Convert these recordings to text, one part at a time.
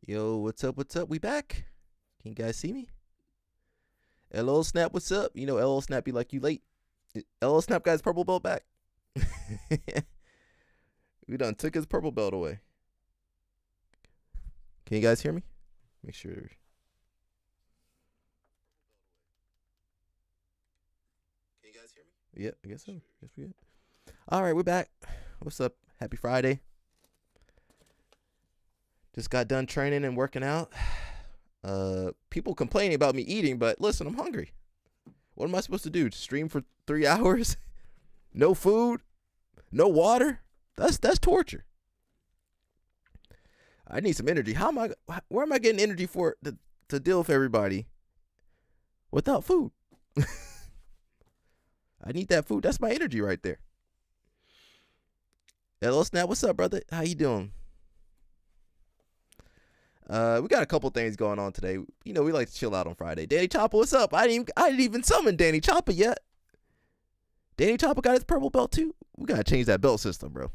Yo, what's up? What's up? We back. Can you guys see me? LO Snap, what's up? You know, LO Snap be like, you late. LO Snap got his purple belt back. We done took his purple belt away. Can you guys hear me? Make sure. Can you guys hear me? Yeah, I guess so. Guess we good. All right, we're back. What's up? Happy Friday. Just got done training and working out. People complaining about me eating, but listen, I'm hungry. What am I supposed to do? Stream for 3 hours? No food? No water? That's torture. I need some energy. Where am I getting energy for to deal with everybody without food? I need that food. That's my energy right there. Hello, Snap. What's up, brother? How you doing? We got a couple things going on today. You know, we like to chill out on Friday. Danny Chopper, what's up? I didn't even summon Danny Chopper yet. Danny Chopper got his purple belt too. We gotta change that belt system, bro.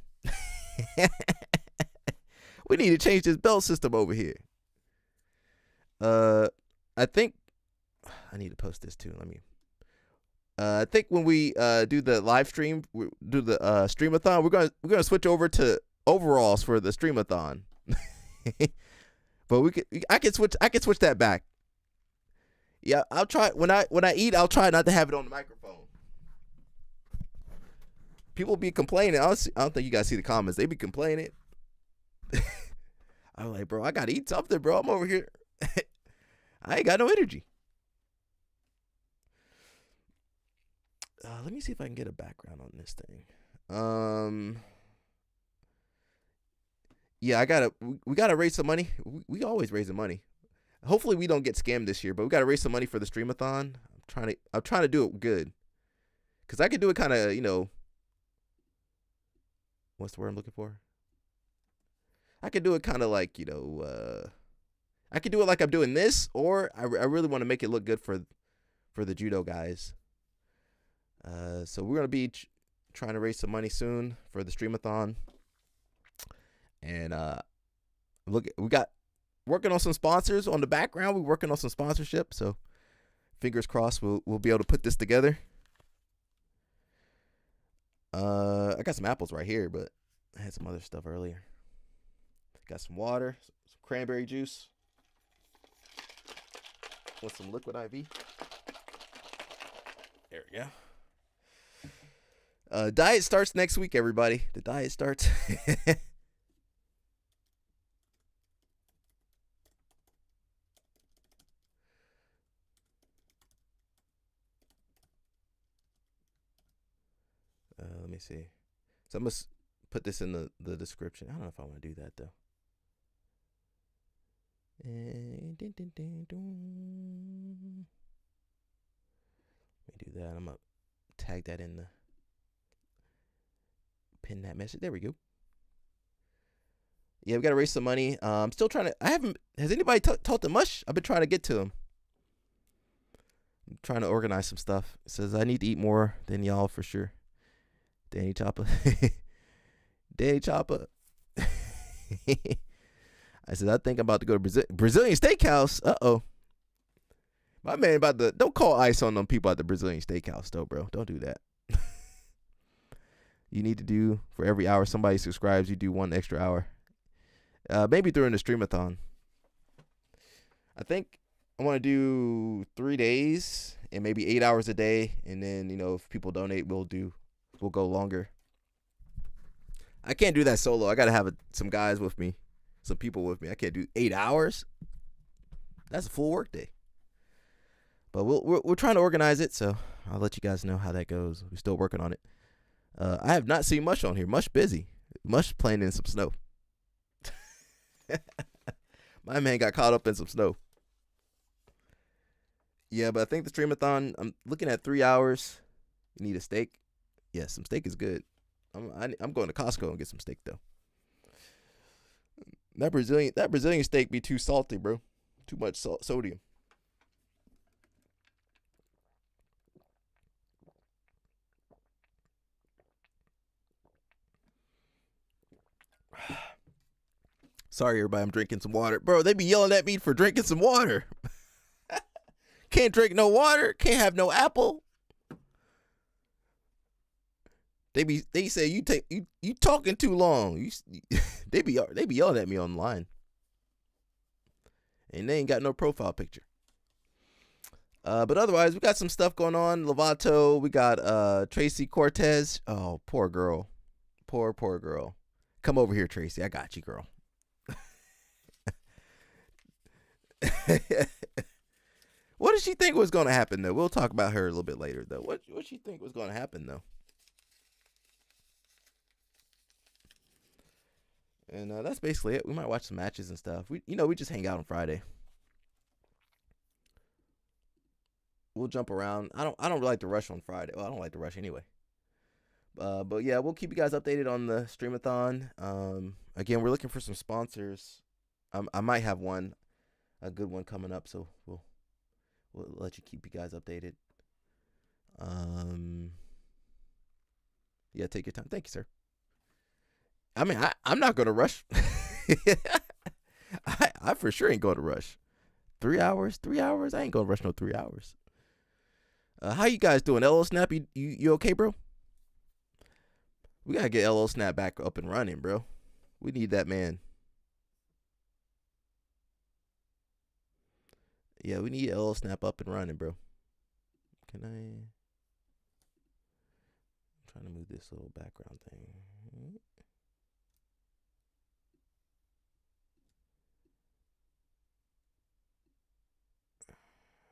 We need to change this belt system over here. I think I need to post this too. I think when we do the live stream, do the streamathon, we're gonna switch over to overalls for the streamathon. But I can switch that back. Yeah, I'll try when I eat. I'll try not to have it on the microphone. People be complaining. I don't think you guys see the comments. They be complaining. I'm like, bro, I gotta eat something, bro. I'm over here. I ain't got no energy. Let me see if I can get a background on this thing. Yeah, we gotta raise some money. We always raising money. Hopefully we don't get scammed this year, but we gotta raise some money for the streamathon. I'm trying to do it good, cause I could do it kind of, you know, what's the word I'm looking for? I could do it kind of like, you know, I could do it like I'm doing this, or I really want to make it look good for the judo guys. So we're gonna be trying to raise some money soon for the streamathon. And we got working on some sponsors on the background. We're working on some sponsorship, so fingers crossed we'll be able to put this together. I got some apples right here, but I had some other stuff earlier. Got some water, some cranberry juice, with some liquid IV. There we go. Diet starts next week, everybody. The diet starts. Let me see. So I'm going to put this in the description. I don't know if I want to do that, though. Let me do that. I'm going to tag that in pin that message. There we go. Yeah, we got to raise some money. I'm still trying to, has anybody talked to Mush? I've been trying to get to him. I'm trying to organize some stuff. It says I need to eat more than y'all for sure. Danny Chopper. Danny Chopper. I said, I think I'm about to go to Brazilian Steakhouse. Uh-oh. My man don't call ice on them people at the Brazilian Steakhouse, though, bro. Don't do that. You need to do, for every hour somebody subscribes, you do 1 extra hour. Maybe during the streamathon. I think I want to do 3 days and maybe 8 hours a day. And then, you know, if people donate, we'll go longer. I can't do that solo. I got to have some guys with me, some people with me. I can't do 8 hours. That's a full work day. But we're trying to organize it, so I'll let you guys know how that goes. We're still working on it. I have not seen Mush on here. Mush busy. Mush playing in some snow. My man got caught up in some snow. Yeah, but I think the streamathon, I'm looking at 3 hours. You need a steak. Yeah, some steak is good. I'm going to Costco and get some steak though. That Brazilian steak be too salty, bro. Too much sodium. Sorry, everybody. I'm drinking some water, bro. They be yelling at me for drinking some water. Can't drink no water. Can't have no apple. They say you talking too long. They be yelling at me online, and they ain't got no profile picture. But otherwise, we got some stuff going on. Lovato, we got Tracy Cortez. Oh, poor girl, poor girl. Come over here, Tracy. I got you, girl. What did she think was going to happen, though? We'll talk about her a little bit later, though. What did she think was going to happen, though? And that's basically it. We might watch some matches and stuff. We just hang out on Friday. We'll jump around. I don't really like to rush on Friday. Well, I don't like to rush anyway. But yeah, we'll keep you guys updated on the streamathon. Again, we're looking for some sponsors. I might have a good one coming up, so we'll let you keep you guys updated. Yeah, take your time. Thank you, sir. I mean, I'm not gonna rush. I for sure ain't gonna rush. 3 hours? I ain't gonna rush no 3 hours. How you guys doing? LO Snap, you okay, bro? We gotta get LO Snap back up and running, bro. We need that man. Yeah, we need LO Snap up and running, bro. I'm trying to move this little background thing.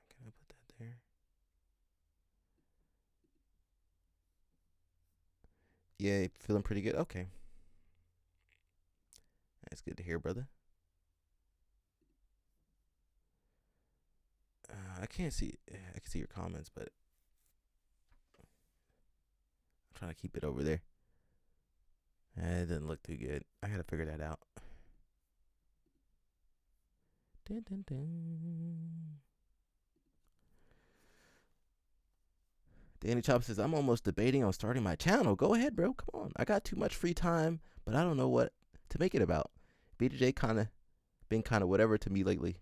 Can I put that there? Yeah, feeling pretty good? Okay. That's good to hear, brother. I can't see. I can see your comments, but I'm trying to keep it over there. It doesn't look too good. I gotta figure that out. Dun, dun, dun. Danny Chop says, I'm almost debating on starting my channel. Go ahead, bro. Come on. I got too much free time, but I don't know what to make it about. BJJ been kind of whatever to me lately.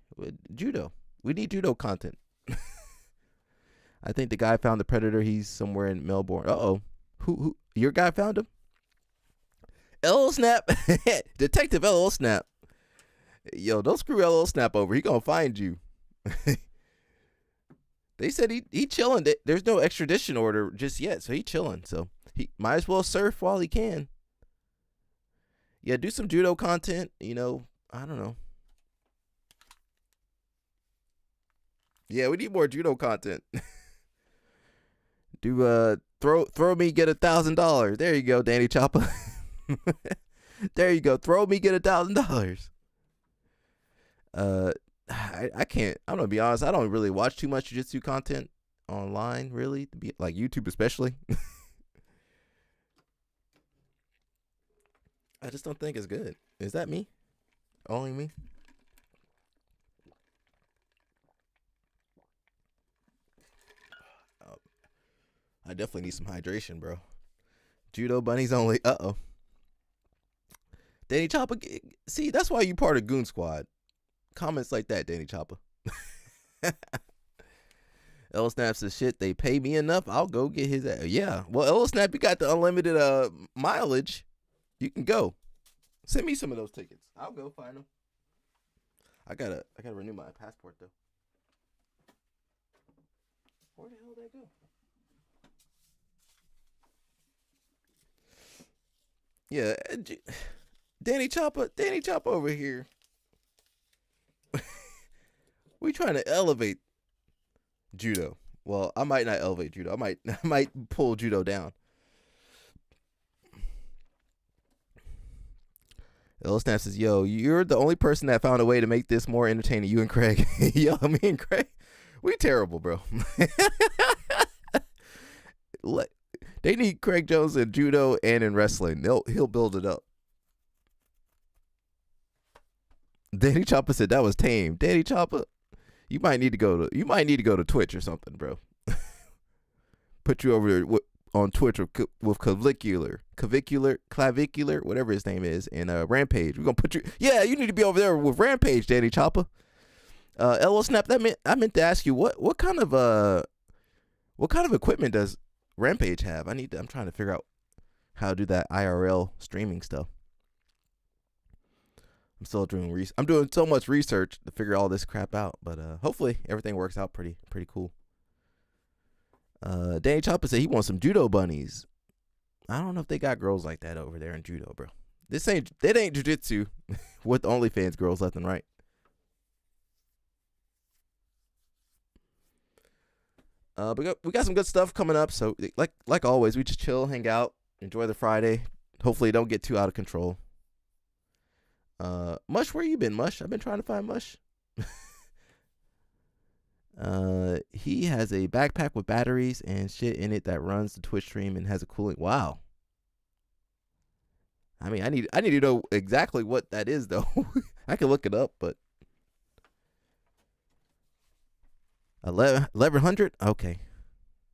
Judo. We need judo content. I think the guy found the predator. He's somewhere in Melbourne. Uh-oh. Who? Your guy found him? LO Snap. Detective LO Snap. Yo, don't screw LO Snap over. He gonna find you. They said he chilling. There's no extradition order just yet, so he chilling. So he might as well surf while he can. Yeah, do some judo content. I don't know. Yeah, we need more judo content. Do throw me, get $1,000. There you go, Danny Choppa. There you go. Throw me, get $1,000. I can't. I'm gonna be honest. I don't really watch too much jiu-jitsu content online, really. Like YouTube, especially. I just don't think it's good. Is that me? Only me? I definitely need some hydration, bro. Judo bunnies only. Uh-oh. Danny Choppa. See, that's why you part of Goon Squad. Comments like that, Danny Choppa. LO Snap says, shit, they pay me enough. I'll go get his ass. Yeah. Well, LO Snap, you got the unlimited mileage. You can go. Send me some of those tickets. I'll go find them. I gotta renew my passport though. Where the hell did that go? Yeah, Danny Choppa over here. We trying to elevate judo. Well, I might not elevate judo. I might pull judo down. LO Snap says, yo, you're the only person that found a way to make this more entertaining. You and Craig. Yo, me and Craig, we terrible, bro. They need Craig Jones in judo and in wrestling. He'll build it up. Danny Choppa said that was tame. Danny Choppa, you might need to go to Twitch or something, bro. Put you over there. on Twitch with clavicular, whatever his name is, and Rampage. We're gonna put you. Yeah, you need to be over there with Rampage, Danny Chopper. LO Snap. I meant to ask you what kind of equipment does Rampage have? I'm trying to figure out how to do that IRL streaming stuff. I'm still doing I'm doing so much research to figure all this crap out, but hopefully everything works out pretty cool. Danny Chopper said he wants some judo bunnies. I don't know if they got girls like that over there in judo, bro. That ain't jiu-jitsu with OnlyFans girls left and right. We got some good stuff coming up. So like always, we just chill, hang out, enjoy the Friday. Hopefully, don't get too out of control. Mush, where you been, Mush? I've been trying to find Mush. He has a backpack with batteries and shit in it that runs the Twitch stream and has a cooling. Wow. I mean, I need to know exactly what that is though. I can look it up, but 1100. Okay.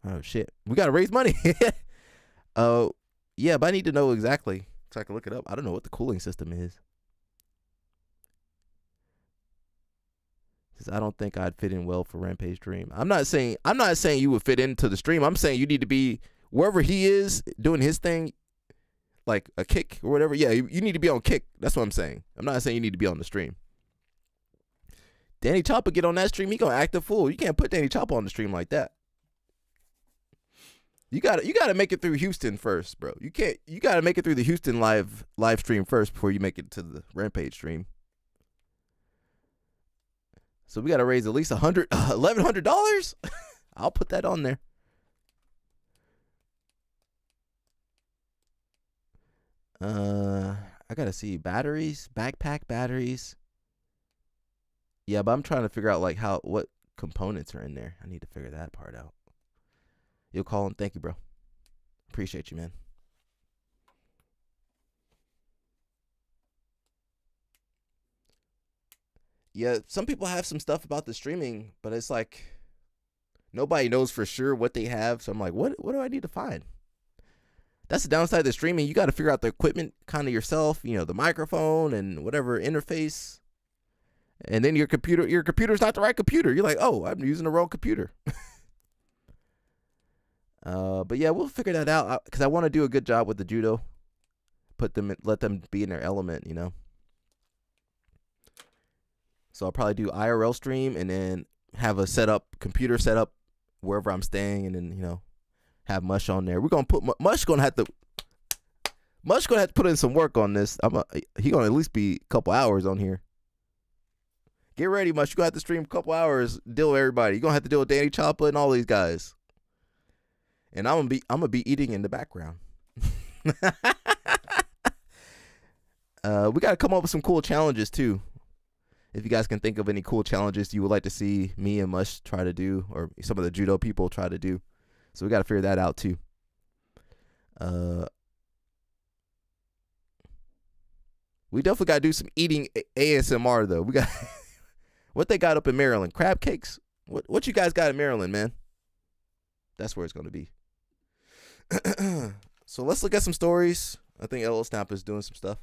Oh shit, we gotta raise money. Yeah, but I need to know exactly so I can look it up. I don't know what the cooling system is. I don't think I'd fit in well for Rampage stream. I'm not saying you would fit into the stream. I'm saying you need to be wherever he is doing his thing, like a kick or whatever. Yeah, you need to be on kick. That's what I'm saying. I'm not saying you need to be on the stream. Danny Chopper get on that stream, he gonna act a fool. You can't put Danny Chopper on the stream like that. You gotta make it through Houston first, bro. You gotta make it through the Houston live stream first before you make it to the Rampage stream. So we got to raise at least $1,100. I'll put that on there. I got to see batteries, backpack batteries. Yeah, but I'm trying to figure out like what components are in there. I need to figure that part out. You'll call him. Thank you, bro. Appreciate you, man. Yeah, some people have some stuff about the streaming, but it's like nobody knows for sure what they have. So I'm like, what do I need to find? That's the downside of the streaming. You got to figure out the equipment kind of yourself, the microphone and whatever interface. And then your computer's not the right computer. You're like, oh, I'm using the wrong computer. But yeah, we'll figure that out because I want to do a good job with the judo. Let them be in their element, So I'll probably do IRL stream and then have a computer setup wherever I'm staying, and then have Mush on there. We're gonna put Mush gonna have to put in some work on this. He gonna at least be a couple hours on here. Get ready, Mush. You gonna have to stream a couple hours, deal with everybody. You gonna have to deal with Danny Chopper and all these guys. And I'm gonna be eating in the background. We gotta come up with some cool challenges too. If you guys can think of any cool challenges you would like to see me and Mush try to do, or some of the judo people try to do. So we got to figure that out too. We definitely got to do some eating ASMR though. We got what they got up in Maryland? Crab cakes? What you guys got in Maryland, man? That's where it's going to be. So let's look at some stories. I think LL Snap is doing some stuff.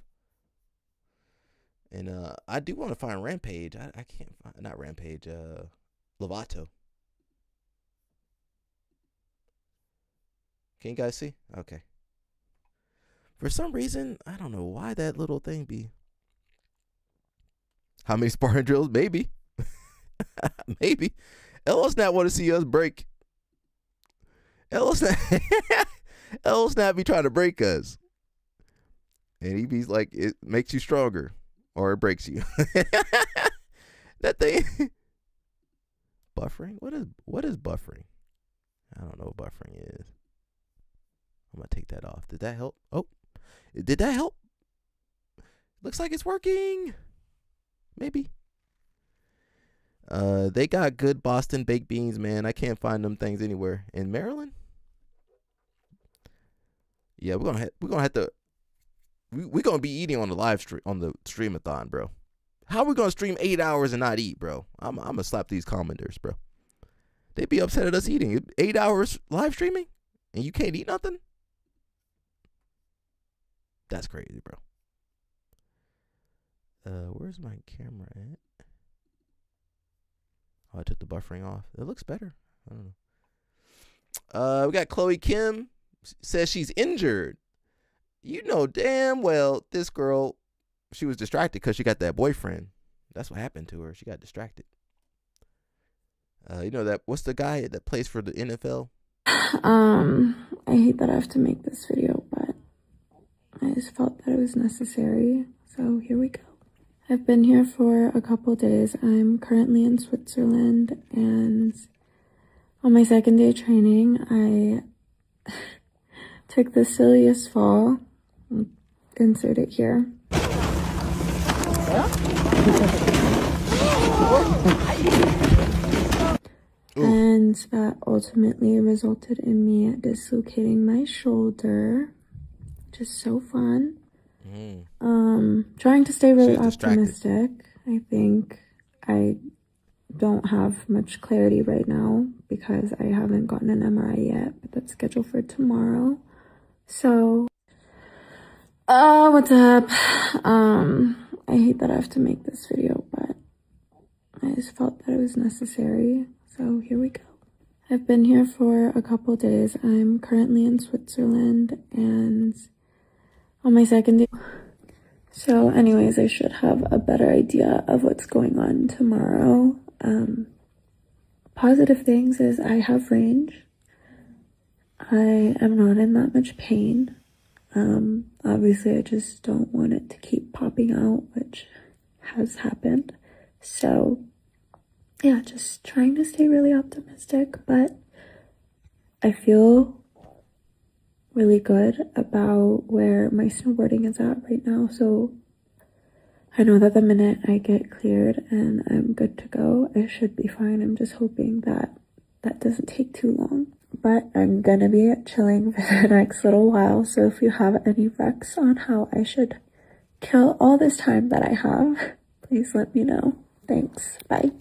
And I do want to find Rampage. I can't find, not Rampage, Lovato. Can you guys see? Okay. For some reason, I don't know why that little thing be. How many sparring drills? Maybe. Maybe. LL Snap want to see us break. LL Snap be trying to break us. And he be like, it makes you stronger. Or it breaks you. That thing. Buffering? What is buffering? I don't know what buffering is. I'm going to take that off. Did that help? Oh. Did that help? Looks like it's working. Maybe. They got good Boston baked beans, man. I can't find them things anywhere. In Maryland? Yeah, we're gonna have to. We're gonna be eating on the live stream, on the streamathon, bro. How are we gonna stream 8 hours and not eat, bro? I'm gonna slap these commenters, bro. They be upset at us eating 8 hours live streaming. and you can't eat nothing? That's crazy, bro. Where's my camera at? Oh, I took the buffering off. It looks better. I don't know. We got Chloe Kim says she's injured. You know damn well this girl, she was distracted because she got that boyfriend. That's what happened to her. She got distracted. You know that, what's the guy that plays for the NFL? I hate that I have to make this video, but I just felt that it was necessary. So here we go. I've been here for a couple days. I'm currently in Switzerland, and on my second day training, I took the silliest fall. I'll insert it here. And that ultimately resulted in me dislocating my shoulder. Just so fun. Trying to stay really optimistic. I think I don't have much clarity right now because I haven't gotten an MRI yet, but that's scheduled for tomorrow. So, what's up? I hate that I have to make this video, but I just felt that it was necessary. So here we go. I've been here for a couple days. I'm currently in Switzerland, and on my second day. So anyways, I should have a better idea of what's going on tomorrow. Positive things is I have range. I am not in that much pain. Obviously I just don't want it to keep popping out, which has happened. So yeah, just trying to stay really optimistic, but I feel really good about where my snowboarding is at right now. So I know that the minute I get cleared and I'm good to go, I should be fine. I'm just hoping that that doesn't take too long. But I'm gonna be chilling for the next little while. So if you have any recs on how I should kill all this time that I have, please let me know. Thanks. Bye.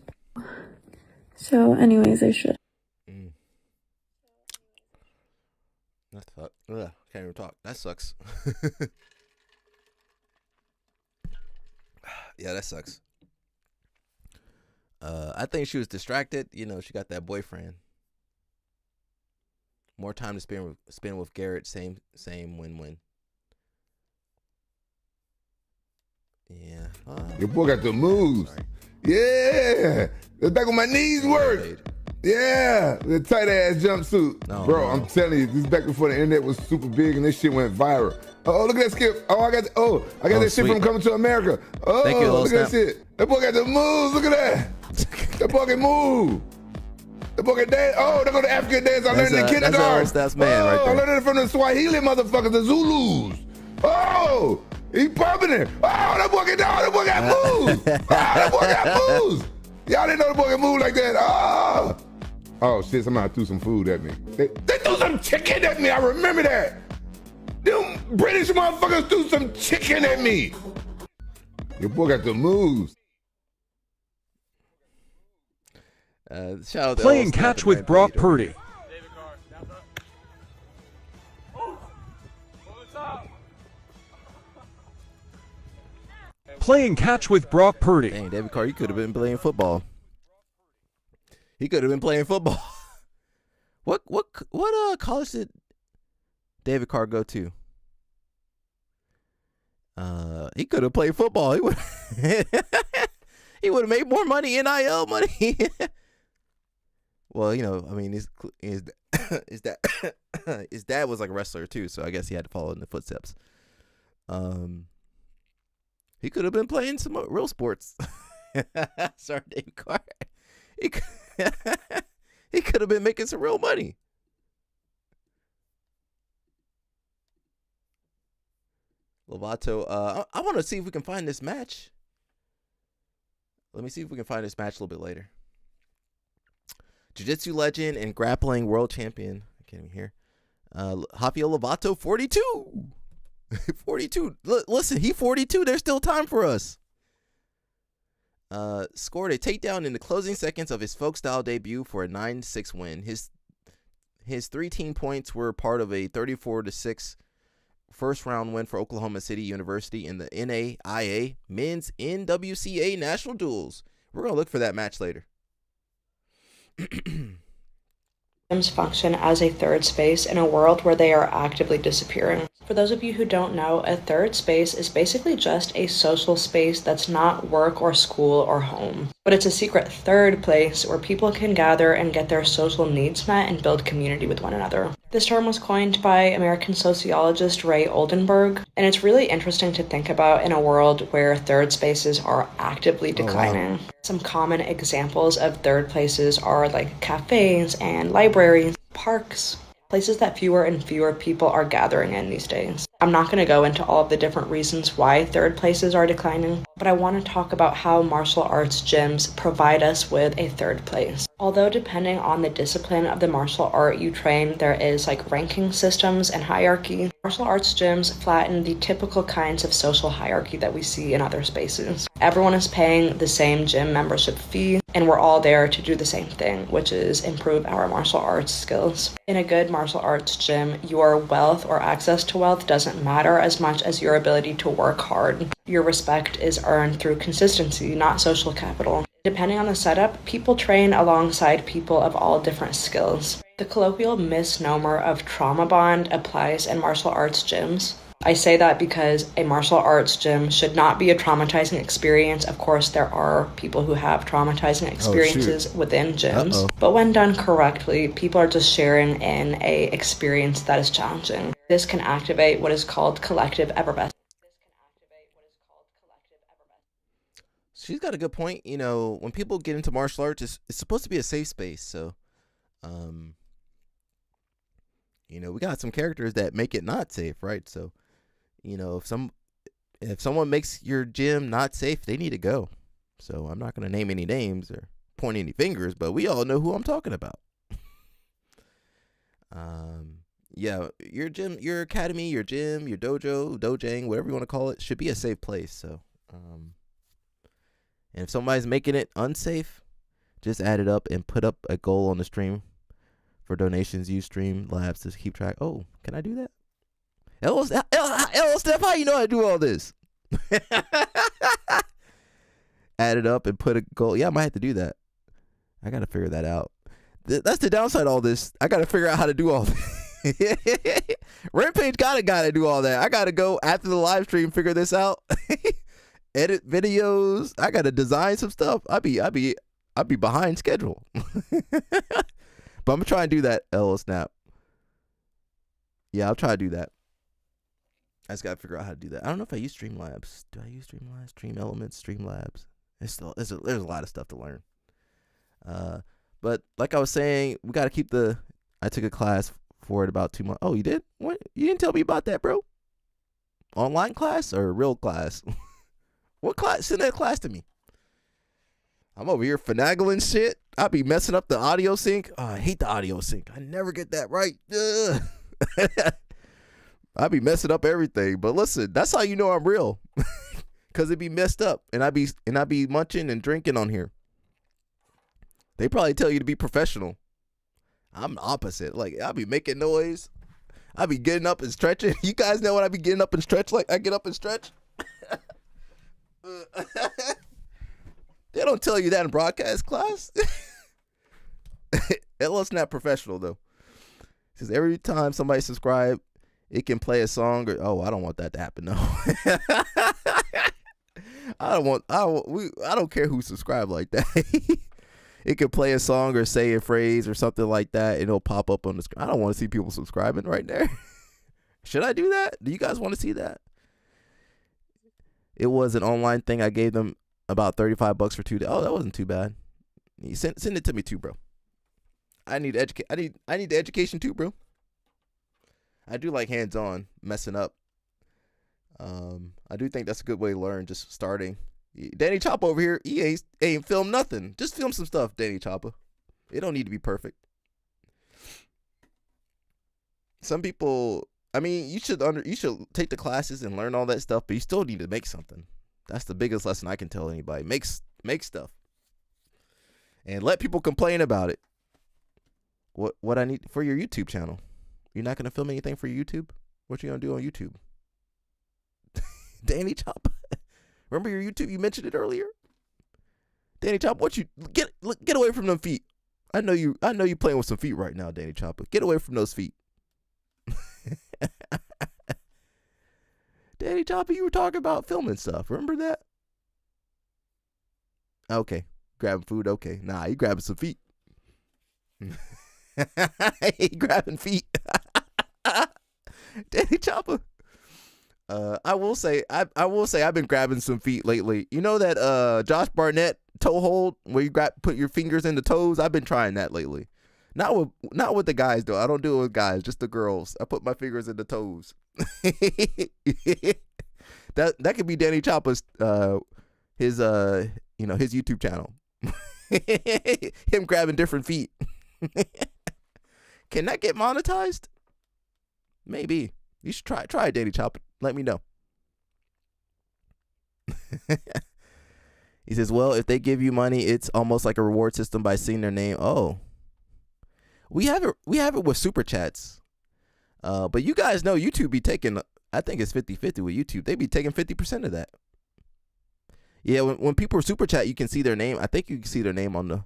So anyways, I should. That's fuck. Ugh, can't even talk. That sucks. Yeah, that sucks. I think she was distracted. You know, she got that boyfriend. More time to spend with Garrett. Same win-win. Yeah. Your boy got the moves. Sorry. Yeah. That's back when my knees work. Yeah. The tight ass jumpsuit. No, bro, no. I'm telling you, this is back before the internet was super big and this shit went viral. Oh, look at that skip. Oh, I got that shit sweet. from Coming to America. Oh, Thank you, look at that shit. That boy got the moves. Look at that. That boy can move. The boy can dance. Oh, they go to African dance. I learned in kindergarten. That's man right there. I learned it from the Swahili motherfuckers, the Zulus. Oh, he pumping it. Oh, that boy can dance. That boy got moves. Oh, that boy got moves. Y'all didn't know the boy can move like that. Oh shit, somebody threw some food at me. They threw some chicken at me. I remember that. Them British motherfuckers threw some chicken at me. Your boy got the moves. Shout out to Playing catch with Brock Purdy. Playing catch with Brock Purdy. Dang, David Carr, you could have been playing football. He could have been playing football. What college did David Carr go to? He could have played football. He would he would have made more money, NIL money. Well, you know, I mean, his dad was like a wrestler too, so I guess he had to follow in the footsteps. He could have been playing some real sports. Sorry, David Carr. He could have been making some real money. Lovato, I want to see if we can find this match. Let me see if we can find this match a little bit later. Jiu-Jitsu legend and grappling world champion. I can't even hear. Rafael Lovato, 42. 42. Listen, he 42. There's still time for us. Scored a takedown in the closing seconds of his folk style debut for a 9-6 win. His His 3 team points were part of a 34-6 first round win for Oklahoma City University in the NAIA Men's NWCA National Duels. We're going to look for that match later. Gyms function as a third space in a world where they are actively disappearing. For those of you who don't know, a third space is basically just a social space that's not work or school or home. But it's a secret third place where people can gather and get their social needs met and build community with one another. This term was coined by American sociologist Ray Oldenburg, and it's really interesting to think about in a world where third spaces are actively declining. Wow. Some common examples of third places are like cafes and libraries, parks, places that fewer and fewer people are gathering in these days. I'm not going to go into all of the different reasons why third places are declining, but I want to talk about how martial arts gyms provide us with a third place. Although depending on the discipline of the martial art you train, there is like ranking systems and hierarchy. Martial arts gyms flatten the typical kinds of social hierarchy that we see in other spaces. Everyone is paying the same gym membership fee, and we're all there to do the same thing, which is improve our martial arts skills. In a good martial arts gym, your wealth or access to wealth doesn't matter as much as your ability to work hard. Your respect is earned through consistency, not social capital. Depending on the setup, people train alongside people of all different skills. The colloquial misnomer of trauma bond applies in martial arts gyms. I say that because a martial arts gym should not be a traumatizing experience. Of course, there are people who have traumatizing experiences within gyms. But when done correctly, people are just sharing in a experience that is challenging. This can activate what is called collective effervescence. She's got a good point. You know, when people get into martial arts, it's supposed to be a safe space. So, you know, we got some characters that make it not safe, right? So, you know, if someone makes your gym not safe, they need to go. So I'm not going to name any names or point any fingers, but we all know who I'm talking about. Yeah, your gym, your academy, your gym, your dojo, dojang, whatever you want to call it, should be a safe place. So, and if somebody's making it unsafe, just add it up and put up a goal on the stream for donations. Use Streamlabs to keep track. Oh, can I do that? Steph, how you know I do all this? Add it up and put a goal. Yeah, I might have to do that. I got to figure that out. That's the downside of all this. I got to figure out how to do all this. Rampage gotta do all that. I got to go after the live stream, figure this out. Edit videos. I got to design some stuff. I'd be behind schedule. But I'm gonna try and do that, Snap. Yeah, I'll try to do that. I just gotta figure out how to do that. I don't know if I use Streamlabs. Do I use Streamlabs? Stream Elements, Streamlabs. There's a lot of stuff to learn. But like I was saying, we gotta keep I took a class for it about 2 months. Oh, you did? What? You didn't tell me about that, bro? Online class or real class? What class? Send that class to me. I'm over here finagling shit. I be messing up the audio sync. Oh, I hate the audio sync. I never get that right. I be messing up everything. But listen, that's how you know I'm real. Cause it be messed up. And I be munching and drinking on here. They probably tell you to be professional. I'm the opposite. Like, I be making noise. I be getting up and stretching. You guys know when I be getting up and stretch? Like, I get up and stretch. They don't tell you that in broadcast class. It's not professional though. Says every time somebody subscribe, it can play a song. Or I don't want that to happen. No. I don't care who subscribe like that. It could play a song or say a phrase or something like that, and it'll pop up on the screen. I don't want to see people subscribing right there. Should I do that? Do you guys want to see that? It was an online thing. I gave them about $35 for 2 days. Oh, that wasn't too bad. You send it to me too, bro. I need the education too, bro. I do like hands-on messing up. I do think that's a good way to learn, just starting. Danny Choppa over here, he ain't filmed nothing. Just film some stuff, Danny Choppa. It don't need to be perfect. Some people, I mean, you should take the classes and learn all that stuff, but you still need to make something. That's the biggest lesson I can tell anybody. Make stuff. And let people complain about it. what I need for your YouTube channel. You're not gonna film anything for your YouTube? What you gonna do on YouTube? Danny Chop. Remember your YouTube? You mentioned it earlier. Danny Chop, what you get away from them feet. I know you playing with some feet right now, Danny Chopper. Get away from those feet. Danny Chopper, you were talking about filming stuff. Remember that? Okay. Grabbing food, okay. Nah, you grabbing some feet. He grabbing feet. Danny Chopper. I will say I've been grabbing some feet lately. You know that Josh Barnett toe hold where you put your fingers in the toes? I've been trying that lately. Not with the guys though. I don't do it with guys, just the girls. I put my fingers in the toes. that could be Danny Chopper's his YouTube channel. Him grabbing different feet. Can that get monetized? Maybe. You should try it, Danny Chopper. Let me know. He says, well, if they give you money, it's almost like a reward system by seeing their name. Oh. We have it with super chats. But you guys know YouTube be taking, I think it's 50-50 with YouTube. They be taking 50% of that. Yeah, when people super chat, you can see their name. I think you can see their name on the,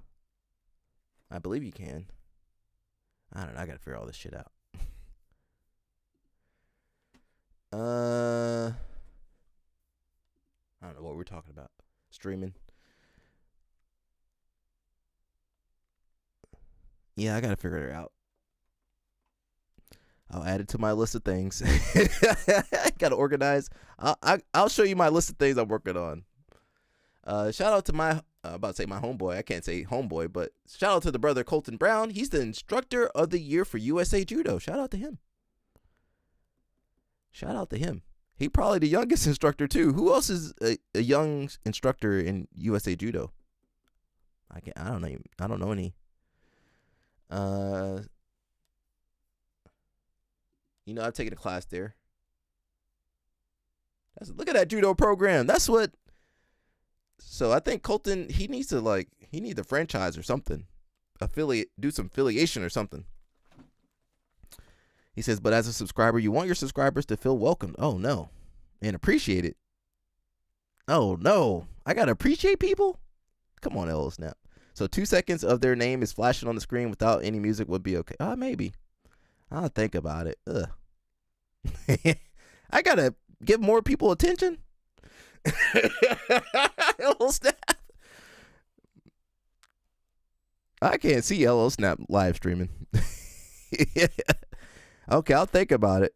I believe you can. I don't know. I got to figure all this shit out. I don't know what we're talking about. Streaming. Yeah, I gotta figure it out. I'll add it to my list of things. I gotta organize. I'll show you my list of things I'm working on. Shout out to my about to say my homeboy. I can't say homeboy, but shout out to the brother Colton Brown. He's the instructor of the year for USA Judo. Shout out to him. Shout out to him. He probably the youngest instructor too. Who else is a young instructor in USA Judo? I don't know. I don't know any. I've taken a class there. Look at that judo program. That's what. So I think Colton, he needs a franchise or something, do some affiliation or something. He says, but as a subscriber, you want your subscribers to feel welcomed. Oh, no. And appreciate it. Oh, no. I got to appreciate people? Come on, LO Snap. So 2 seconds of their name is flashing on the screen without any music would be okay. Maybe. I'll think about it. Ugh. I got to give more people attention? LO Snap. I can't see LO Snap live streaming. Okay, I'll think about it.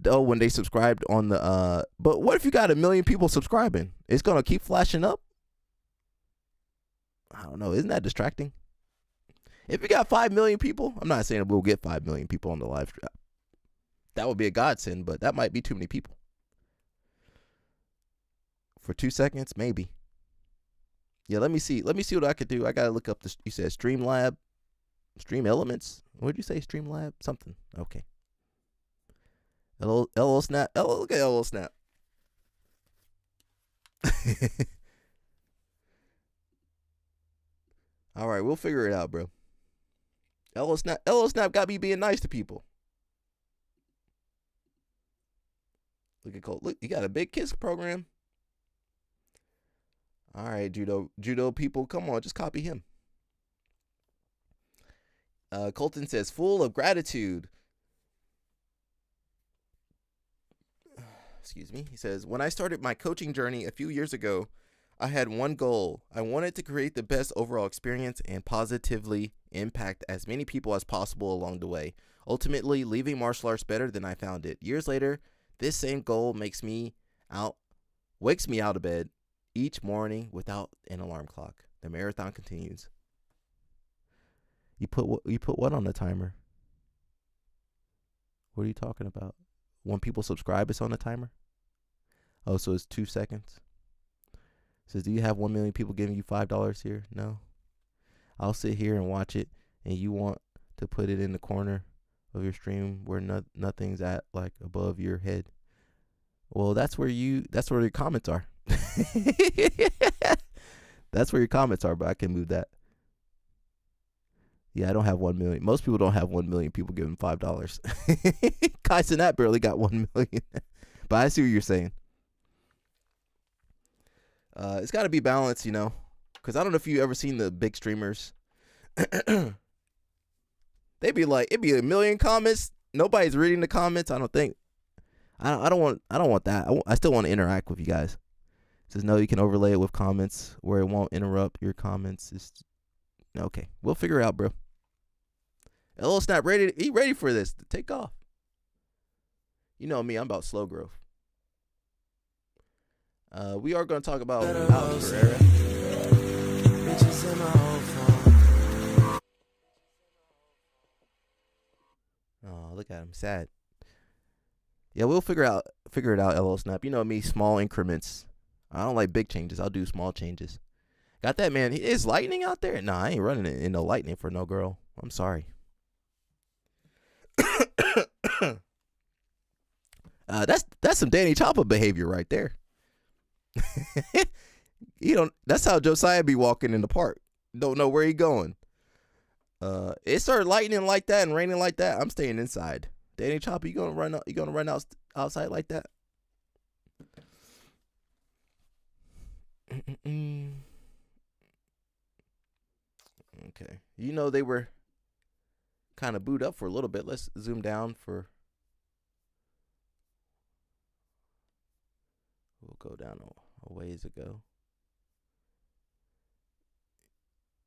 Oh, when they subscribed on the but what if you got 1 million people subscribing? It's gonna keep flashing up? I don't know. Isn't that distracting? If you got 5 million people, I'm not saying we'll get 5 million people on the live stream. That would be a godsend, but that might be too many people. For 2 seconds, maybe. Yeah, let me see. Let me see what I could do. I gotta look up this. You said Streamlab, Stream Elements. What did you say? Streamlab something. Okay. LO Snap. Look at LO Snap. All right, we'll figure it out, bro. LO Snap got me being nice to people. Look at Cole. Look, you got a big kiss program. All right, judo people, come on, just copy him. Colton says, full of gratitude. Excuse me. He says, when I started my coaching journey a few years ago, I had one goal. I wanted to create the best overall experience and positively impact as many people as possible along the way, ultimately leaving martial arts better than I found it. Years later, this same goal wakes me out of bed each morning without an alarm clock. The marathon continues. You put what on the timer? What are you talking about? When people subscribe, it's on the timer? Oh, so it's 2 seconds. It says, do you have 1 million people giving you $5 here? No. I'll sit here and watch it, and you want to put it in the corner of your stream where nothing's at, like above your head. Well, that's where your comments are. That's where your comments are, but I can move that. Yeah, I don't have 1 million. Most people don't have 1 million people giving $5. Kai Cenat barely got 1 million. But I see what you're saying. It's got to be balanced, because I don't know if you ever seen the big streamers. They be like, it'd be a million comments. Nobody's reading the comments. I don't think. I don't want that. I still want to interact with you guys. It says no, you can overlay it with comments where it won't interrupt your comments. Okay, we'll figure it out, bro. LL Snap he ready for this to take off. You know me, I'm about slow growth. We are going to talk about Alex Pereira. Oh, look at him, sad. Yeah, we'll figure it out, LL Snap. You know me, small increments. I don't like big changes. I'll do small changes. Got that, man. Is lightning out there? Nah, I ain't running it in no lightning for no girl. I'm sorry. That's some Danny Choppa behavior right there. That's how Josiah be walking in the park. Don't know where he going. It started lightning like that and raining like that. I'm staying inside. Danny Choppa, you gonna run outside like that? Okay. They were kind of booed up for a little bit. Let's zoom down for. We'll go down a ways ago.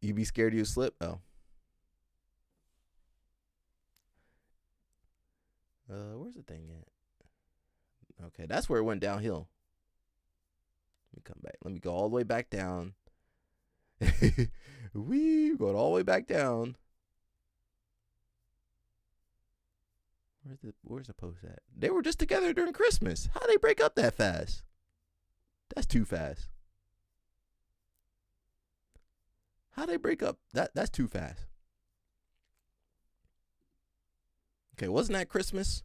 You be scared you slip? Oh. Where's the thing at? Okay, that's where it went downhill. Let me come back. Let me go all the way back down. Going all the way back down. Where's the post at? They were just together during Christmas. How they break up that fast? That's too fast. How they break up? That's too fast. Okay, wasn't that Christmas?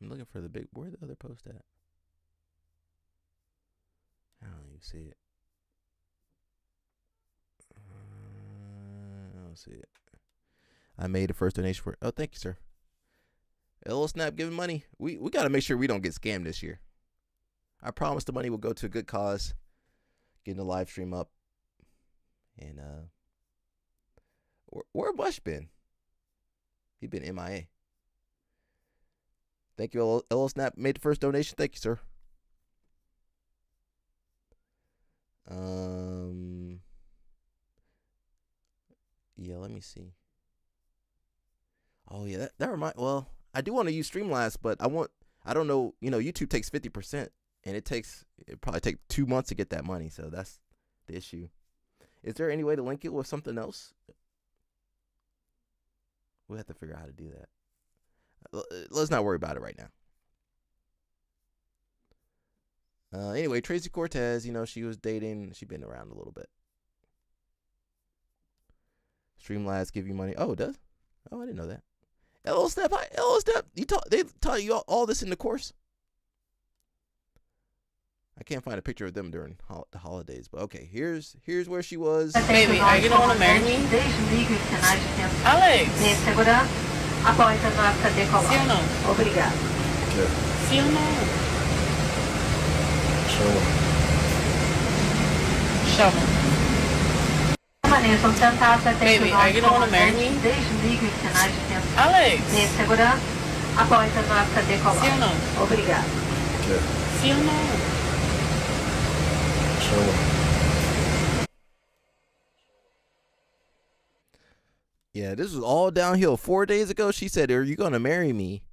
I'm looking for where's the other post at? I don't even see it. I don't see it. I made a first donation for. Oh, thank you, sir. LL Snap giving money. We got to make sure we don't get scammed this year. I promise the money will go to a good cause. Getting the live stream up. And where Bush been? He been MIA. Thank you, LL Snap made the first donation. Thank you, sir. Yeah, let me see. Oh yeah, that well, I do want to use Streamlabs, but I don't know, YouTube takes 50% and it probably take 2 months to get that money, so that's the issue. Is there any way to link it with something else? We'll have to figure out how to do that. Let's not worry about it right now. Anyway, Tracy Cortez, she was dating. She's been around a little bit. Streamlabs give you money. Oh, it does? Oh, I didn't know that. LL Snap, they taught you all this in the course? I can't find a picture of them during the holidays, but okay, here's where she was. Baby, are you gonna want to marry me? Alex! Sim ou não? Obrigado. Sim ou não? Chama. Baby, are you gonna want to marry me? Alex! Sim ou não? Obrigado. Sim ou não? Yeah, this was all downhill. 4 days ago, she said, "Are you gonna marry me?"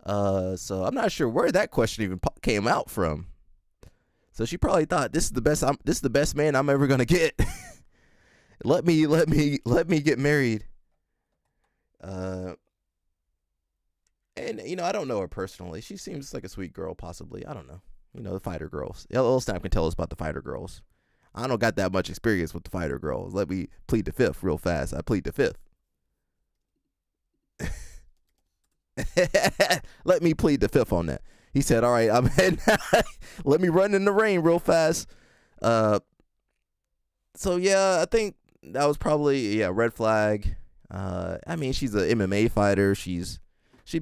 So I'm not sure where that question even came out from. So she probably thought this is the best man I'm ever gonna get. let me get married. And I don't know her personally. She seems like a sweet girl, possibly. I don't know. The fighter girls. LL Snap can tell us about the fighter girls. I don't got that much experience with the fighter girls. Let me plead the fifth real fast. I plead the fifth. Let me plead the fifth on that. He said, all right, I'm heading. Let me run in the rain real fast. So yeah, I think that was probably red flag. I mean, she's an MMA fighter. She's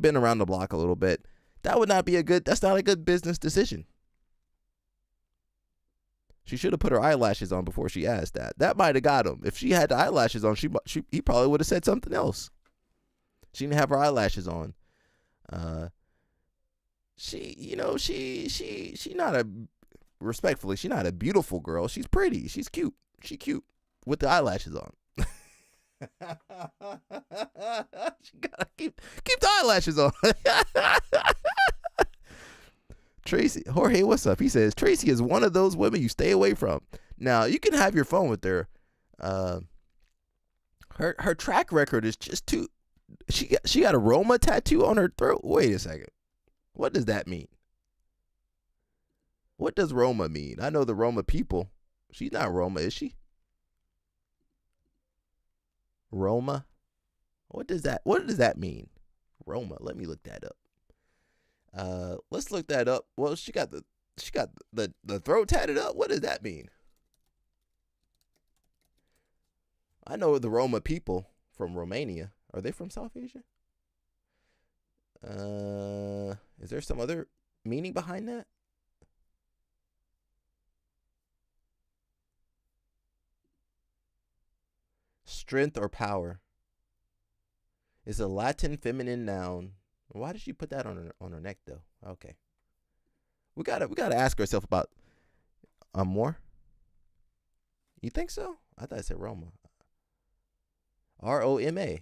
been around the block a little bit. That's not a good business decision. She should have put her eyelashes on before she asked that. That might have got him. If she had the eyelashes on, he probably would have said something else. She didn't have her eyelashes on. She not a respectfully, she's not a beautiful girl. She's pretty. She's cute. She cute with the eyelashes on. She gotta keep the eyelashes on. Tracy, Jorge, what's up? He says Tracy is one of those women you stay away from. Now you can have your phone with her. Her track record is just too. She got a Roma tattoo on her throat. Wait a second. What does that mean? What does Roma mean? I know the Roma people. She's not Roma, is she? Roma? What does that mean? Roma. Let me look that up. Let's look that up. Well, she got the throat tatted up. What does that mean? I know the Roma people from Romania. Are they from South Asia? Is there some other meaning behind that? Strength or power. It's a Latin feminine noun. Why did she put that on her neck though? Okay. We gotta ask ourselves about more. You think so? I thought it said Roma. Roma.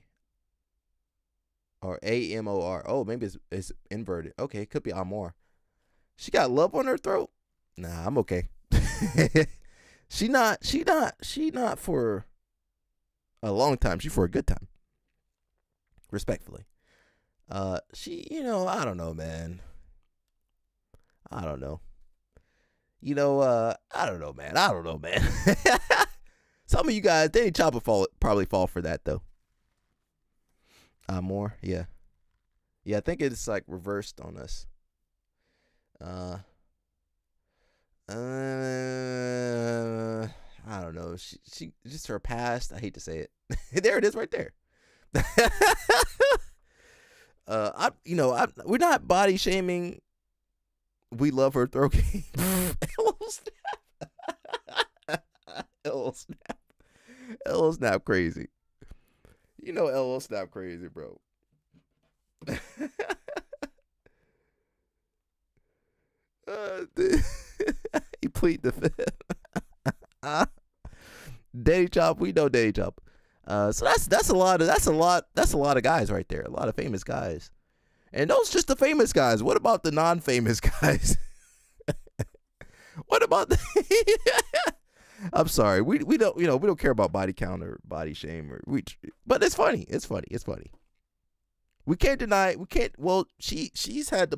Or Amor. Oh, maybe it's inverted. Okay, it could be Amor. She got love on her throat? Nah, I'm okay. She not for a long time. She for a good time. Respectfully. I don't know, man. I don't know. I don't know, man. Some of you guys, Danny Chopper probably fall for that though. More, yeah. Yeah, I think it's like reversed on us. I don't know. She just her past. I hate to say it. There it is, right there. We're not body shaming. We love her throat game. LO snap. LO snap crazy. LO snap crazy, bro. He plead the fifth. Daddy Chop, we know Daddy Chop. So that's a lot of guys right there. A lot of famous guys. And those just the famous guys. What about the non-famous guys? What about the I'm sorry. We don't care about body count or body shame but it's funny. It's funny. We can't deny she's had the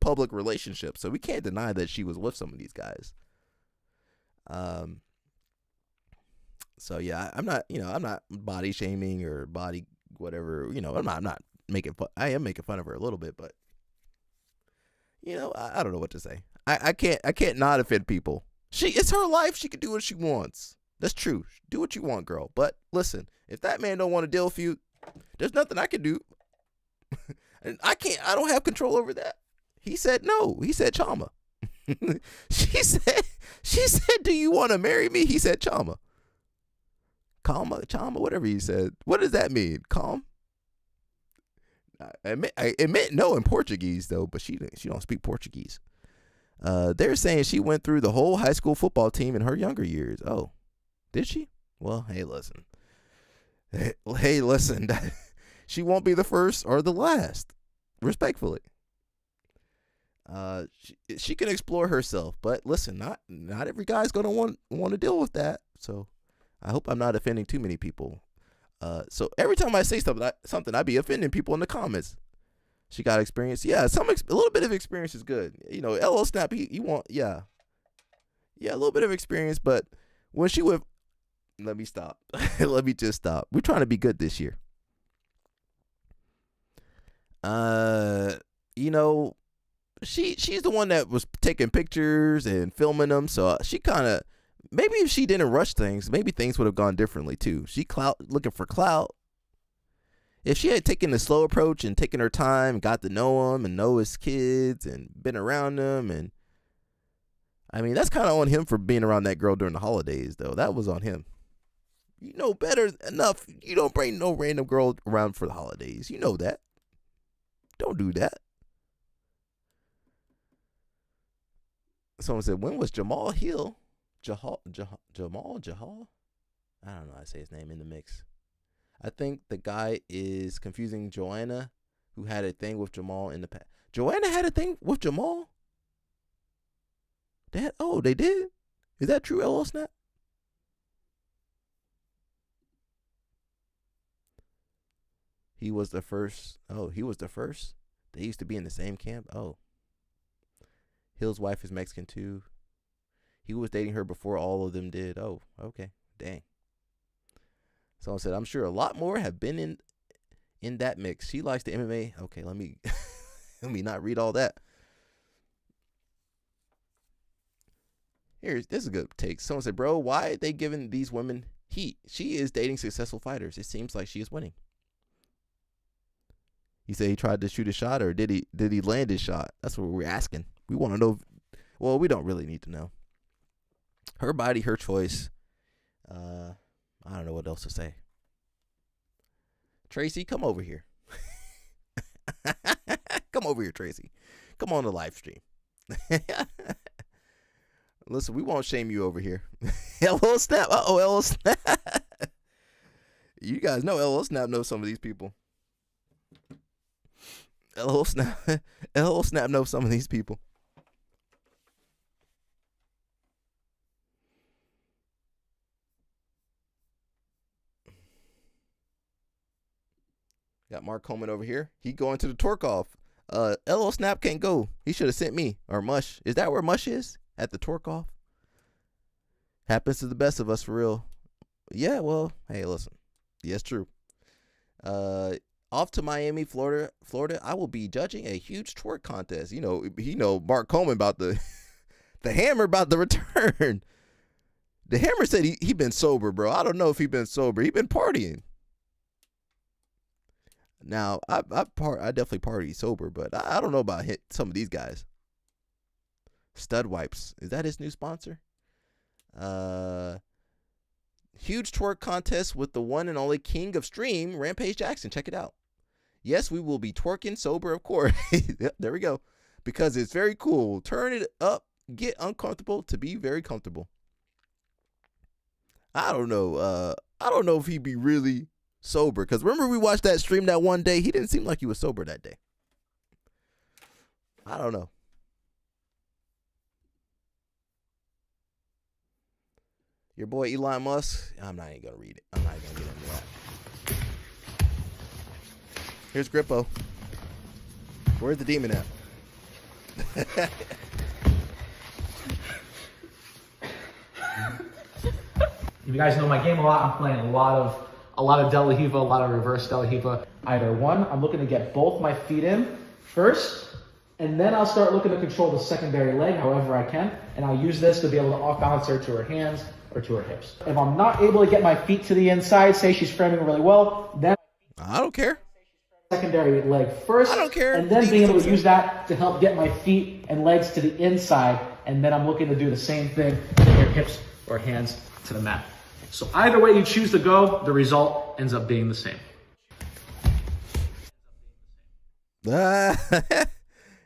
public relationship, so we can't deny that she was with some of these guys. So yeah, I'm not body shaming or body whatever, I'm not making fun. I am making fun of her a little bit, but I don't know what to say. I can't not offend people. It's her life. She can do what she wants. That's true. Do what you want, girl. But listen, if that man don't want to deal with you, there's nothing I can do. And I don't have control over that. He said no. He said Chama. She said, do you want to marry me? He said Chama. Calma, Chama, whatever he said. What does that mean? Calm? It meant no in Portuguese though, but she don't speak Portuguese. They're saying she went through the whole high school football team in her younger years. Oh, did she? Well, hey, listen. She won't be the first or the last. Respectfully. She can explore herself, but listen, not every guy's gonna want to deal with that. So I hope I'm not offending too many people. So every time I say something, I be offending people in the comments. She got experience. Yeah, a little bit of experience is good. LO Snap, he want, yeah, a little bit of experience. But when she would, let me stop. Let me just stop. We're trying to be good this year. She's the one that was taking pictures and filming them. So she kind of maybe if she didn't rush things, maybe things would have gone differently too. She looking for clout. If she had taken the slow approach and taken her time, got to know him and know his kids and been around them, and I mean, that's kind of on him for being around that girl during the holidays, though. That was on him. You know better enough. You don't bring no random girl around for the holidays. You know that. Don't do that. Someone said, when was Jamal Hill? Jamal? I don't know how to say his name in the mix. I think the guy is confusing Joanna, who had a thing with Jamal in the past. Joanna had a thing with Jamal? They did? Is that true, LL Snap? He was the first. Oh, he was the first? They used to be in the same camp? Oh. Hill's wife is Mexican too. He was dating her before all of them did. Oh, okay. Dang. Someone said, I'm sure a lot more have been in that mix. She likes the MMA. Okay, let me not read all that. This is a good take. Someone said, bro, why are they giving these women heat? She is dating successful fighters. It seems like she is winning. He said he tried to shoot a shot, or did he land his shot? That's what we're asking. We want to know. Well, we don't really need to know. Her body, her choice. I don't know what else to say. Tracy, come over here. Come over here, Tracy. Come on the live stream. Listen, we won't shame you over here. LL Snap. LL Snap. You guys know LL Snap knows some of these people. LL Snap knows some of these people. Got Mark Coleman over here. He going to the torque off. LL Snap can't go. He should have sent me. Or Mush. Is that where Mush is? At the torque off? Happens to the best of us, for real. Yeah, well, hey, listen. Yes, true. Off to Miami, Florida. I will be judging a huge twerk contest. You know Mark Coleman about the Hammer about the return. The Hammer said he been sober, bro. I don't know if he been sober. He been partying. Now, I definitely party sober, but I don't know about some of these guys. Stud Wipes. Is that his new sponsor? Huge twerk contest with the one and only king of stream, Rampage Jackson. Check it out. Yes, we will be twerking sober, of course. Yep, there we go. Because it's very cool. Turn it up. Get uncomfortable to be very comfortable. I don't know. I don't know if he'd be really sober, because remember we watched that stream that one day. He didn't seem like he was sober that day. I don't know. Your boy Elon Musk. I'm not even gonna read it. I'm not even gonna get into that. Here's Grippo. Where's the demon at? You guys know my game a lot. I'm playing a lot of De La Hiva, a lot of reverse De La Hiva. Either one, I'm looking to get both my feet in first, and then I'll start looking to control the secondary leg however I can, and I'll use this to be able to off balance her to her hands or to her hips. If I'm not able to get my feet to the inside, say she's framing really well, then I don't care. Secondary leg first, I don't care. and then being able to use that to help get my feet and legs to the inside, and then I'm looking to do the same thing with your hips or hands to the mat. So either way you choose to go, the result ends up being the same.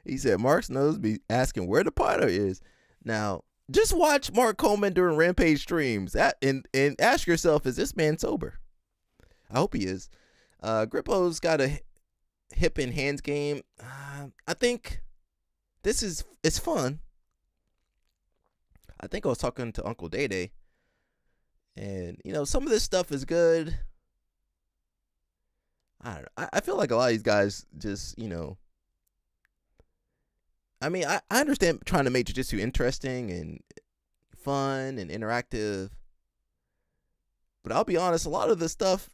He said Mark's nose be asking where the partner is. Now, just watch Mark Coleman during Rampage streams and ask yourself, is this man sober? I hope he is. Grippo's got a hip and hands game. I think it's fun. I think I was talking to Uncle Day Day, and some of this stuff is good. I don't know. I feel like a lot of these guys just, I mean, I understand trying to make jiu-jitsu interesting and fun and interactive, but I'll be honest, a lot of the stuff,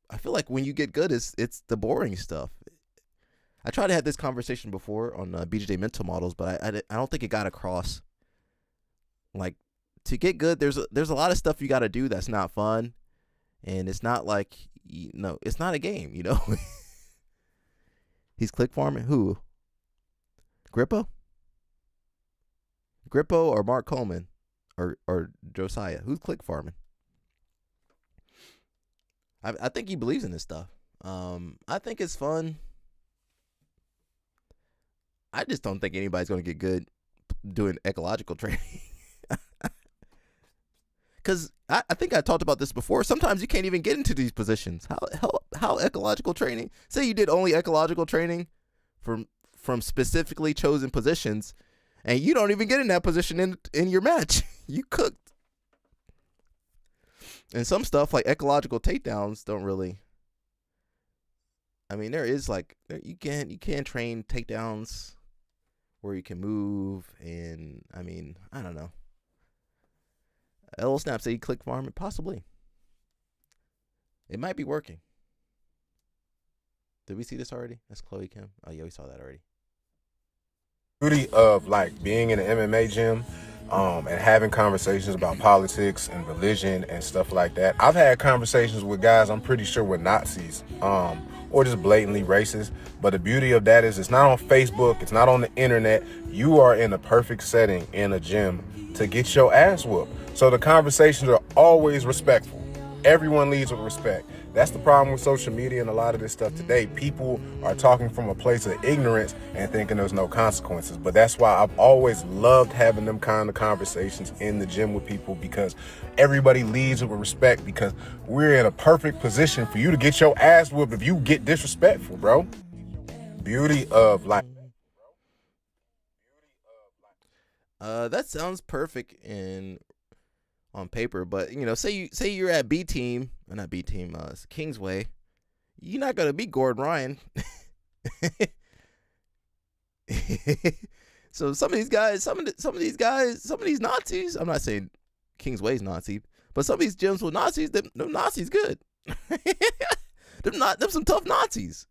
I feel like when you get good, it's the boring stuff. I tried to have this conversation before on BJJ Mental Models, but I don't think it got across like to get good, there's a lot of stuff you got to do that's not fun, and it's not like, it's not a game, He's click farming. Who? Grippo or Mark Coleman or Josiah? Who's click farming? I think he believes in this stuff. I think it's fun. I just don't think anybody's going to get good doing ecological training. Because I think I talked about this before. Sometimes you can't even get into these positions. How ecological training? Say you did only ecological training from specifically chosen positions, and you don't even get in that position in your match. You cooked. And some stuff like ecological takedowns don't really. I mean, there is you can train takedowns where you can move, and I mean, I don't know. L Snap said he click farm it, possibly. It might be working. Did we see this already? That's Chloe Kim. Oh yeah, we saw that already. Beauty of being in an MMA gym and having conversations about politics and religion and stuff like that. I've had conversations with guys I'm pretty sure were Nazis or just blatantly racist. But the beauty of that is it's not on Facebook. It's not on the internet. You are in a perfect setting in a gym to get your ass whooped. So the conversations are always respectful. Everyone leads with respect. That's the problem with social media and a lot of this stuff today. People are talking from a place of ignorance and thinking there's no consequences. But that's why I've always loved having them kind of conversations in the gym with people, because everybody leads with respect, because we're in a perfect position for you to get your ass whooped if you get disrespectful, bro. Beauty of that sounds perfect on paper, but say you're at B team, or not B team, Kingsway, you're not gonna beat Gordon Ryan. So some of these guys, some of these Nazis. I'm not saying Kingsway's Nazi, but some of these gyms with Nazis, them Nazis good. them some tough Nazis.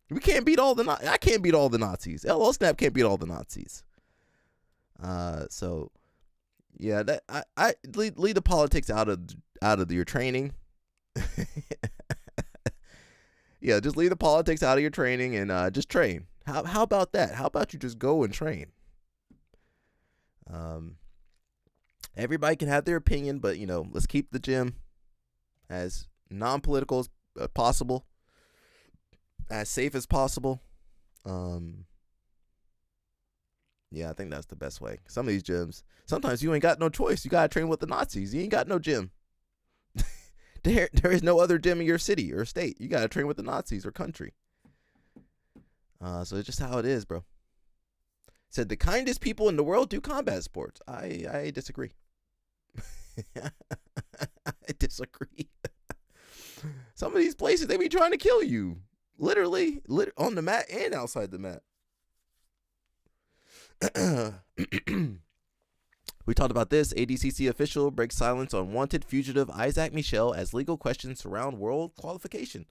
We can't beat all the. I can't beat all the Nazis. LO Snap can't beat all the Nazis. So. Yeah, that I leave the politics out of your training. Yeah, just leave the politics out of your training and just train. How about that? How about you just go and train? Everybody can have their opinion, but let's keep the gym as non-political as possible, as safe as possible. Yeah, I think that's the best way. Some of these gyms, sometimes you ain't got no choice. You got to train with the Nazis. You ain't got no gym. There is no other gym in your city or state. You got to train with the Nazis or country. So it's just how it is, bro. Said the kindest people in the world do combat sports. I disagree. I disagree. Some of these places, they be trying to kill you. Literally on the mat and outside the mat. We talked about this. ADCC official breaks silence on wanted fugitive Isaac Michel as legal questions surround world qualification.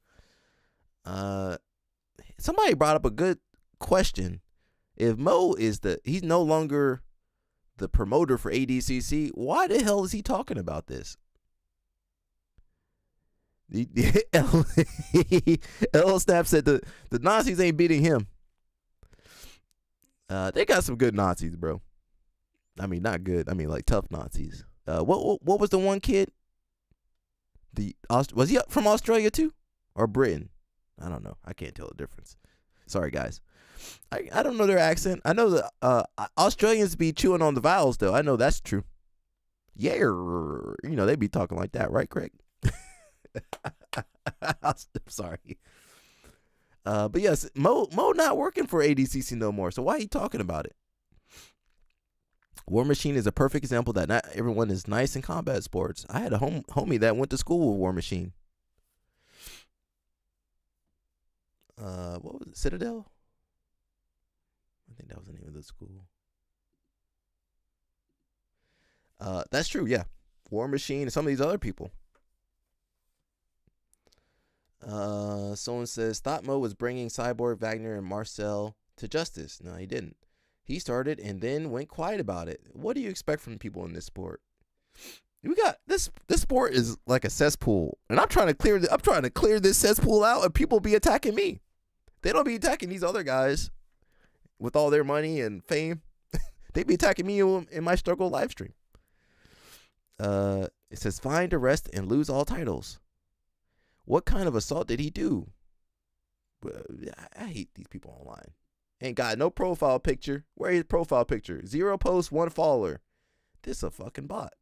Somebody brought up a good question. If Mo is he's no longer the promoter for ADCC, why the hell is he talking about this? L Snap said the Nazis ain't beating him. They got some good Nazis, bro. I mean, not good. I mean, like tough Nazis. What was the one kid? Was he from Australia too, or Britain? I don't know. I can't tell the difference. Sorry, guys. I don't know their accent. I know that Australians be chewing on the vowels, though. I know that's true. Yeah, they be talking like that, right, Craig? I'm sorry. But yes, Mo not working for ADCC no more. So why are you talking about it? War Machine is a perfect example that not everyone is nice in combat sports. I had a homie that went to school with War Machine. What was it? Citadel? I think that was the name of the school. That's true, yeah. War Machine and some of these other people. Someone says, thought Mo was bringing Cyborg, Wagner, and Marcel to justice. No, he didn't. He started and then went quiet about it. What do you expect from people in this sport? We got this sport is like a cesspool, and I'm trying to clear this cesspool out, and people be attacking me. They don't be attacking these other guys with all their money and fame. They be attacking me in my struggle live stream. It says find, arrest, and lose all titles. What kind of assault did he do? I hate these people online. Ain't got no profile picture. Where is his profile picture? 0 posts, 1 follower. This a fucking bot.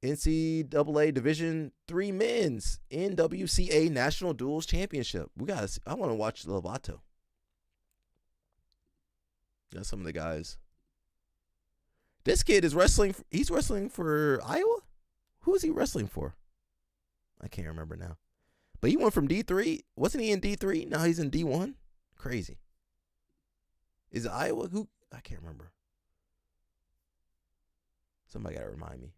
NCAA Division III Men's NWCA National Duels Championship. I want to watch Lovato. Got some of the guys. This kid is wrestling. He's wrestling for Iowa? Who is he wrestling for? I can't remember now. But he went from D3. Wasn't he in D3? Now he's in D1? Crazy. Is it Iowa? Who? I can't remember. Somebody got to remind me.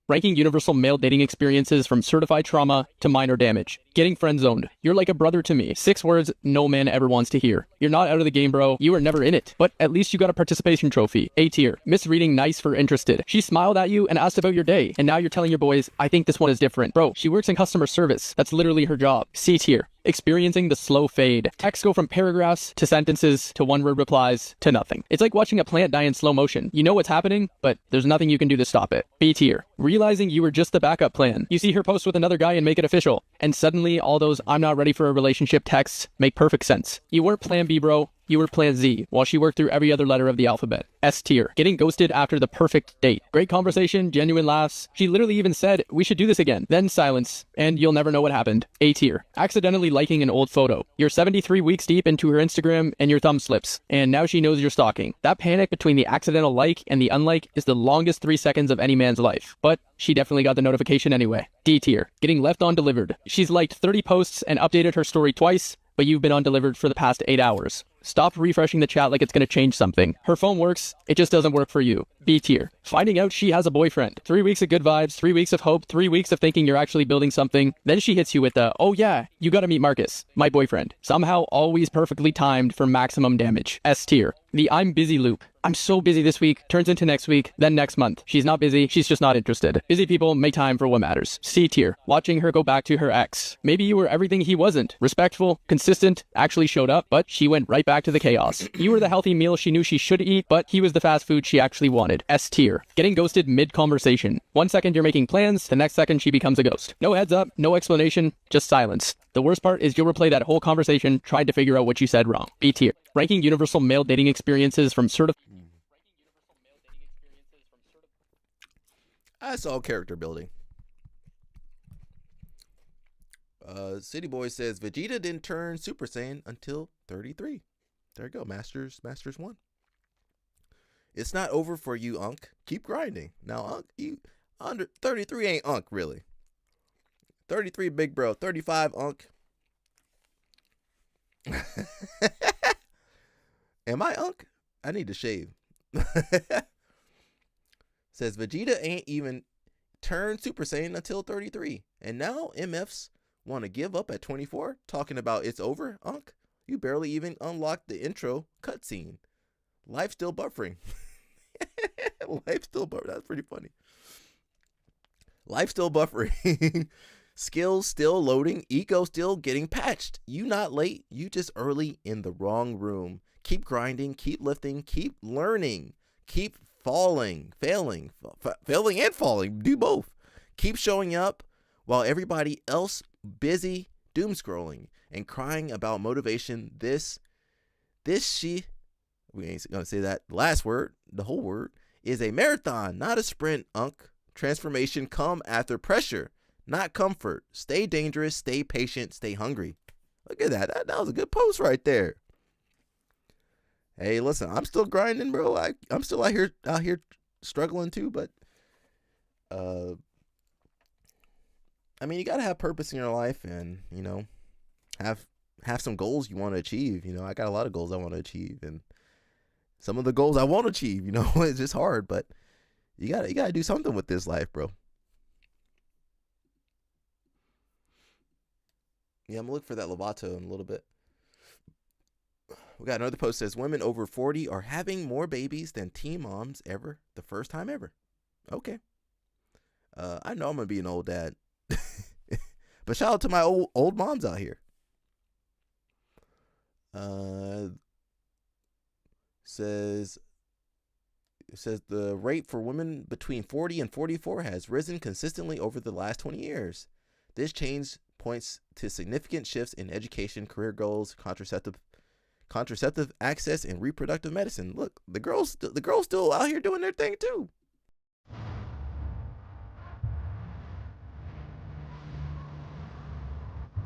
Ranking universal male dating experiences from certified trauma to minor damage. Getting friend zoned. You're like a brother to me. 6 words no man ever wants to hear. You're not out of the game, bro. You were never in it. But at least you got a participation trophy. A tier. Misreading nice for interested. She smiled at you and asked about your day. And now you're telling your boys, I think this one is different. Bro, she works in customer service. That's literally her job. C tier. Experiencing the slow fade. Texts go from paragraphs to sentences to one-word replies to nothing. It's like watching a plant die in slow motion. You know what's happening, but there's nothing you can do to stop it. B tier. Realizing you were just the backup plan. You see her post with another guy and make it official. And suddenly all those I'm not ready for a relationship texts make perfect sense. You weren't plan B, bro. You were plan Z, while she worked through every other letter of the alphabet. S tier. Getting ghosted after the perfect date. Great conversation, genuine laughs. She literally even said, we should do this again. Then silence, and you'll never know what happened. A tier. Accidentally liking an old photo. You're 73 weeks deep into her Instagram, and your thumb slips. And now she knows you're stalking. That panic between the accidental like and the unlike is the longest 3 seconds of any man's life. But she definitely got the notification anyway. D tier. Getting left undelivered. She's liked 30 posts and updated her story twice, but you've been undelivered for the past 8 hours. Stop refreshing the chat like it's going to change something. Her phone works, it just doesn't work for you. B tier. Finding out she has a boyfriend. 3 weeks of good vibes, 3 weeks of hope, 3 weeks of thinking you're actually building something. Then she hits you with the, oh yeah, you gotta meet Marcus, my boyfriend. Somehow always perfectly timed for maximum damage. S tier. The I'm busy loop. I'm so busy this week, turns into next week, then next month. She's not busy, she's just not interested. Busy people make time for what matters. C tier. Watching her go back to her ex. Maybe you were everything he wasn't. Respectful, consistent, actually showed up, but she went right back to the chaos. You were the healthy meal she knew she should eat, but he was the fast food she actually wanted. S tier. Getting ghosted mid-conversation. 1 second you're making plans, the next second she becomes a ghost. No heads up, no explanation, just silence. The worst part is you'll replay that whole conversation trying to figure out what you said wrong. B tier. Ranking universal male dating experiences from That's all character building. City Boy says Vegeta didn't turn Super Saiyan until 33. There you go, Masters 1. It's not over for you, Unk. Keep grinding. Now, Unk, you under 33 ain't Unk really. 33 big bro, 35 Unk. Am I Unk? I need to shave. Says Vegeta ain't even turned Super Saiyan until 33. And now MFs want to give up at 24, talking about it's over, Unk. You barely even unlocked the intro cutscene. Life still buffering. Life still buffering. That's pretty funny. Life still buffering. Skills still loading. Eco still getting patched. You not late. You just early in the wrong room. Keep grinding. Keep lifting. Keep learning. Keep failing and falling. Do both. Keep showing up while everybody else busy doom scrolling and crying about motivation. We ain't gonna say that last word. The whole word is a marathon, not a sprint, Unk. Transformation come after pressure, not comfort. Stay dangerous, stay patient, stay hungry. Look at that. That was a good post right there. Hey, listen, I'm still grinding, bro. I'm still out here struggling too, but I mean, you gotta have purpose in your life, and you know, have some goals you want to achieve. You know, I got a lot of goals I want to achieve, and some of the goals I won't achieve. You know, it's just hard, but you gotta do something with this life, bro. Yeah, I'm gonna look for that Lovato in a little bit. We got another post that says women over 40 are having more babies than teen moms ever, the first time ever. Okay. I know I'm going to be an old dad. But shout out to my old moms out here. Says the rate for women between 40 and 44 has risen consistently over the last 20 years. This change points to significant shifts in education, career goals, contraceptive access, and reproductive medicine. Look, the girls still out here doing their thing too.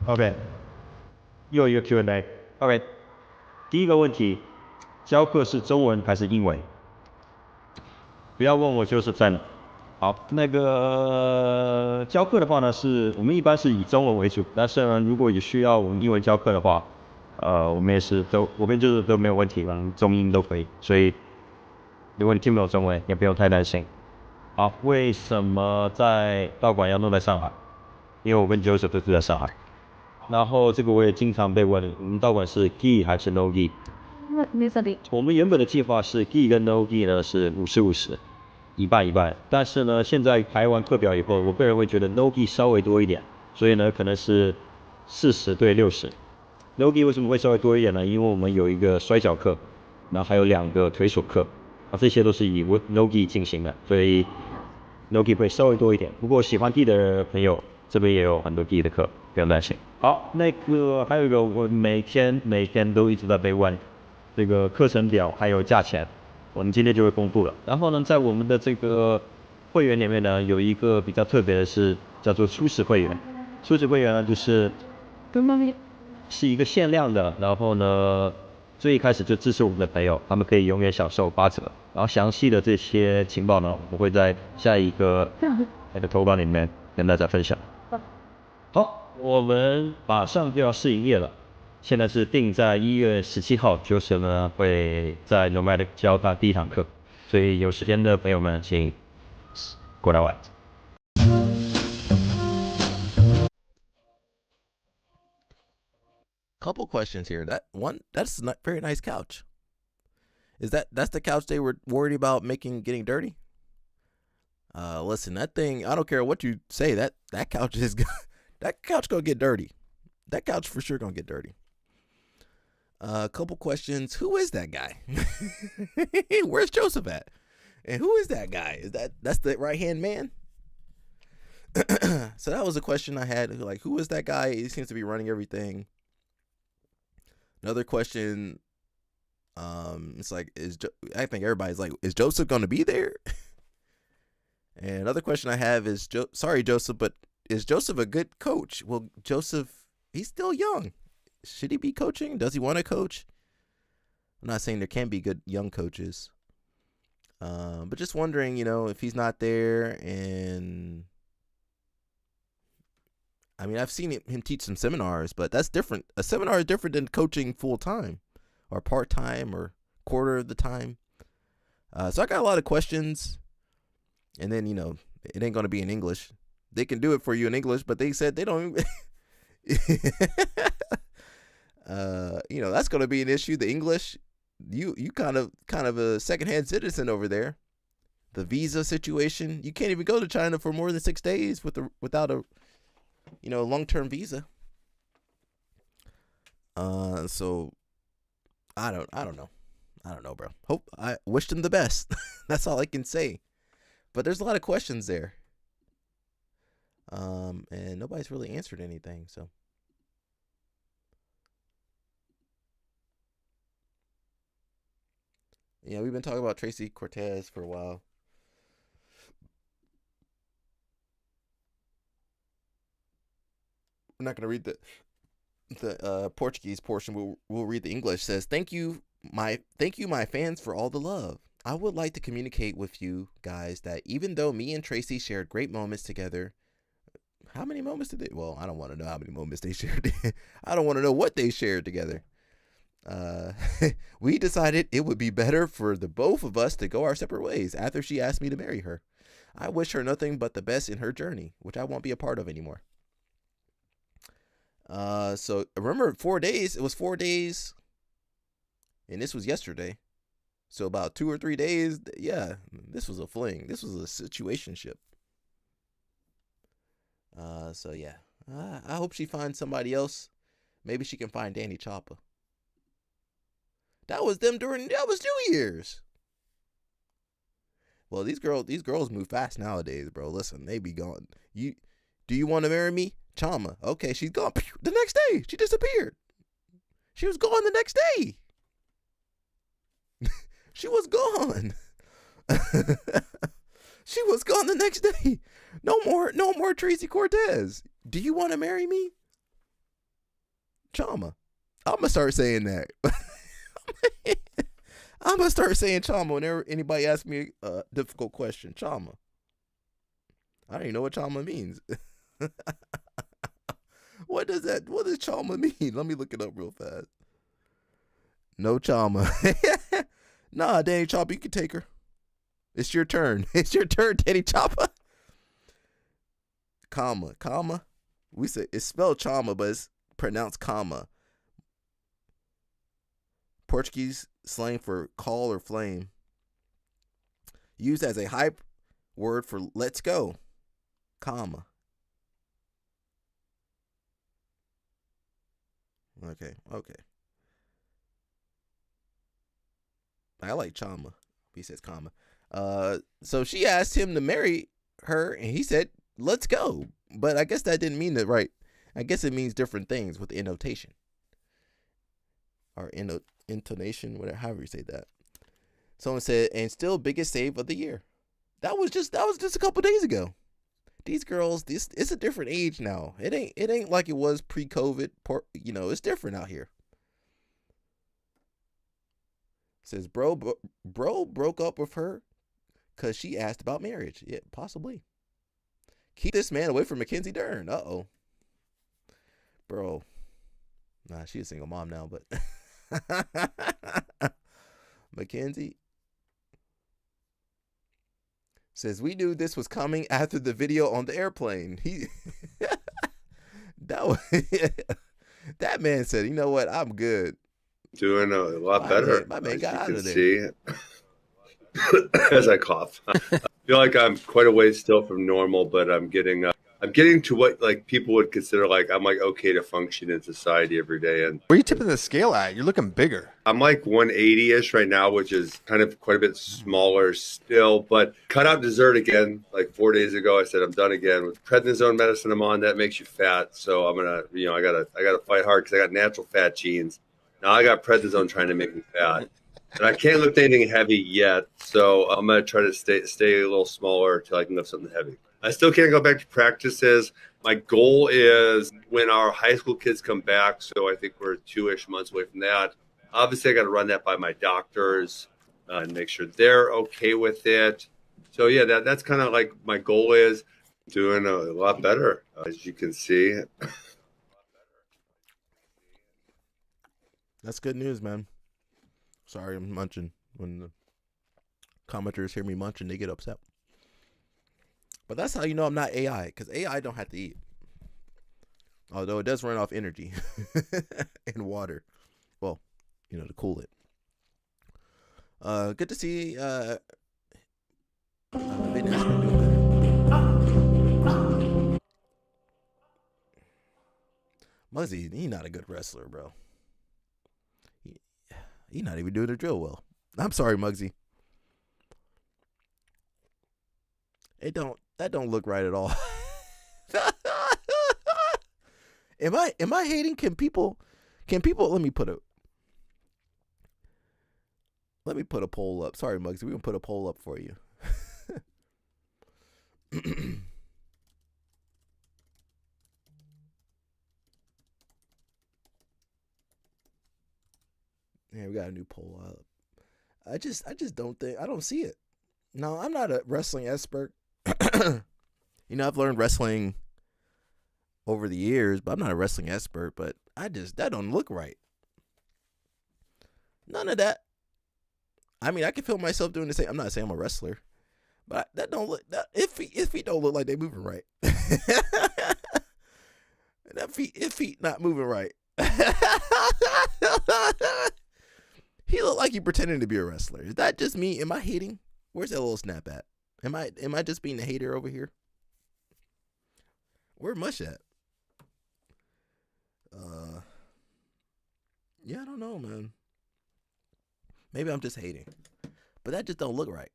OK，又一个 Q&A。OK，第一个问题，教课是中文还是英文？不要问我就是在哪。好，那个教课的话呢，我们一般是以中文为主，但是呢，如果有需要我们英文教课的话，我们就是都没有问题，中英都可以。所以如果你听不懂中文，也不用太担心。好，为什么在道馆要弄在上海？因为我跟 Joseph 都住在上海。然后这个我也经常被问，我们道馆是 gi 还是 no gi？ 我们原本的计划是 gi 跟 no gi 呢是50-50，一半一半。但是呢，现在排完课表以后，我个人会觉得 no gi 稍微多一点，所以呢可能是40-60。no gi 为什么会稍微多一点呢？因为我们有一个摔跤课，然后还有2个腿锁课，这些都是以 no gi 进行的，所以 no gi 会稍微多一点。不过喜欢 gi 的朋友，这边也有很多 gi 的课，不用担心。好，那个还有一个，我每天都一直在被问这个课程表还有价钱，我们今天就会公布了。然后呢，在我们的这个会员里面呢，有一个比较特别的是叫做初始会员。初始会员呢，就是一个限量的，然后呢，最一开始就支持我们的朋友，他们可以永远享受8折。然后详细的这些情报呢，我会在下一个投稿里面跟大家分享。好，我们马上就要试营业了，现在是定在1月17号，Joseph呢会在 Nomadic 教他第1堂课，所以有时间的朋友们请过来玩。Couple questions here. That's a very nice couch. That's the couch they were worried about getting dirty? Listen, that thing, I don't care what you say, that couch is that couch gonna get dirty. That couch for sure gonna get dirty. A couple questions. Who is that guy? Where's Joseph at? And who is that guy? That's the right-hand man? So that was a question I had. Like, who is that guy? He seems to be running everything. Another question, it's like, I think everybody's like, is Joseph gonna be there? And another question I have is, sorry, Joseph, but is Joseph a good coach? Well, Joseph, he's still young. Should he be coaching? Does he want to coach? I'm not saying there can be good young coaches. But just wondering, if he's not there. And I mean, I've seen him teach some seminars, but that's different. A seminar is different than coaching full time or part time or quarter of the time. So I got a lot of questions. And then, it ain't going to be in English. They can do it for you in English, but they said they don't even that's going to be an issue. The English, you kind of a secondhand citizen over there. The visa situation, you can't even go to China for more than 6 days without a long-term visa. So I don't know, bro. I wish them the best. That's all I can say. But there's a lot of questions there. And nobody's really answered anything, so. Yeah, we've been talking about Tracy Cortez for a while. I'm not going to read the Portuguese portion. We'll read the English. It says, thank you, my fans, for all the love. I would like to communicate with you guys that even though me and Tracy shared great moments together, how many moments did they? Well, I don't want to know how many moments they shared. I don't want to know what they shared together. We decided it would be better for the both of us to go our separate ways after she asked me to marry her. I wish her nothing but the best in her journey, which I won't be a part of anymore. So remember 4 days, it was 4 days And this was yesterday. So about 2 or 3 days, yeah, this was a fling. This was a situationship. So yeah, I hope she finds somebody else. Maybe she can find Danny Choppa. That was them that was New Year's. Well, these girls move fast nowadays, bro. Listen, they be gone. Do you want to marry me? Chama. Okay, she's gone. The next day, she disappeared. She was gone the next day. She was gone. She was gone the next day. No more Tracy Cortez. Do you want to marry me? Chama. I'm going to start saying that. I'm going to start saying Chama whenever anybody asks me a difficult question. Chama. I don't even know what Chama means. What does Chama mean? Let me look it up real fast. No Chama. Nah, Danny Choppa, you can take her. It's your turn. It's your turn, Danny Choppa. Comma. We say it's spelled Chama, but it's pronounced comma. Portuguese slang for call or flame. Used as a hype word for let's go. Comma. Okay. I like Chama. He says comma. So she asked him to marry her, and he said, let's go. But I guess that didn't mean it right. I guess it means different things with the intonation. Or intonation, whatever, however you say that. Someone said, and still biggest save of the year. That was just a couple days ago. These girls, it's a different age now. It ain't like it was pre-COVID. It's different out here. Says bro broke up with her because she asked about marriage. Yeah, possibly. Keep this man away from Mackenzie Dern. Uh-oh. Bro. Nah, she's a single mom now, but Mackenzie says we knew this was coming after the video on the airplane. That man said, you know what, I'm good. Doing a lot better. My man got out of there. See, as I cough, I feel like I'm quite a ways still from normal, but I'm getting to what like people would consider like I'm like okay to function in society every day. And where are you tipping the scale at? You're looking bigger. I'm like 180-ish right now, which is kind of quite a bit smaller still, but cut out dessert again. Like 4 days ago, I said I'm done again with prednisone medicine I'm on. That makes you fat, so I'm gonna, I gotta fight hard because I got natural fat genes. Now I got prednisone trying to make me fat, and I can't lift anything heavy yet. So I'm gonna try to stay a little smaller till I can lift something heavy. I still can't go back to practices. My goal is when our high school kids come back. So I think we're 2-ish months away from that. Obviously, I got to run that by my doctors and make sure they're okay with it. So yeah, that's kind of like my goal is doing a lot better, as you can see. That's good news, man. Sorry, I'm munching. When the commenters hear me munching, they get upset. But that's how you know I'm not AI, because AI don't have to eat. Although it does run off energy and water. Well, to cool it. Good to see fitness been doing good. Muzzy, he's not a good wrestler, bro. He's not even doing the drill well. I'm sorry, Muggsy. That don't look right at all. Am I hating? Can people let me put a poll up. Sorry, Muggsy, we're gonna put a poll up for you. Yeah, we got a new poll up. I just don't think, I don't see it. No, I'm not a wrestling expert. I've learned wrestling over the years, but I'm not a wrestling expert, but that don't look right. None of that. I mean, I can feel myself doing the same. I'm not saying I'm a wrestler, but that don't look, if feet don't look like they moving right. That feet not moving right. He looked like he pretending to be a wrestler. Is that just me? Am I hating? Where's that little snap at? Am I just being a hater over here? Where Mush at? Yeah, I don't know, man. Maybe I'm just hating. But that just don't look right.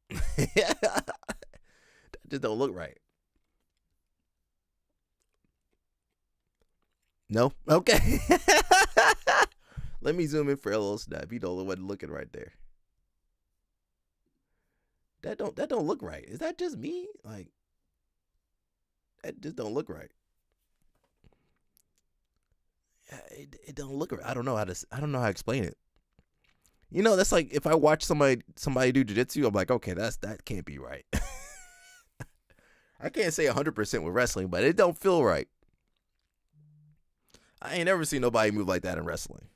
That just don't look right. No? Okay. Let me zoom in for a little snap. You know what looking right there. That don't look right. Is that just me? Like, that just don't look right. It don't look right. I don't know how to explain it. You know, that's like if I watch somebody do jiu-jitsu, I'm like, okay, that can't be right. I can't say 100% with wrestling, but it don't feel right. I ain't never seen nobody move like that in wrestling.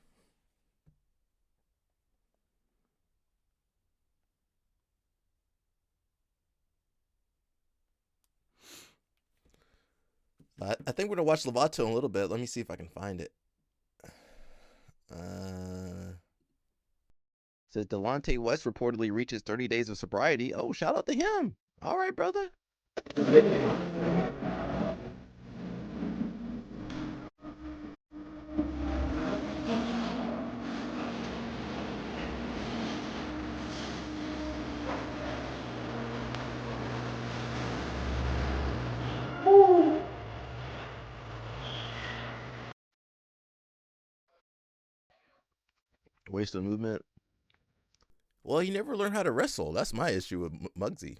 I think we're gonna watch Lovato in a little bit. Let me see if I can find it. Says Delonte West reportedly reaches 30 days of sobriety. Oh, shout out to him. All right, brother. Waste of movement. Well, he never learned how to wrestle. That's my issue with Muggsy.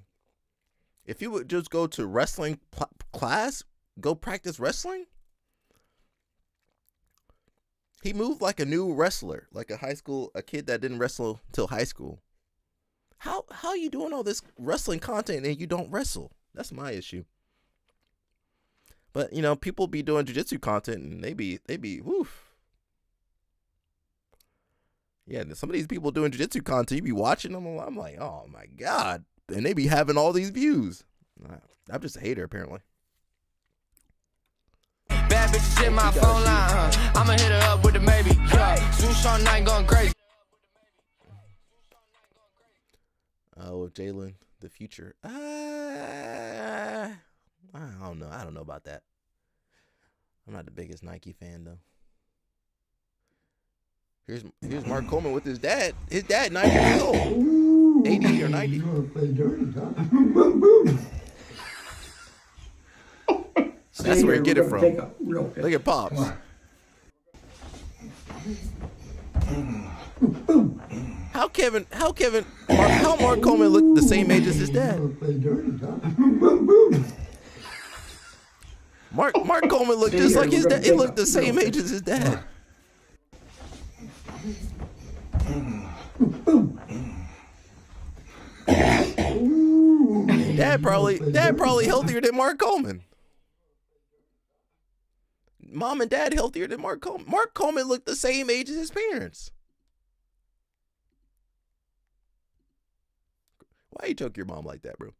If you would just go to wrestling class, go practice wrestling. He moved like a new wrestler, like a kid that didn't wrestle till high school. How are you doing all this wrestling content and you don't wrestle? That's my issue. But, you know, people be doing jiu-jitsu content and they be woof. Yeah, some of these people doing jiu-jitsu content, you be watching them, I'm like, oh my God. And they be having all these views. I'm just a hater, apparently. Bad bitches in my phone line, I'ma hit her up with the maybe. Soon Sean Knight going crazy. With Jalen, the future. I don't know. I don't know about that. I'm not the biggest Nike fan, though. Here's Mark Coleman with his dad. His dad, 90 years old. 80 or 90. You want to play dirty, huh? That's where you get it from. Look at Pops. How Mark Coleman look the same age as his dad? Mark Coleman looked just like his dad. He looked the same age as his dad. Dad probably healthier than Mark Coleman. Mom and dad healthier than Mark Coleman. Mark Coleman looked the same age as his parents. Why you choke your mom like that, bro?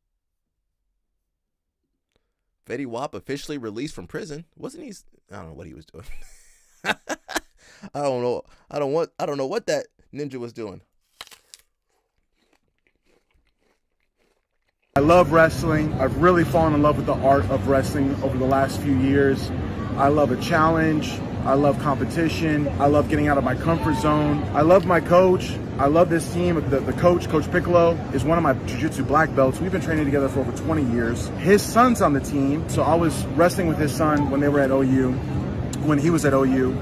Fetty Wap officially released from prison. Wasn't he? I don't know what he was doing. I don't know. I don't know what that ninja was doing. I love wrestling. I've really fallen in love with the art of wrestling over the last few years. I love a challenge. I love competition. I love getting out of my comfort zone. I love my coach. I love this team. The coach, Coach Piccolo, is one of my jiu-jitsu black belts. We've been training together for over 20 years. His son's on the team, so I was wrestling with his son when they were at OU, when he was at OU.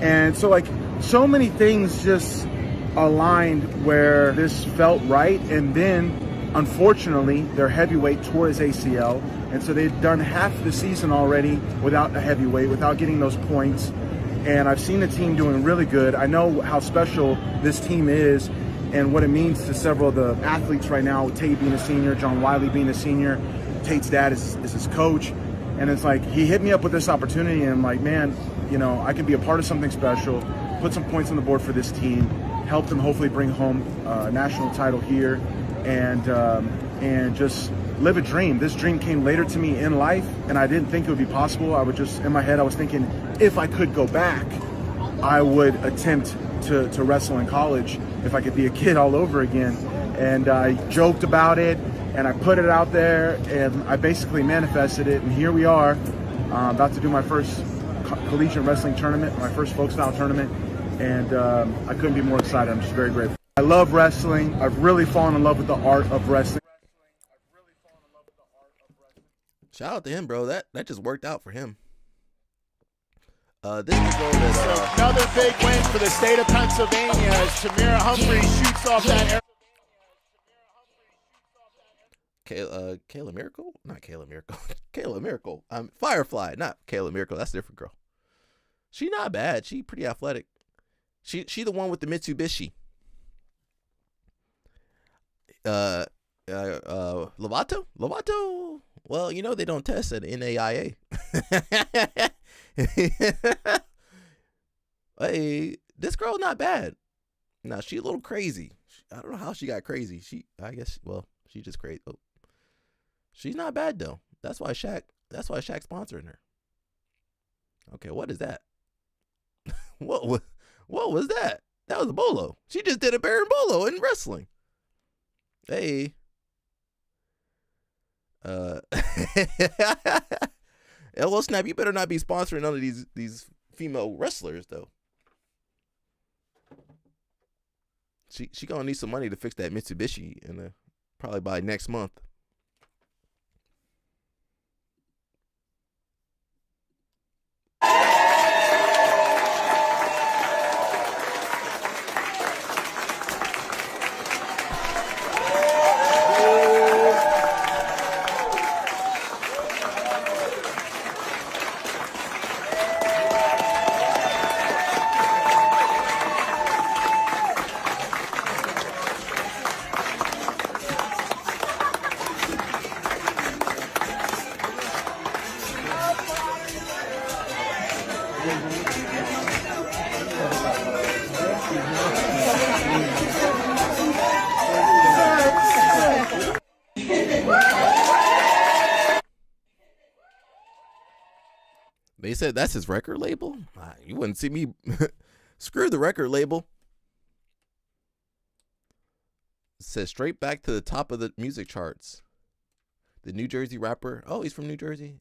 And so, like, so many things just aligned where this felt right. And then, unfortunately, their heavyweight tore his ACL. And so they'd done half the season already without a heavyweight, without getting those points. And I've seen the team doing really good. I know how special this team is and what it means to several of the athletes right now, Tate being a senior, John Wiley being a senior. Tate's dad is his coach. And it's like, he hit me up with this opportunity, and I'm like, man, you know, I can be a part of something special, put some points on the board for this team, help them hopefully bring home a national title here, and just live a dream. This dream came later to me in life, and I didn't think it would be possible. I would just, in my head, I was thinking, if I could go back, I would attempt to wrestle in college if I could be a kid all over again. And I joked about it, and I put it out there, and I basically manifested it. And here we are, about to do my first collegiate wrestling tournament, my first folk style tournament, and I couldn't be more excited. I'm just very grateful. I love wrestling. I've really fallen in love with the art of wrestling. Shout out to him, bro. That just worked out for him. This is that, another big win for the state of Pennsylvania as Tamira Humphrey shoots off that. Kayla Miracle? Not Kayla Miracle. Kayla Miracle. Firefly, not Kayla Miracle. That's a different girl. She not bad. She pretty athletic. She the one with the Mitsubishi. Lovato? Well, you know they don't test at NAIA. Hey, this girl not bad. Now she a little crazy. I don't know how she got crazy. I guess she just crazy. Oh. She's not bad though. That's why Shaq's sponsoring her. Okay, what is that? What was that? That was a bolo. She just did a Baron Bolo in wrestling. Hey. LO Snap, you better not be sponsoring none of these female wrestlers though. She gonna need some money to fix that Mitsubishi and probably by next month. They said that's his record label. You wouldn't see me. Screw the record label. It says straight back to the top of the music charts. The New Jersey rapper. Oh, he's from New Jersey.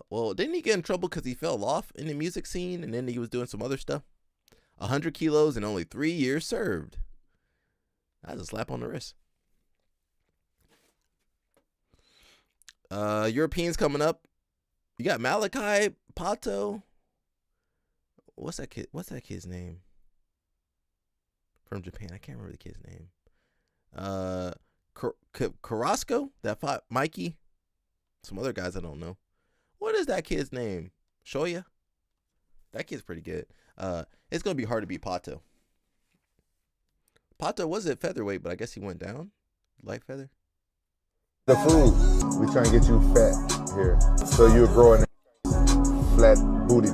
Well, didn't he get in trouble because he fell off in the music scene and then he was doing some other stuff? 100 kilos and only 3 years served. That's a slap on the wrist. Europeans coming up. You got Malachi Pato. What's that kid's name? From Japan. I can't remember the kid's name. Carrasco, that fought Mikey. Some other guys I don't know. What is that kid's name? Shoya? That kid's pretty good. It's gonna be hard to beat Pato. Pato was at featherweight, but I guess he went down. Light feather. The food. We trying to get you fat here, so you're growing flat booty.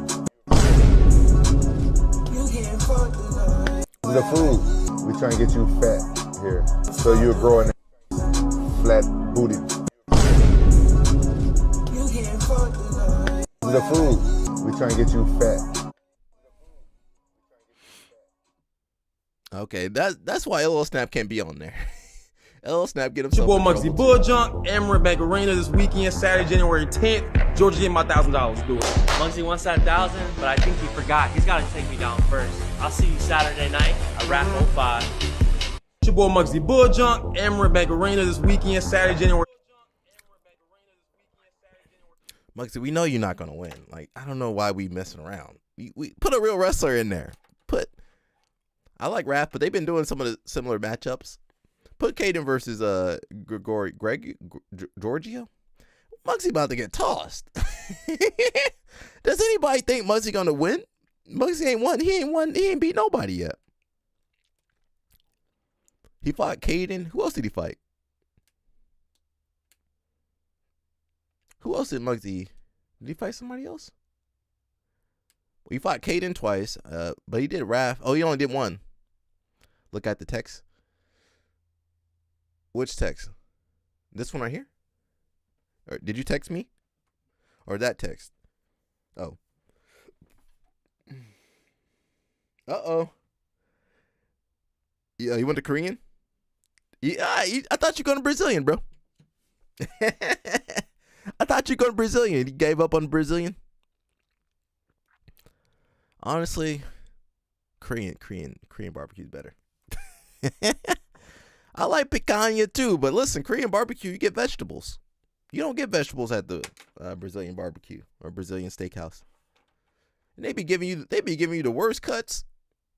The food. We trying to get you fat here, so you're growing flat booty. The food. We trying to get you fat. Okay, that's why LL Snap can't be on there. LL Snap get himself. Your boy Muggsy Bull Junk, Amarin Bank Arena this weekend, Saturday, January 10th. Georgia, get my $1,000. Do it. Muggsy wants that 1,000, but I think he forgot. He's got to take me down first. I'll see you Saturday night at Rap 05. Your boy Muggsy Bull Junk, Amarin Bank Arena this weekend, Saturday, January. Muggsy, we know you're not gonna win. Like, I don't know why we messing around. We put a real wrestler in there. I like Raph, but they've been doing some of the similar matchups. Put Caden versus Giorgio. Muggsy about to get tossed. Does anybody think Muggsy gonna win? Muggsy ain't won. He ain't beat nobody yet. He fought Caden. Who else did he fight? Who else did Muggsy? Did he fight somebody else? Well, he fought Caden twice, but he did Raph. Oh, he only did one. Look at the text. Which text? This one right here? Or did you text me? Or that text. Oh. Uh-oh. Yeah, you went to Korean? Yeah, I thought you were going to Brazilian, bro. I thought you were going to Brazilian. You gave up on Brazilian? Honestly, Korean barbecue is better. I like picanha too, but listen, Korean barbecue, you get vegetables. You don't get vegetables at the Brazilian barbecue or Brazilian steakhouse. And they be giving you the worst cuts.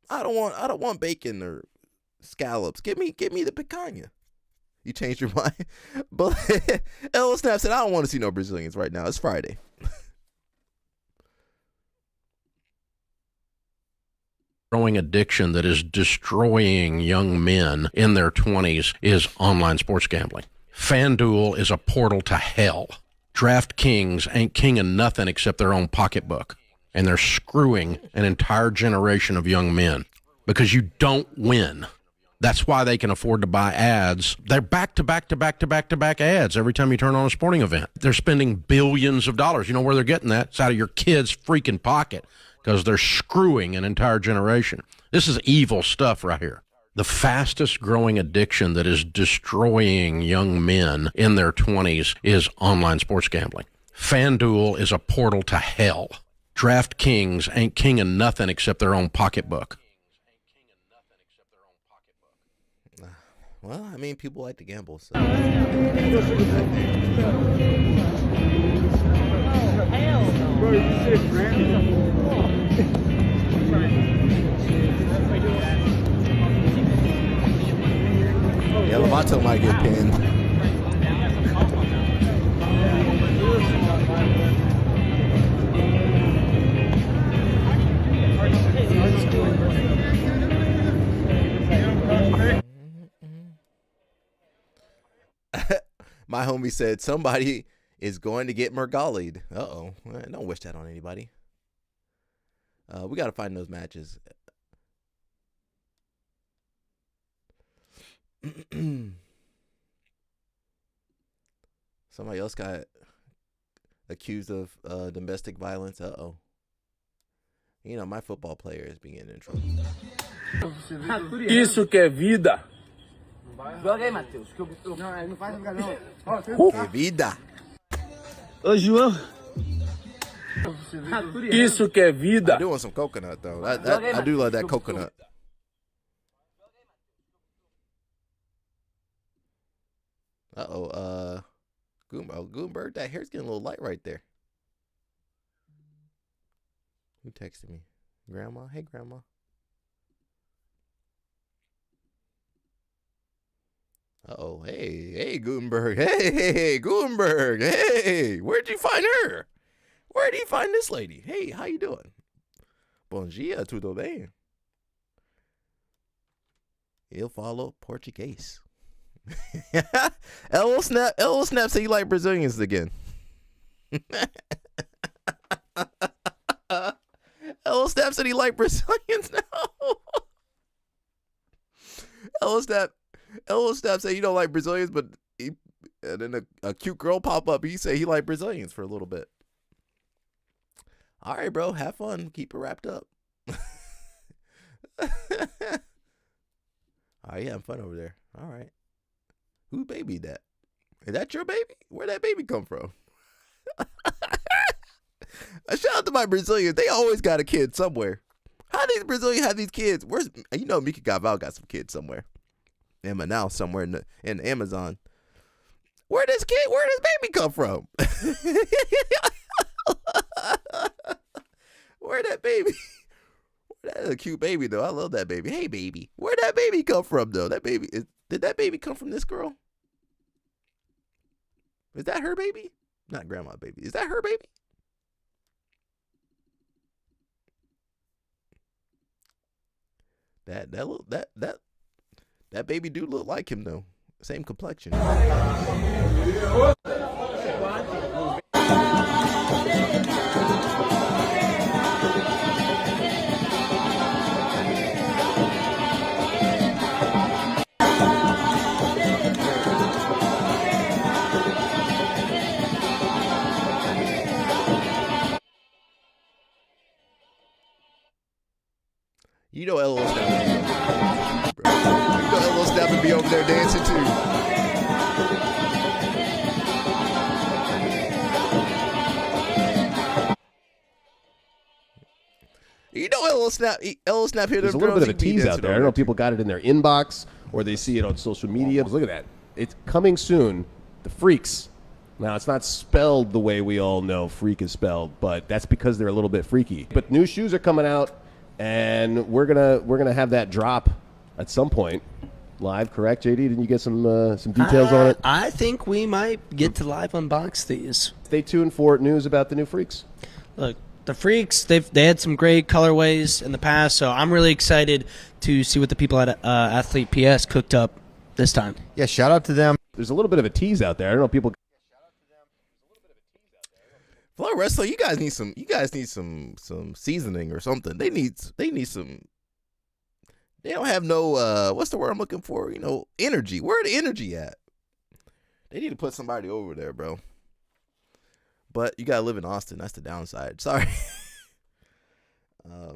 I don't want bacon or scallops. Give me the picanha. You changed your mind, but El Snap said I don't want to see no Brazilians right now. It's Friday. Growing addiction that is destroying young men in their 20s is online sports gambling. FanDuel is a portal to hell. DraftKings ain't king of nothing except their own pocketbook. And they're screwing an entire generation of young men because you don't win. That's why they can afford to buy ads. They're back to back ads every time you turn on a sporting event. They're spending billions of dollars. You know where they're getting that? It's out of your kid's freaking pocket because they're screwing an entire generation. This is evil stuff right here. The fastest growing addiction that is destroying young men in their 20s is online sports gambling. FanDuel is a portal to hell. DraftKings ain't king of nothing except their own pocketbook. Well, I mean, people like to gamble, so. Yeah, Lovato might get pinned. My homie said somebody is going to get Mergali'd. Uh-oh. Don't wish that on anybody. We got to find those matches. Somebody else got accused of domestic violence. Uh-oh. You know, my football player is being in trouble. Isso que é vida. Joga aí, Matheus. Não, não faz jogar não. Que vida. Ô, João. Isso que é vida. I do want some coconut, though. I do love that coconut. Uh-oh. Gutenberg, that hair's getting a little light right there. Who texted me? Grandma? Hey, Grandma. Uh-oh. Hey, Gutenberg. Hey, Gutenberg. Hey, where'd you find her? Where'd you find this lady? Hey, how you doing? Bom dia, tudo bem? Eu falo português. El Snap say you like Brazilians again. El Snap said he like Brazilians now. El Snap said you don't like Brazilians, but and then a cute girl pop up. He say he like Brazilians for a little bit. All right, bro, have fun. Keep it wrapped up. All right, you having fun over there. All right. Who babied that? Is that your baby? Where'd that baby come from? A shout out to my Brazilians. They always got a kid somewhere. How do these Brazilians have these kids? Mika Gaval got some kids somewhere. In Manaus, somewhere in the Amazon. Where this baby come from? Where'd that baby? That's a cute baby, though. I love that baby. Hey, baby. Where'd that baby come from, though? Did that baby come from this girl? Is that her baby? Not grandma baby. Is that her baby? That baby do look like him though. Same complexion. You know LL Snap. Bro. You know LL Snap would be over there dancing too. You know LL Snap here. There's a little bit of a tease out there. I don't know if people got it in their inbox or they see it on social media. Look at that. It's coming soon. The Freaks. Now, it's not spelled the way we all know freak is spelled, but that's because they're a little bit freaky. But new shoes are coming out, and we're gonna have that drop at some point. Live, correct, JD? Didn't you get some details on it? I think we might get to live unbox these. Stay tuned for news about the new Freaks. Look, the Freaks, they had some great colorways in the past, so I'm really excited to see what the people at Athlete PS cooked up this time. Yeah, shout out to them. There's a little bit of a tease out there. I don't know if people. Flow Wrestling, you guys need some seasoning or something. They need some. They don't have no what's the word I'm looking for? Energy. Where the energy at? They need to put somebody over there, bro. But you gotta live in Austin. That's the downside. Sorry. I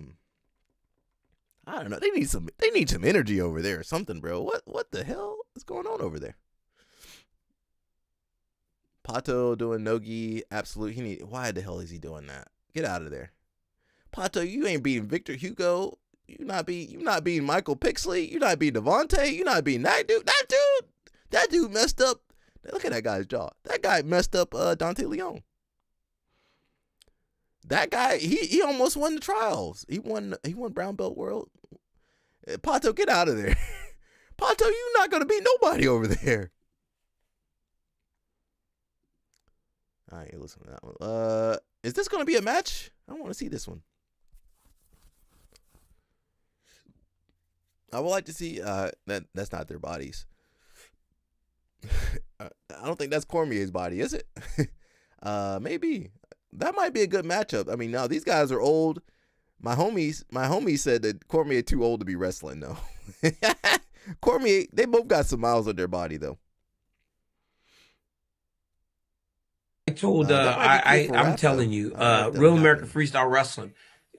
don't know. They need some energy over there or something, bro. What the hell is going on over there? Pato doing Nogi, absolute. Why the hell is he doing that? Get out of there. Pato, you ain't beating Victor Hugo. You not beating Michael Pixley. You not beating Devontae. You not beating that dude. That dude messed up. Look at that guy's jaw. That guy messed up Dante Leon. That guy, he almost won the trials. He won Brown Belt World. Pato, get out of there. Pato, you not gonna beat nobody over there. All right, listen to that one. Is this gonna be a match? I want to see this one. I would like to see that's not their bodies. I don't think that's Cormier's body, is it? Maybe. That might be a good matchup. I mean, now these guys are old. My homie said that Cormier too old to be wrestling though. Cormier, they both got some miles on their body though. I told I'm telling you, Real American Freestyle Wrestling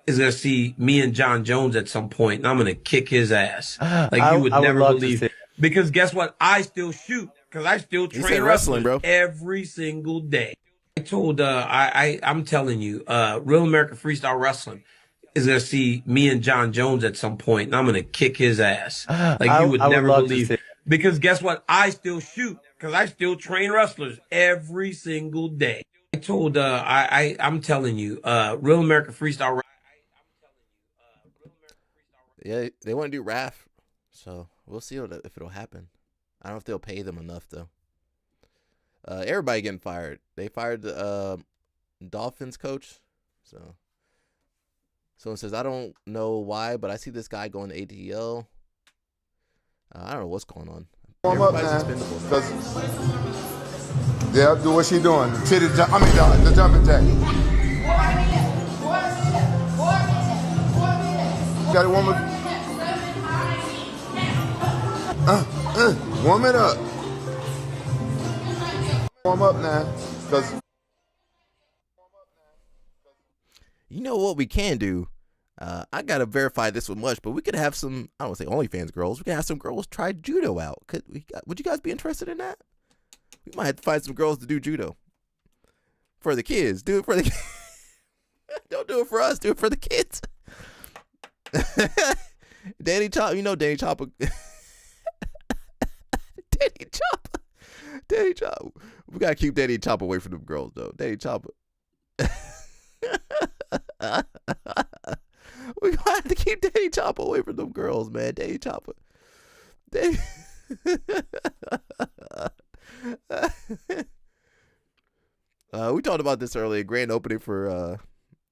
is gonna see me and John Jones at some point, and I'm gonna kick his ass like you would never believe. Because guess what? I still shoot because I still train wrestling, bro, every single day. I told I'm telling you, Real American Freestyle Wrestling is gonna see me and John Jones at some point, and I'm gonna kick his ass like you would never believe. Because guess what? I still shoot because I still train wrestlers every single day. I told I'm telling you, Real American Freestyle. Yeah, they want to do RAF, so we'll see if it'll happen. I don't know if they'll pay them enough though. Everybody getting fired. They fired the Dolphins coach. So someone says, I don't know why, but I see this guy going to ATL. I don't know what's going on. Warm up, man. Yeah, do what she doing. The jumping jack. Got to warm up. Warm it up. Warm up now, because you know what we can do. I gotta verify this one much, but we could have some. I don't want to say OnlyFans girls. We could have some girls try judo out. Would you guys be interested in that? We might have to find some girls to do judo for the kids. Do it for the kids. Don't do it for us. Do it for the kids. Danny Chop, Danny Chopper. Danny Chopper. We gotta keep Danny Chopper away from them girls, though. Danny Chopper. We gonna have to keep Danny Chopper away from them girls, man. Danny Chopper. We talked about this earlier. Grand opening for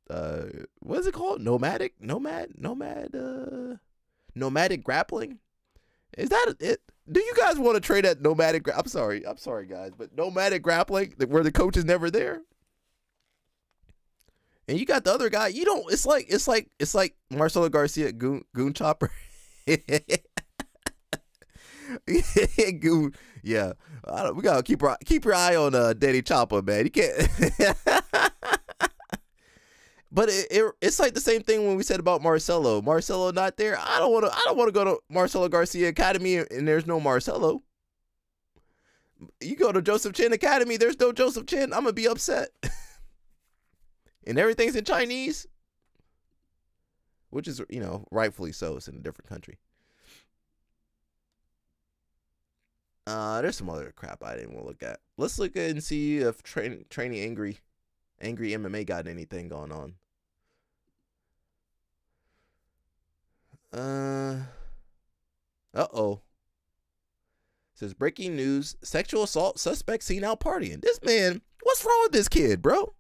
what is it called? Nomadic grappling. Is that it? Do you guys want to train at nomadic? I'm sorry, guys, but nomadic grappling where the coach is never there, and you got the other guy. You don't. It's like Marcelo Garcia Goon Chopper. Goon. Yeah, we gotta keep your eye on Danny Chopper, man. You can't. But it's like the same thing when we said about Marcelo. Marcelo not there. I don't want to go to Marcelo Garcia Academy and there's no Marcelo. You go to Joseph Chin Academy, there's no Joseph Chin. I'm gonna be upset. And everything's in Chinese, which is, rightfully so. It's in a different country. There's some other crap I didn't want to look at. Let's look at and see if training angry MMA got anything going on. Uh-oh. Says breaking news: sexual assault suspect seen out partying. This man, what's wrong with this kid, bro?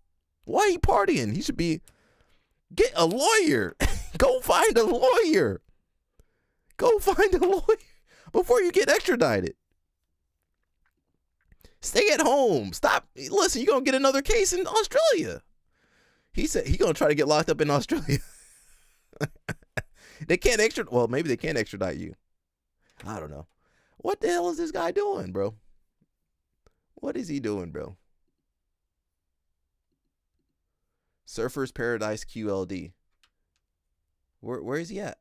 Why he partying? He should be get a lawyer. Go find a lawyer. Go find a lawyer before you get extradited. Stay at home. Stop. Listen, you're going to get another case in Australia. He said he's going to try to get locked up in Australia. They can't extradite. Well, maybe they can't extradite you. I don't know. What the hell is this guy doing, bro? What is he doing, bro? Surfer's Paradise QLD. Where is he at?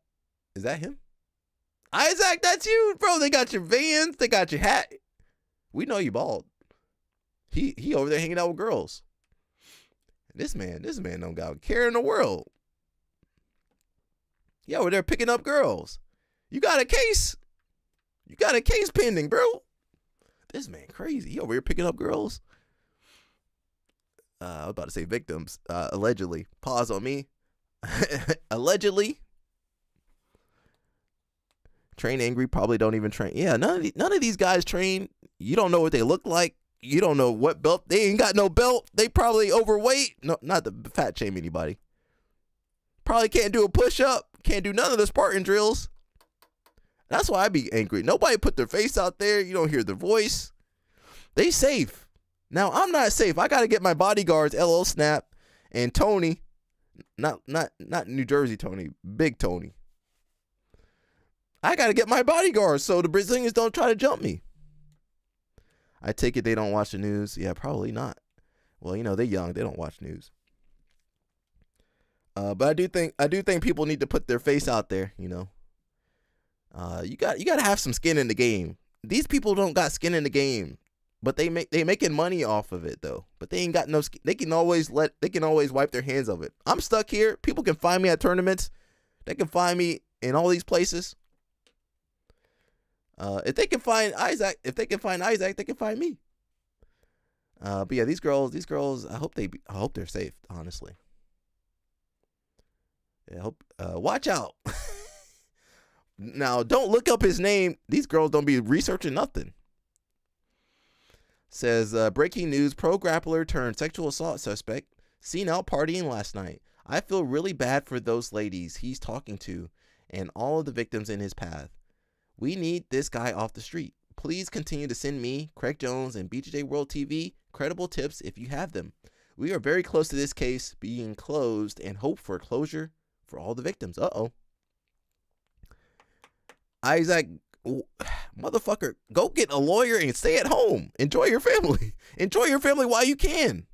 Is that him? Isaac, that's you, bro. They got your Vans. They got your hat. We know you bald. He over there hanging out with girls. This man don't got a care in the world. Yeah, over there picking up girls. You got a case. You got a case pending, bro. This man crazy. He over here picking up girls. I was about to say victims. Allegedly. Pause on me. Allegedly. Train angry. Probably don't even train. Yeah, none of these guys train. You don't know what they look like. You don't know what belt. They ain't got no belt. They probably overweight. No, not to fat shame anybody. Probably can't do a push-up. Can't do none of the Spartan drills. That's why I be angry. Nobody put their face out there. You don't hear their voice. They safe. Now, I'm not safe. I got to get my bodyguards, LL Snap and Tony. Not New Jersey Tony. Big Tony. I got to get my bodyguards so the Brazilians don't try to jump me. I take it they don't watch the news. Yeah, probably not. Well, they're young. They don't watch news. But I do think people need to put their face out there, You got to have some skin in the game. These people don't got skin in the game, but they making money off of it though. But they ain't got no skin. They can always wipe their hands of it. I'm stuck here. People can find me at tournaments. They can find me in all these places. If they can find Isaac, they can find me. But yeah, these girls, I hope they're safe, honestly. Yeah, watch out. Now, don't look up his name. These girls don't be researching nothing. Says, breaking news, pro grappler turned sexual assault suspect seen out partying last night. I feel really bad for those ladies he's talking to and all of the victims in his path. We need this guy off the street. Please continue to send me, Craig Jones, and BJJ World TV credible tips if you have them. We are very close to this case being closed and hope for closure for all the victims. Uh-oh. Isaac, motherfucker, go get a lawyer and stay at home. Enjoy your family. Enjoy your family while you can.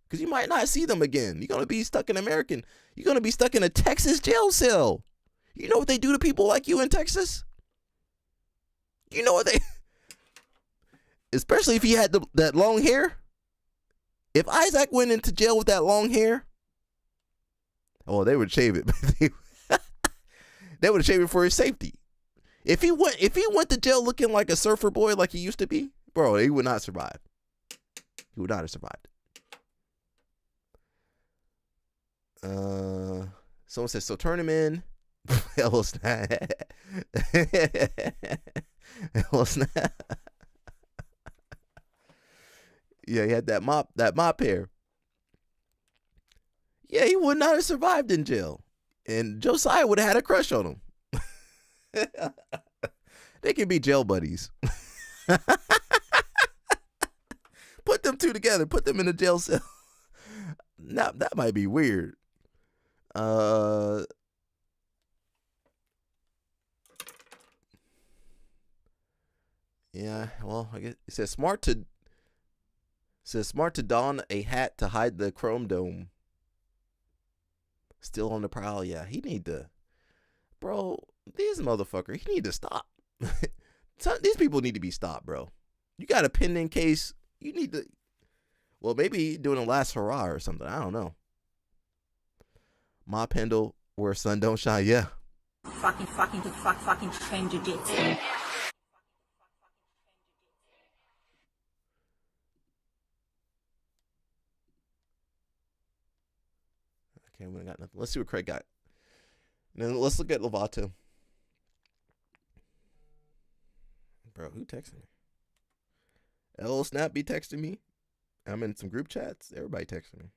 Because you might not see them again. You're going to be stuck in You're going to be stuck in a Texas jail cell. You know what they do to people like you in Texas? You know what they... Especially if he had that long hair. If Isaac went into jail with that long hair, they would shave it. They would have shaved it for his safety. If he went to jail looking like a surfer boy like he used to be, bro, he would not survive. He would not have survived. Someone says, so turn him in. Hello, snap. Hello, snap. Yeah, he had that mop hair. Yeah, he would not have survived in jail. And Josiah would have had a crush on him. They can be jail buddies. Put them two together. Put them in a jail cell. Now, that might be weird. Yeah, well, I guess it says smart to don a hat to hide the chrome dome. Still on the prowl. Yeah, he need to, bro. This motherfucker, he need to stop. These people need to be stopped, bro. You got a pending case. You need to. Well, maybe doing a last hurrah or something. I don't know. Ma Pendle, where sun don't shine. Yeah. Fucking change your jits. Okay, we got nothing. Let's see what Craig got. Then let's look at Lovato. Bro, who texting me? L Snap be texting me. I'm in some group chats. Everybody texting me.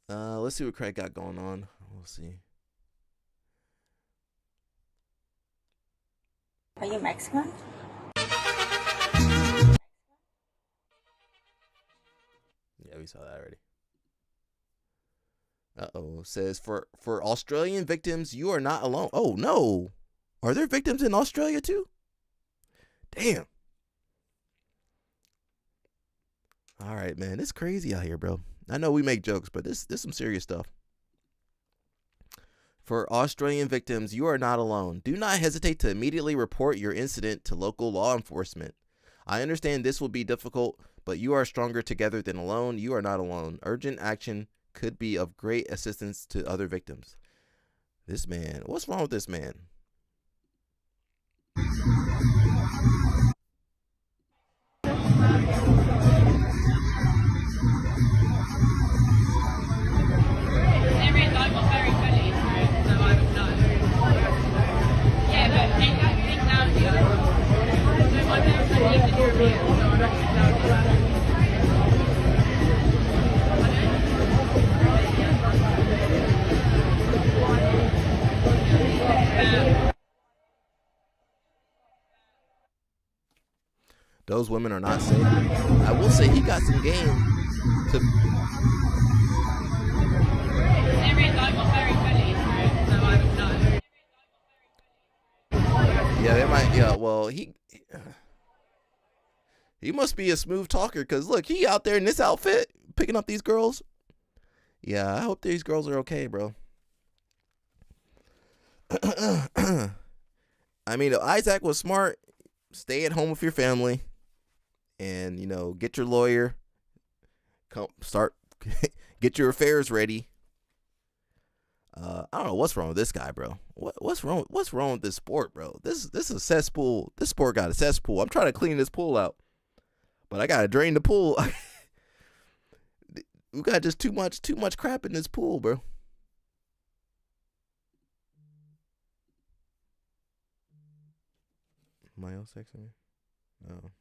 Let's see what Craig got going on. We'll see. Are you Mexican? Yeah, we saw that already. Says for Australian victims, you are not alone. Oh no. Are there victims in Australia too? Damn. All right, man. It's crazy out here, bro. I know we make jokes, but this some serious stuff. For Australian victims, you are not alone. Do not hesitate to immediately report your incident to local law enforcement. I understand this will be difficult, but you are stronger together than alone. You are not alone. Urgent action could be of great assistance to other victims. This man, what's wrong with this man? Those women are not safe. I will say he got some game to. Yeah, they might. Yeah, well, he must be a smooth talker because look, he out there in this outfit picking up these girls. Yeah, I hope these girls are okay, bro. I mean, Isaac was smart. Stay at home with your family, and get your lawyer. Get your affairs ready. I don't know what's wrong with this guy, bro. What's wrong with this sport, bro? This is a cesspool. This sport got a cesspool. I'm trying to clean this pool out, but I gotta drain the pool. We got just too much crap in this pool, bro. Am I all sexing me? No.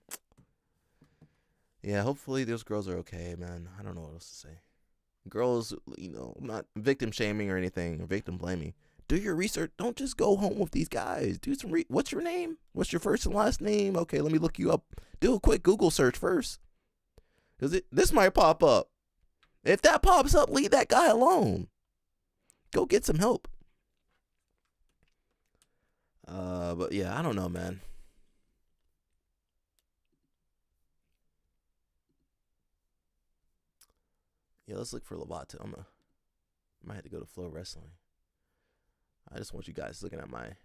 Yeah, hopefully those girls are okay, man. I don't know what else to say. Girls, I'm not victim shaming or anything, or victim blaming. Do your research. Don't just go home with these guys. Do some what's your name? What's your first and last name? Okay, let me look you up. Do a quick Google search first. Because this might pop up. If that pops up, leave that guy alone. Go get some help. But yeah, I don't know, man. Yeah, let's look for Lovato. Might have to go to Flow Wrestling. I just want you guys looking at my.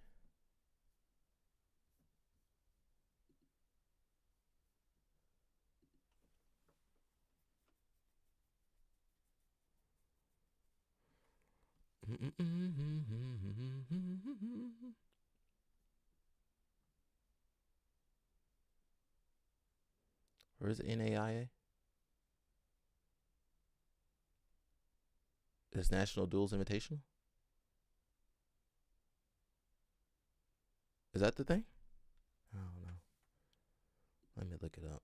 Or is it NAIA? Is National Duels Invitational? Is that the thing? I don't know. Let me look it up.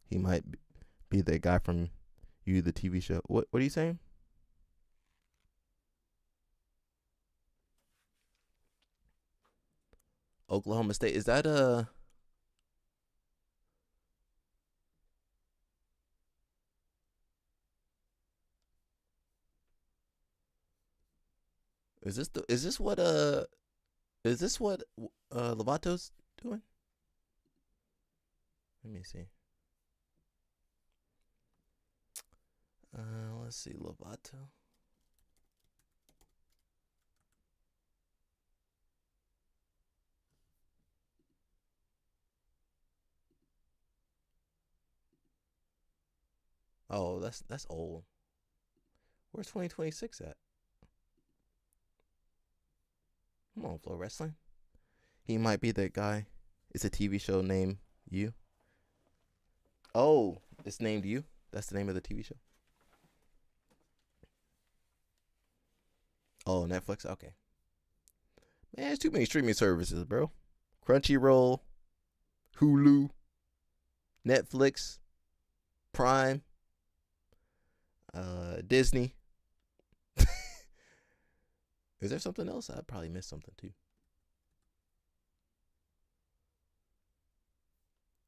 He might be the guy from You, the TV show. What are you saying? Oklahoma State. Is that Is this what Lovato's doing? Let me see. Let's see, Lovato. Oh, that's old. Where's 2026 at? Come on, Flow Wrestling. He might be that guy. It's a TV show named You. Oh, it's named You. That's the name of the TV show. Oh, Netflix. Okay. Man, there's too many streaming services, bro. Crunchyroll, Hulu, Netflix, Prime, Disney. Is there something else? I probably missed something too.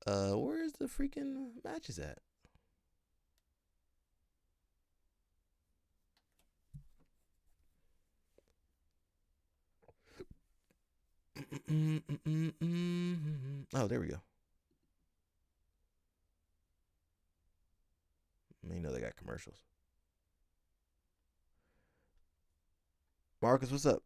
Where's the freaking matches at? Oh, there we go. You know they got commercials. Marcus, what's up?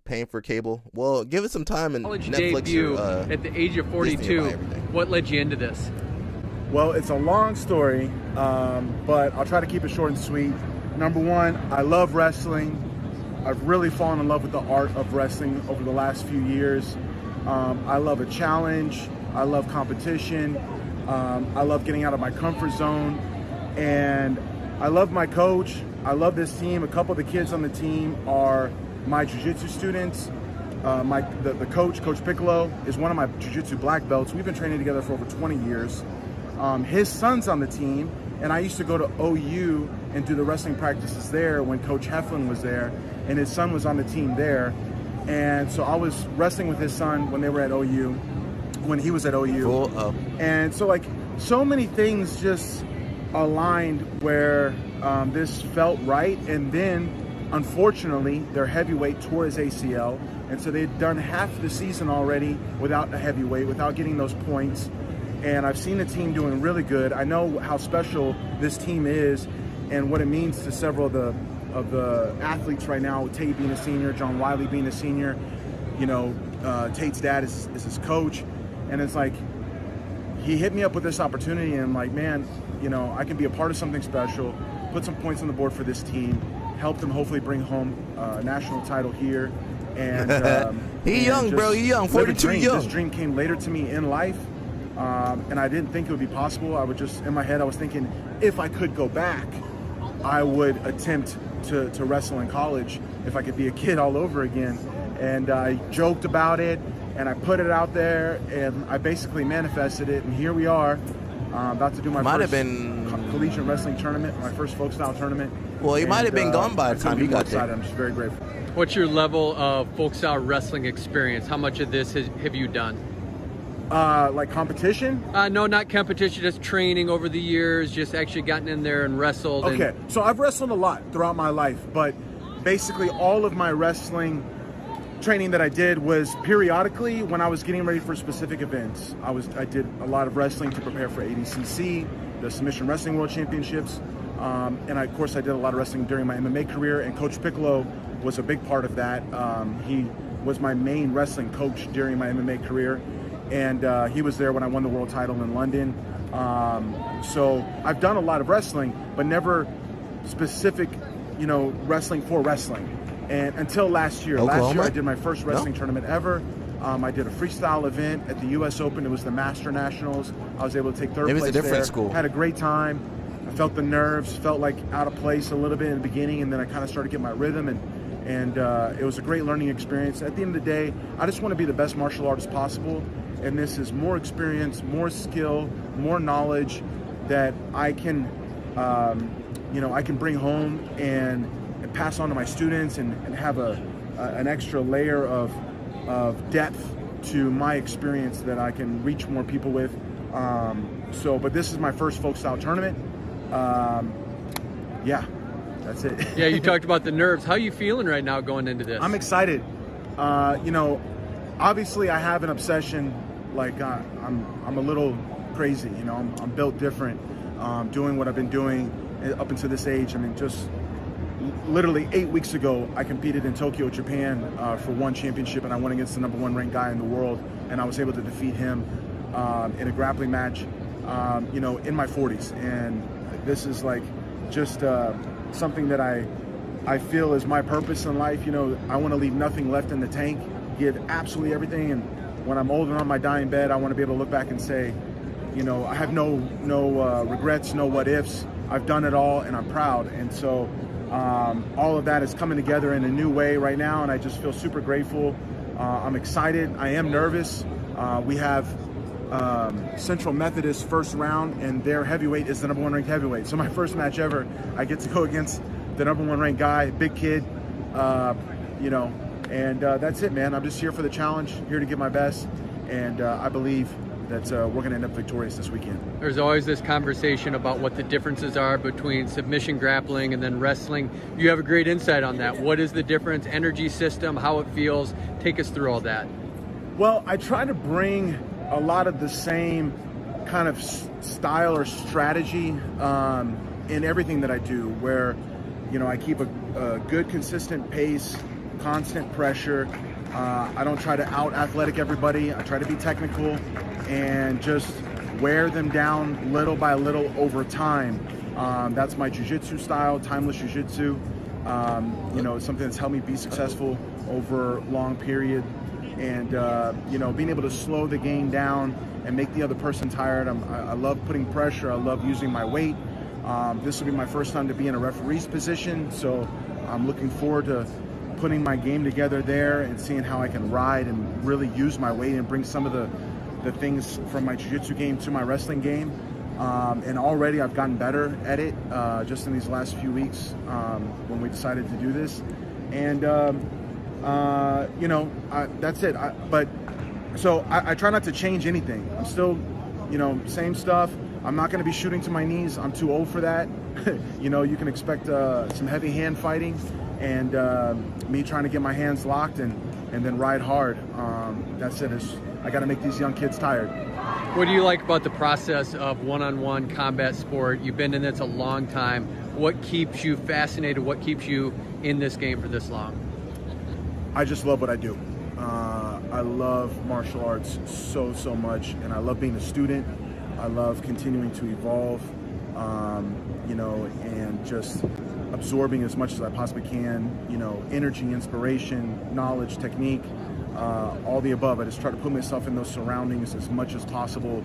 Paying for cable? Well, give it some time and College Netflix debut or, at the age of 42. What led you into this? Well, it's a long story, but I'll try to keep it short and sweet. Number one, I love wrestling. I've really fallen in love with the art of wrestling over the last few years. I love a challenge. I love competition. I love getting out of my comfort zone. And I love my coach. I love this team. A couple of the kids on the team are my jiu-jitsu students. The coach, Coach Piccolo, is one of my jiu-jitsu black belts. We've been training together for over 20 years. His son's on the team, and I used to go to OU and do the wrestling practices there when Coach Heflin was there, and his son was on the team there. And so I was wrestling with his son when they were at OU, when he was at OU. Cool. And so, like, so many things just aligned where this felt right. And then, unfortunately, their heavyweight tore his ACL. And so they'd done half the season already without a heavyweight, without getting those points. And I've seen the team doing really good. I know how special this team is and what it means to several of the athletes right now, Tate being a senior, John Wiley being a senior. You know, Tate's dad is his coach. And it's like, he hit me up with this opportunity, and I'm like, man, you know, I can be a part of something special, put some points on the board for this team, help them hopefully bring home a national title here. And he young, bro. He young, 42 young. This dream came later to me in life, and I didn't think it would be possible. I would just, in my head, I was thinking, if I could go back, I would attempt to wrestle in college if I could be a kid all over again. And I joked about it, and I put it out there, and I basically manifested it, and here we are, about to do my first collegiate wrestling tournament, my first folk style tournament. Well, he might have been gone by the time you got there. I'm just very grateful. What's your level of folk style wrestling experience? How much of this have you done? Like competition? No, not competition, just training over the years, just actually gotten in there and wrestled. Okay, so I've wrestled a lot throughout my life, but basically all of my wrestling training that I did was periodically when I was getting ready for specific events. I did a lot of wrestling to prepare for ADCC, the Submission Wrestling World Championships, and of course I did a lot of wrestling during my MMA career, and Coach Piccolo was a big part of that. He was my main wrestling coach during my MMA career, and he was there when I won the world title in London. So I've done a lot of wrestling, but never specific, you know, wrestling for wrestling. And until last year. Oklahoma? Last year I did my first wrestling tournament ever. I did a freestyle event at the U.S. Open. It was the Master Nationals. I was able to take third place there. It was a different school. Had a great time. I felt the nerves, felt like out of place a little bit in the beginning, and then I kind of started to get my rhythm, and it was a great learning experience. At the end of the day, I just want to be the best martial artist possible, and this is more experience, more skill, more knowledge that I can, you know, I can bring home and pass on to my students and have an extra layer of depth to my experience that I can reach more people with. But this is my first folk style tournament. Yeah. That's it. Yeah, you talked about the nerves. How are you feeling right now going into this? I'm excited. Obviously I have an obsession. Like I'm a little crazy. I'm built different. Doing what I've been doing up until this age. I mean, just literally 8 weeks ago, I competed in Tokyo, Japan for one championship, and I went against the #1 ranked guy in the world, and I was able to defeat him in a grappling match, in my 40s. And this is like just something that I feel is my purpose in life. I want to leave nothing left in the tank, give absolutely everything, and when I'm old and on my dying bed, I want to be able to look back and say, I have no regrets, no what ifs. I've done it all, and I'm proud. And so all of that is coming together in a new way right now, and I just feel super grateful. I'm excited. I am nervous. We have Central Methodist first round, and their heavyweight is the #1 ranked heavyweight. So my first match ever, I get to go against the #1 ranked guy, big kid, and that's it, man. I'm just here for the challenge, here to give my best, and I believe that we're going to end up victorious this weekend. There's always this conversation about what the differences are between submission grappling and then wrestling. You have a great insight on that. What is the difference, energy system, how it feels? Take us through all that. Well, I try to bring a lot of the same kind of style or strategy in everything that I do, where I keep a good consistent pace, constant pressure. I don't try to out athletic everybody. I try to be technical and just wear them down little by little over time. That's my jiu-jitsu style, timeless jiu-jitsu. It's something that's helped me be successful over long period. And being able to slow the game down and make the other person tired. I love putting pressure. I love using my weight. This will be my first time to be in a referee's position, so I'm looking forward to putting my game together there and seeing how I can ride and really use my weight and bring some of the things from my jiu-jitsu game to my wrestling game. And already I've gotten better at it just in these last few weeks when we decided to do this. And, that's it. I try not to change anything. I'm still, same stuff. I'm not going to be shooting to my knees. I'm too old for that. You can expect some heavy hand fighting and me trying to get my hands locked and then ride hard. That's it. I got to make these young kids tired. What do you like about the process of one-on-one combat sport? You've been in this a long time. What keeps you fascinated? What keeps you in this game for this long? I just love what I do. I love martial arts so much, and I love being a student. I love continuing to evolve, and just absorbing as much as I possibly can, energy, inspiration, knowledge, technique, all the above. I just try to put myself in those surroundings as much as possible,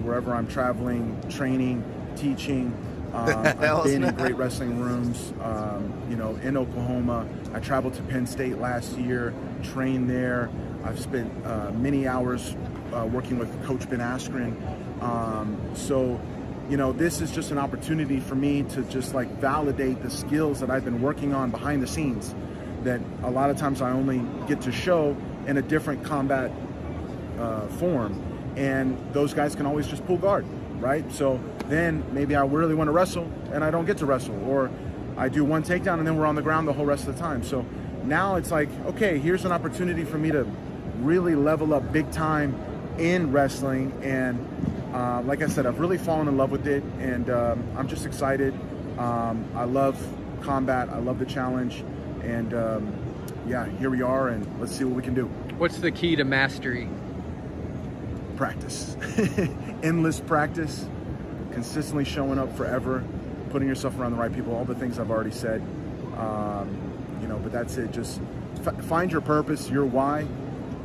wherever I'm traveling, training, teaching. I've been in great wrestling rooms, in Oklahoma. I traveled to Penn State last year, trained there. I've spent many hours working with Coach Ben Askren. This is just an opportunity for me to just validate the skills that I've been working on behind the scenes that a lot of times I only get to show in a different combat form. And those guys can always just pull guard, right? So then maybe I really want to wrestle and I don't get to wrestle, or I do one takedown and then we're on the ground the whole rest of the time. So now it's like, okay, here's an opportunity for me to really level up big time in wrestling. And like I said, I've really fallen in love with it, and I'm just excited. I love combat. I love the challenge. And here we are, and let's see what we can do. What's the key to mastery? Practice. Endless practice. Consistently showing up forever. Putting yourself around the right people. All the things I've already said. But that's it. Just find your purpose, your why,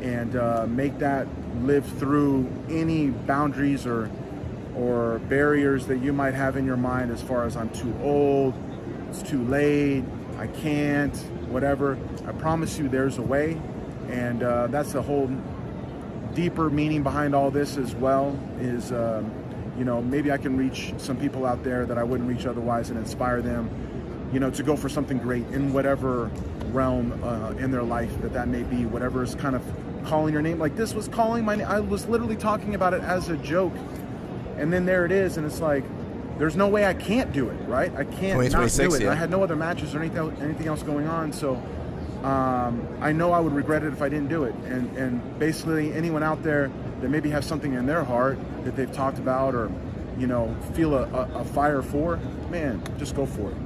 and make that live through any boundaries or barriers that you might have in your mind as far as I'm too old, it's too late, I can't, whatever. I promise you there's a way, and that's the whole deeper meaning behind all this as well, is maybe I can reach some people out there that I wouldn't reach otherwise and inspire them, to go for something great in whatever realm in their life that may be, whatever is kind of calling your name. Like this was calling my name. I was literally talking about it as a joke, and then there it is, and it's like, there's no way I can't do it, right? I can't not do it. Yeah. I had no other matches or anything else going on, so I know I would regret it if I didn't do it. And basically, anyone out there that maybe has something in their heart that they've talked about or, feel a fire for, man, just go for it.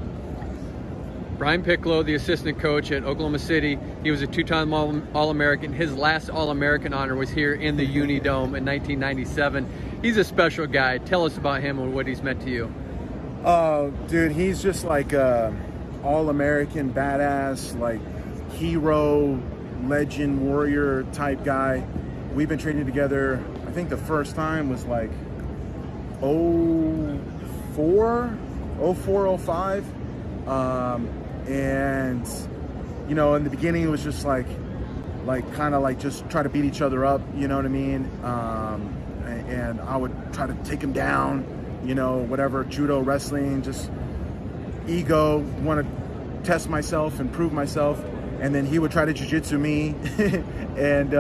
Brian Piccolo, the assistant coach at Oklahoma City, he was a two-time All-American. His last All-American honor was here in the Uni Dome in 1997. He's a special guy. Tell us about him and what he's meant to you. Dude, he's just like a All-American badass, like hero, legend, warrior type guy. We've been training together. I think the first time was like 04, 05. And in the beginning it was just like kind of like just try to beat each other up, you know what I mean? And I would try to take him down, whatever, judo, wrestling, just ego, want to test myself and prove myself. And then he would try to jiu-jitsu me and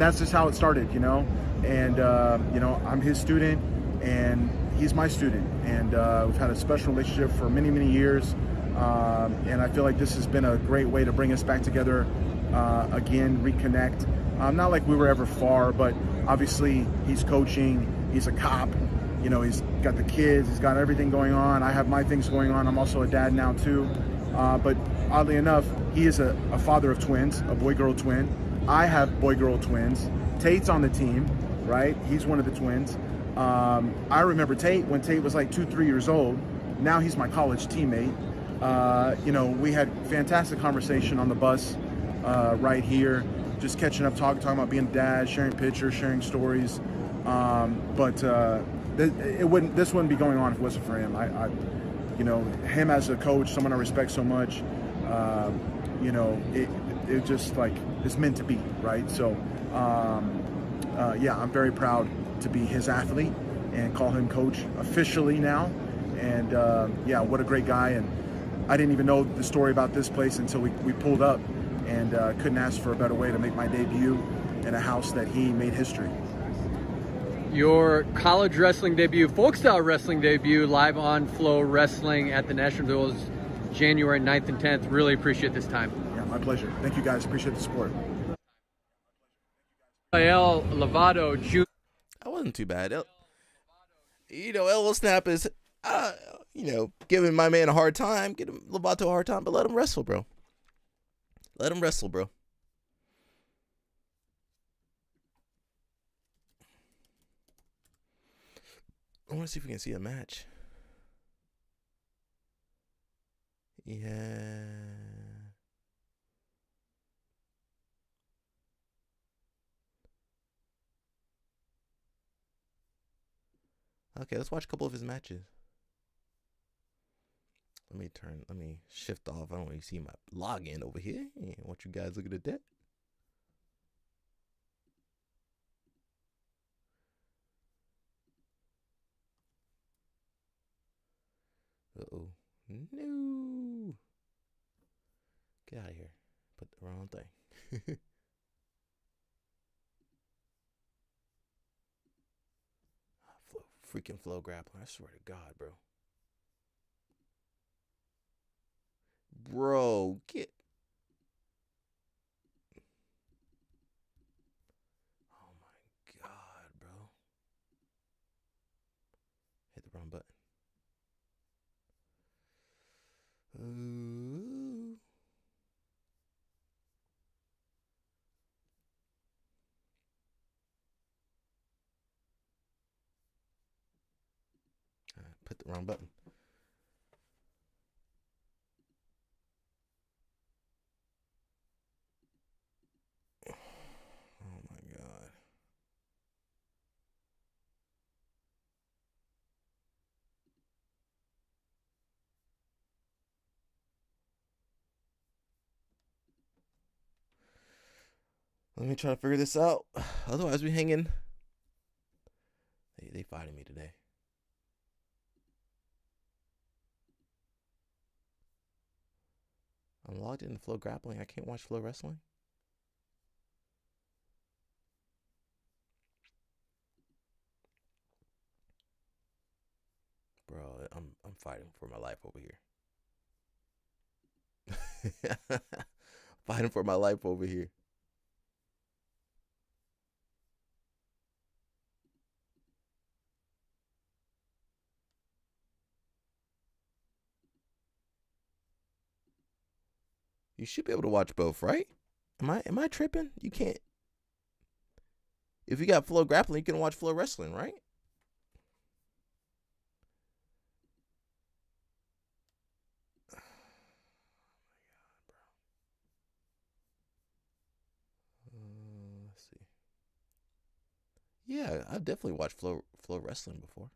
that's just how it started, and I'm his student and he's my student, and we've had a special relationship for many, many years. And I feel like this has been a great way to bring us back together again, reconnect. Not like we were ever far, but obviously he's coaching, he's a cop, he's got the kids, he's got everything going on. I have my things going on. I'm also a dad now too. But oddly enough, he is a father of twins, a boy-girl twin. I have boy-girl twins. Tate's on the team, right? He's one of the twins. I remember Tate when Tate was like 2-3 years old. Now he's my college teammate. We had fantastic conversation on the bus right here, just catching up, talking about being a dad, sharing pictures, sharing stories. This wouldn't be going on if it wasn't for him. Him as a coach, someone I respect so much, it just like it's meant to be, right? So, I'm very proud to be his athlete and call him coach officially now. And what a great guy. And I didn't even know the story about this place until we pulled up, and couldn't ask for a better way to make my debut in a house that he made history. Your college wrestling debut, folk style wrestling debut, live on Flow Wrestling at the National Duels, January 9th and 10th. Really appreciate this time. Yeah, my pleasure. Thank you guys. Appreciate the support. Rafael Lovato Jr. That wasn't too bad. El Snap is, giving my man a hard time, giving Lovato a hard time, but let him wrestle, bro. Let him wrestle, bro. I want to see if we can see a match. Yeah. Okay, let's watch a couple of his matches. Let me shift off. I don't want to see my login over here. I want you guys looking at that. Uh-oh. No. Get out of here. Put the wrong thing. Freaking flow grappling. I swear to God, bro. Bro, get. Oh my God, bro. Hit the wrong button. Ooh. Put the wrong button. Oh my God. Let me try to figure this out. Otherwise, we hanging. They fighting me today. I'm logged into Flow Grappling. I can't watch Flow Wrestling. Bro, I'm fighting for my life over here. Fighting for my life over here. You should be able to watch both, right? Am I tripping? You can't. If you got Flow Grappling, you can watch Flow Wrestling, right? Let's see. Yeah, I've definitely watched Flow Wrestling before.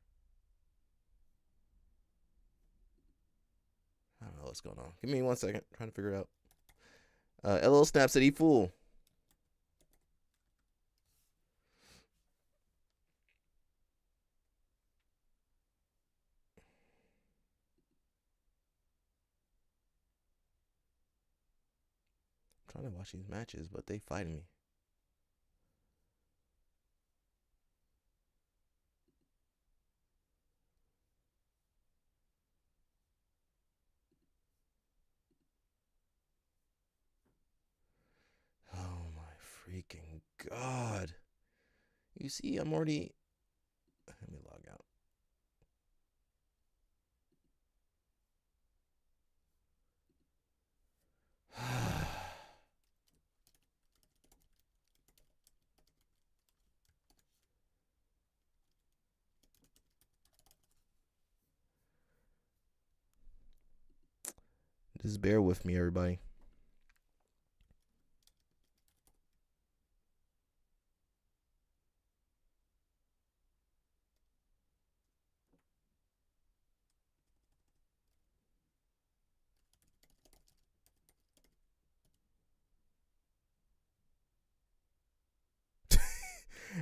I don't know what's going on. Give me 1 second. Trying to figure it out. LL Snap said he fool. I'm trying to watch these matches, but they fighting me. Oh my freaking God. You see, I'm already. Let me log out. Just bear with me, everybody.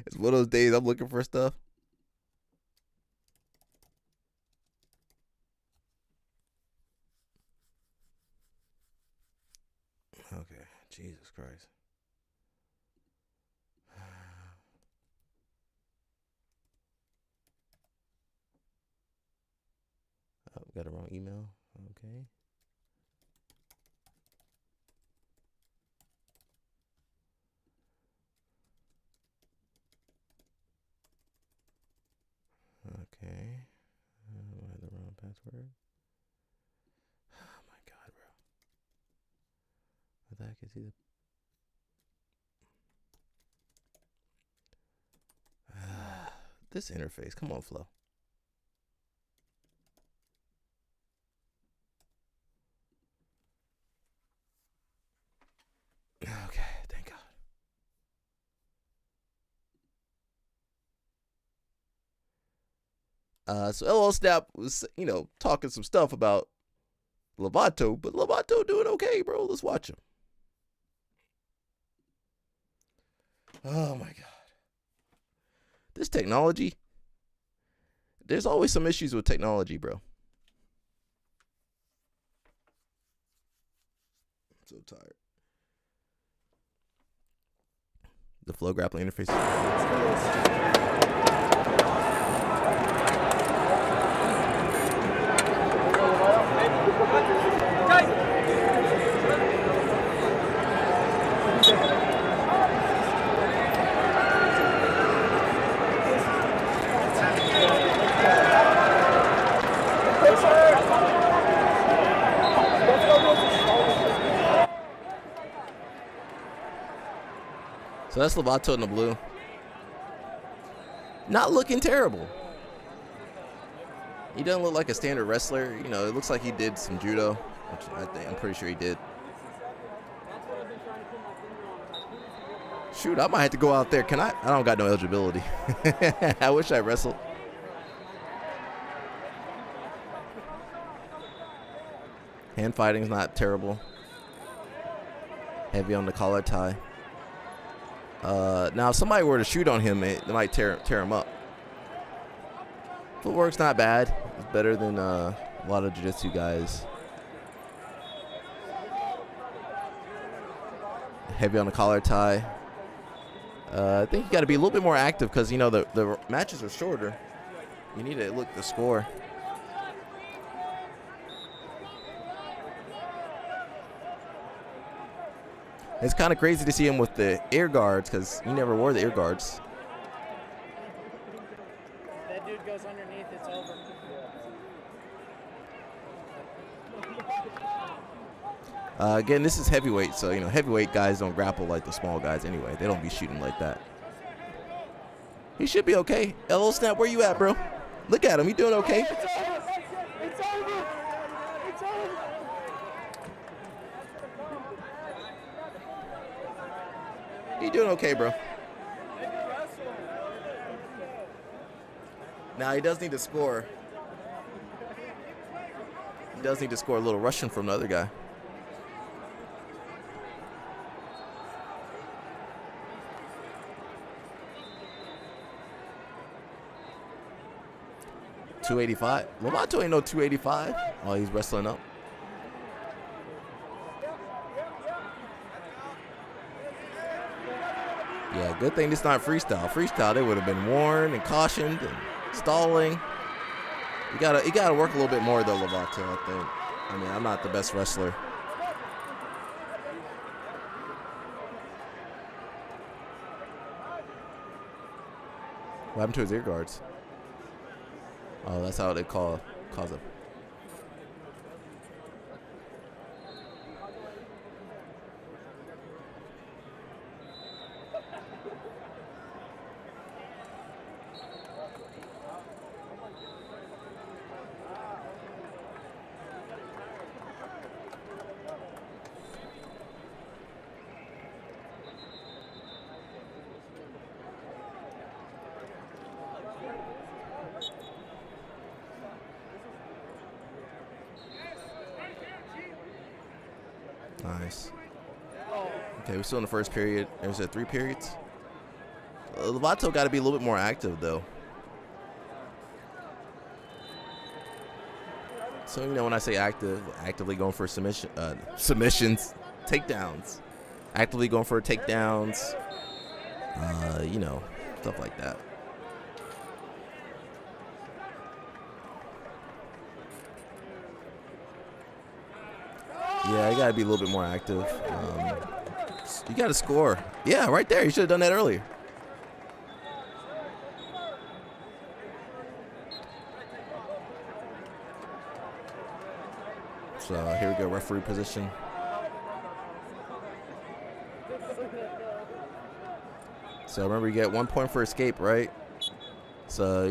It's one of those days I'm looking for stuff. Okay, Jesus Christ. Oh, got a wrong email. Okay. Okay. I had the wrong password. Oh my God, bro. What the heck is he? This interface. Come on, Flo. Okay, thank God. So LL Snap was, talking some stuff about Lovato, but Lovato doing okay, bro. Let's watch him. Oh my God. This technology. There's always some issues with technology, bro. I'm so tired. The Flow Grappling interface. So that's Lovato in the blue. Not looking terrible. He doesn't look like a standard wrestler. It looks like he did some judo, which I'm pretty sure he did. Shoot, I might have to go out there. Can I? I don't got no eligibility. I wish I wrestled. Hand fighting's not terrible. Heavy on the collar tie. Now, if somebody were to shoot on him, it might tear him up. Footwork's not bad. It's better than a lot of jiu-jitsu guys. Heavy on the collar tie. I think you got to be a little bit more active because, the matches are shorter. You need to look at the score. It's kind of crazy to see him with the ear guards because he never wore the ear guards. That dude goes underneath, it's over. Again, this is heavyweight, so heavyweight guys don't grapple like the small guys anyway. They don't be shooting like that. He should be okay. Hello, Snap, where you at, bro? Look at him. He doing okay. It's over. It's over. It's over. He doing okay, bro. Now he does need to score. He does need to score a little Russian from the other guy. $285. Lovato ain't no 285. Oh, he's wrestling up. Yeah, good thing this not freestyle. Freestyle, they would have been warned and cautioned and stalling. You gotta work a little bit more though, Lovato, I think. I mean, I'm not the best wrestler. What happened to his ear guards? Oh, that's how they cause it. Nice. Okay, we're still in the first period. There's 3 periods. Lovato got to be a little bit more active, though. So, when I say active, actively going for submissions, takedowns. Actively going for takedowns. Stuff like that. Yeah, you got to be a little bit more active. You got to score. Yeah, right there. You should have done that earlier. So here we go, referee position. So remember, you get 1 point for escape, right? So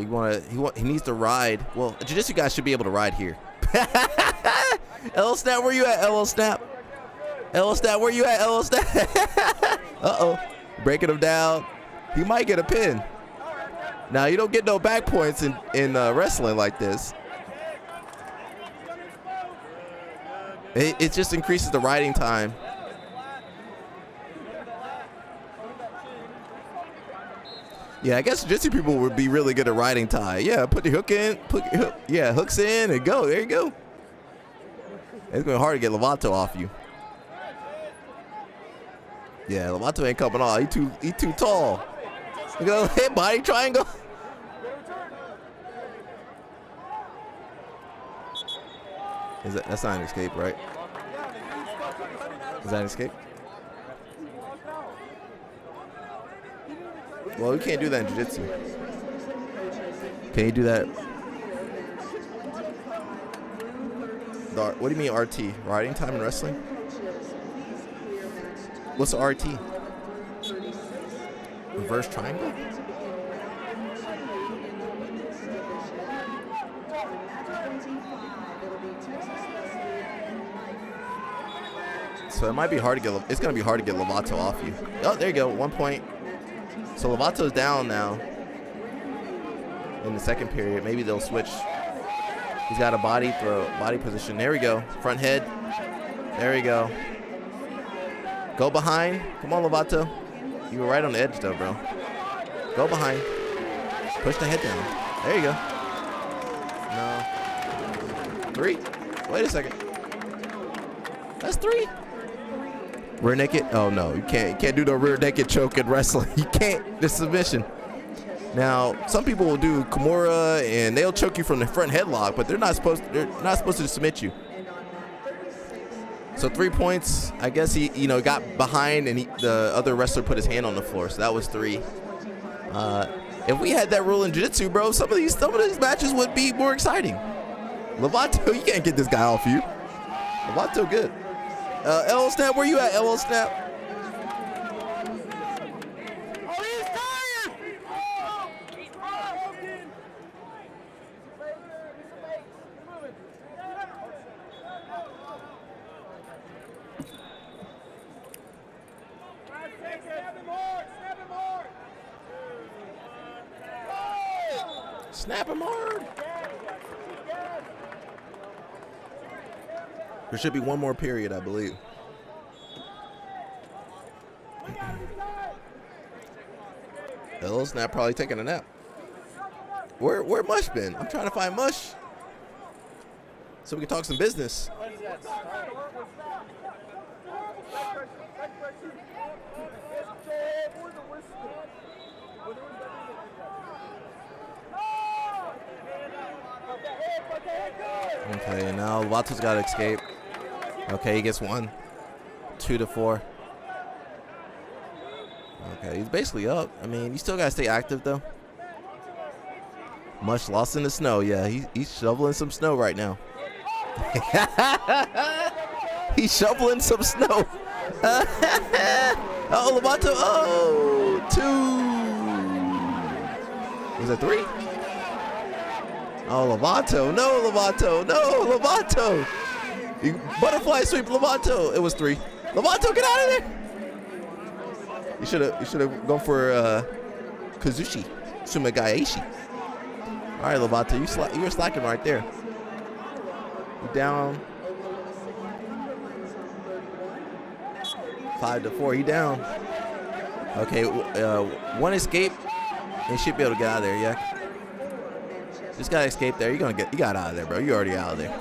he needs to ride. Well, a jiu-jitsu guy should be able to ride here. LL Snap, where you at, LL Snap? LL Snap, where you at, LL Snap? Uh-oh. Breaking him down. He might get a pin. Now, you don't get no back points in wrestling like this. It just increases the riding time. Yeah, I guess jiu-jitsu people would be really good at riding tie. Yeah, put the hook in. Hooks in and go. There you go. It's going to be hard to get Lovato off you. Yeah, Lovato ain't coming off. He too tall. Look at the hit body triangle. That's not an escape, right? Is that an escape? Well, we can't do that in jiu-jitsu. Can you do that? What do you mean RT? Riding time in wrestling? What's the RT? Reverse triangle? So it might be hard to get. It's gonna be hard to get Lovato off you. Oh, there you go. 1 point. So Lovato's down now. In the second period, maybe they'll switch. He's got a body position. There we go. Front head. There we go. Go behind. Come on, Lovato. You were right on the edge, though, bro. Go behind. Push the head down. There you go. No. 3. Wait a second. That's 3. Rear naked. Oh no, you can't do the rear naked choke in wrestling. You can't. The submission. Now, some people will do Kimura and they'll choke you from the front headlock, but they're not supposed to submit you. So 3 points. I guess he, got behind and the other wrestler put his hand on the floor. So that was 3. If we had that rule in jiu-jitsu, bro, some of these matches would be more exciting. Lovato, you can't get this guy off you. Lovato, good. LL Snap, where you at, LL Snap? Snap him hard. There should be one more period, I believe. Little Snap probably taking a nap. Where Mush been? I'm trying to find Mush so we can talk some business. Okay, now Lovato's got to escape. Okay, he gets 1. 2 to 4. Okay, he's basically up. I mean, you still got to stay active, though. Mush lost in the snow. Yeah, he's shoveling some snow right now. He's shoveling some snow. Oh, Lovato. Oh, 2. Was it 3? Oh, Lovato. No, Lovato. No, Lovato. Butterfly sweep, Lovato. It was 3. Lovato, get out of there. You should have gone for Kazushi Sumagaeshi. All right, Lovato, you were slacking right there. You down 5 to 4. He down. Okay, 1 escape. He should be able to get out of there. Yeah. Just gotta escape there. You got out of there, bro. You already out of there.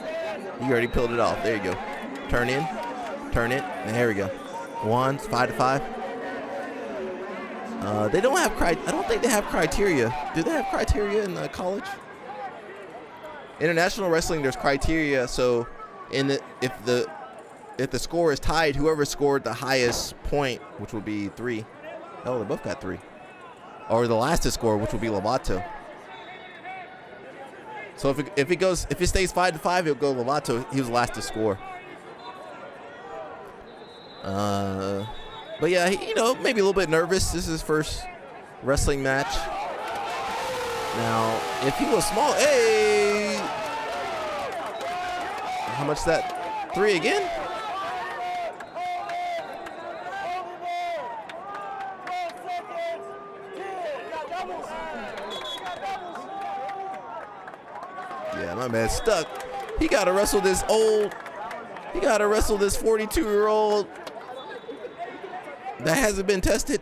You already peeled it off. There you go. Turn in, turn it, and here we go. 1, 5 to 5. They don't have I don't think they have criteria. Do they have criteria in college? International wrestling, there's criteria. So, if the score is tied, whoever scored the highest point, which would be 3. Oh, they both got 3. Or the last to score, which will be Lovato. So if it stays 5 to 5, it'll go Lovato. He was last to score. But yeah, maybe a little bit nervous. This is his first wrestling match. Now, if he was small, hey, how much is that? 3 again? Yeah, my man's stuck. He got to wrestle this 42-year-old that hasn't been tested.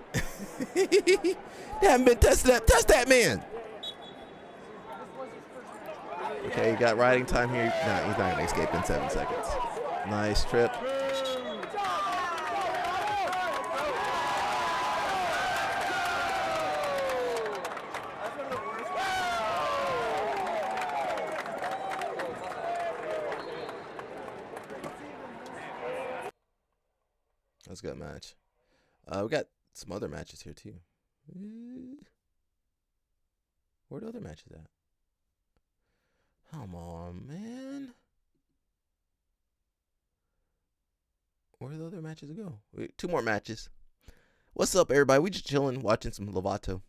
They haven't been tested. Test that man. Okay, he got riding time here. Nah, he's not going to escape in 7 seconds. Nice trip. That's a good match. We got some other matches here too. Where are the other matches at? Come on, man. Where the other matches go? Wait, 2 more matches. What's up, everybody? We just chilling, watching some Lovato.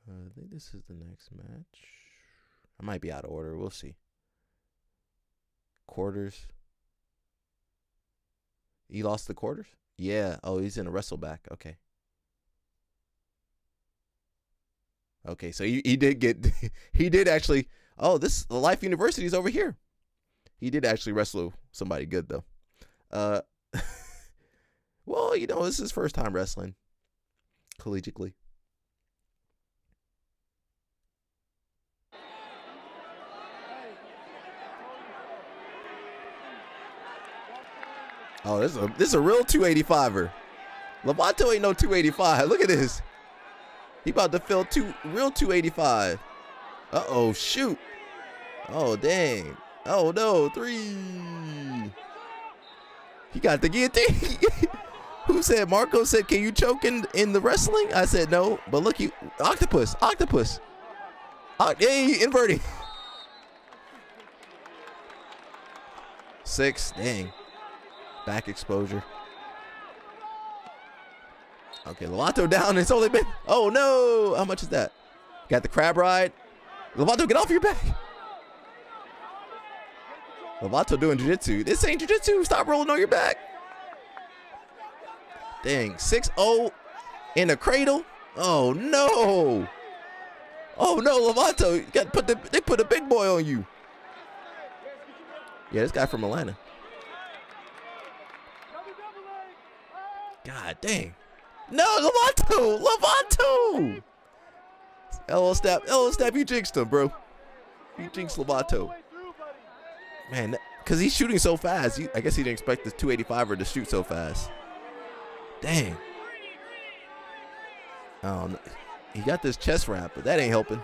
I think this is the next match. I might be out of order. We'll see. Quarters. He lost the quarters? Yeah. Oh, he's in a wrestle back. Okay. Okay, so he did get, he did actually, oh, the Life University is over here. He did actually wrestle somebody good, though. Well, this is his first time wrestling collegiately. Oh, this is a real 285er. Lovato ain't no 285. Look at this. He about to fill real 285. Uh-oh, shoot. Oh, dang. Oh, no, 3. He got the guillotine. Who said? Marco said, can you choke in the wrestling? I said, no. But look, octopus. Hey, inverting. 6, dang. Back exposure. Okay, Lovato down. It's only been, oh no. How much is that? Got the crab ride. Lovato, get off your back. Lovato doing jiu-jitsu. This ain't jiu-jitsu. Stop rolling on your back. Dang, 6-0 in the cradle. Oh no. Oh no, Lovato. They put a big boy on you. Yeah, this guy from Atlanta. God dang. No, Lovato. LO snap, you jinxed him, bro. You jinxed Lovato. Man, because he's shooting so fast. I guess he didn't expect this 285er to shoot so fast. Dang. Oh, no. He got this chest wrap, but that ain't helping.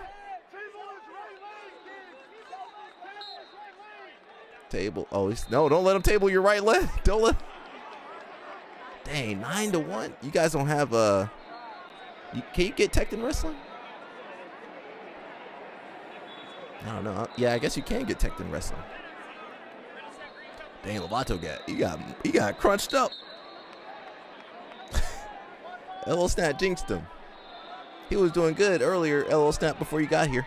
Table. Oh, don't let him table your right leg. Don't let. Dang, 9-1. You guys don't have can you get tech in wrestling? I don't know. Yeah, I guess you can get tech in wrestling. Dang, Lovato he got crunched up. LO Snap jinxed him. He was doing good earlier, LO Snap, before you got here.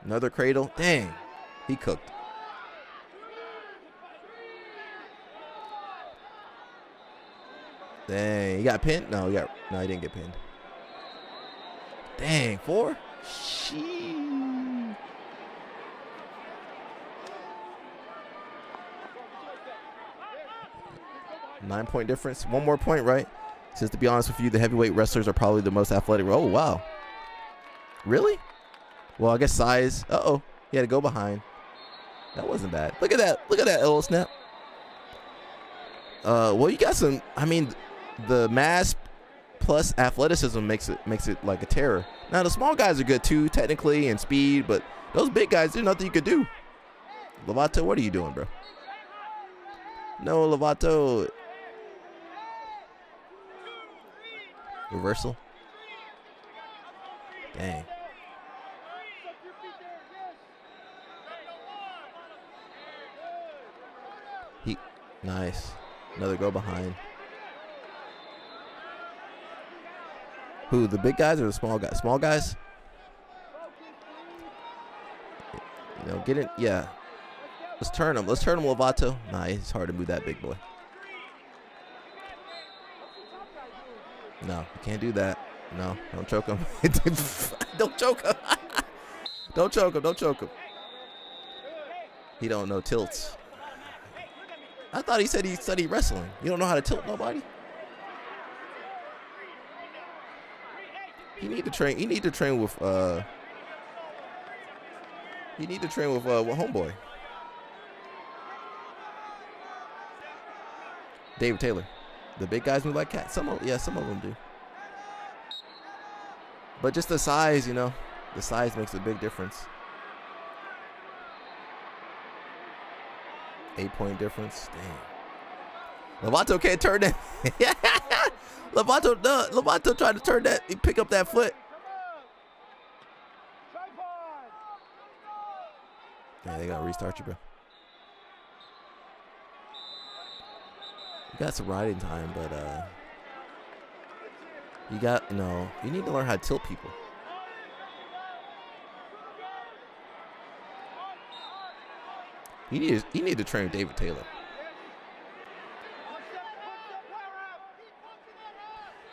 Another cradle. Dang, he cooked. Dang, he got pinned? No, he didn't get pinned. Dang, 4? Sheesh. Nine-point difference. 1 more point, right? Says, to be honest with you, the heavyweight wrestlers are probably the most athletic. Oh, wow. Really? Well, I guess size. Uh-oh. He had to go behind. That wasn't bad. Look at that. Look at that, LO Snap. Well, you got some, I mean, the mass plus athleticism makes it like a terror. Now, the small guys are good too, technically, and speed, but those big guys, there's nothing you could do. Lovato, what are you doing, bro? No, Lovato. Reversal. Dang. Nice. Another go behind. Who, the big guys or the small guys? Small guys? You know, get it. Yeah. Let's turn him. Let's turn him, Lovato. Nah, it's hard to move that big boy. No, you can't do that. No, don't choke him. Don't choke him. Don't choke him. Don't choke him. He don't know tilts. I thought he said he studied wrestling. You don't know how to tilt nobody? You need to train. You need to train with homeboy. David Taylor. The big guys move like cats. Some of them do. But just the size, you know. The size makes a big difference. 8-point difference. Damn. Lovato can't turn that. Lovato tried to turn that. He pick up that foot. Yeah, they gotta restart you, bro. You got some riding time, but you need to learn how to tilt people. You need to train David Taylor.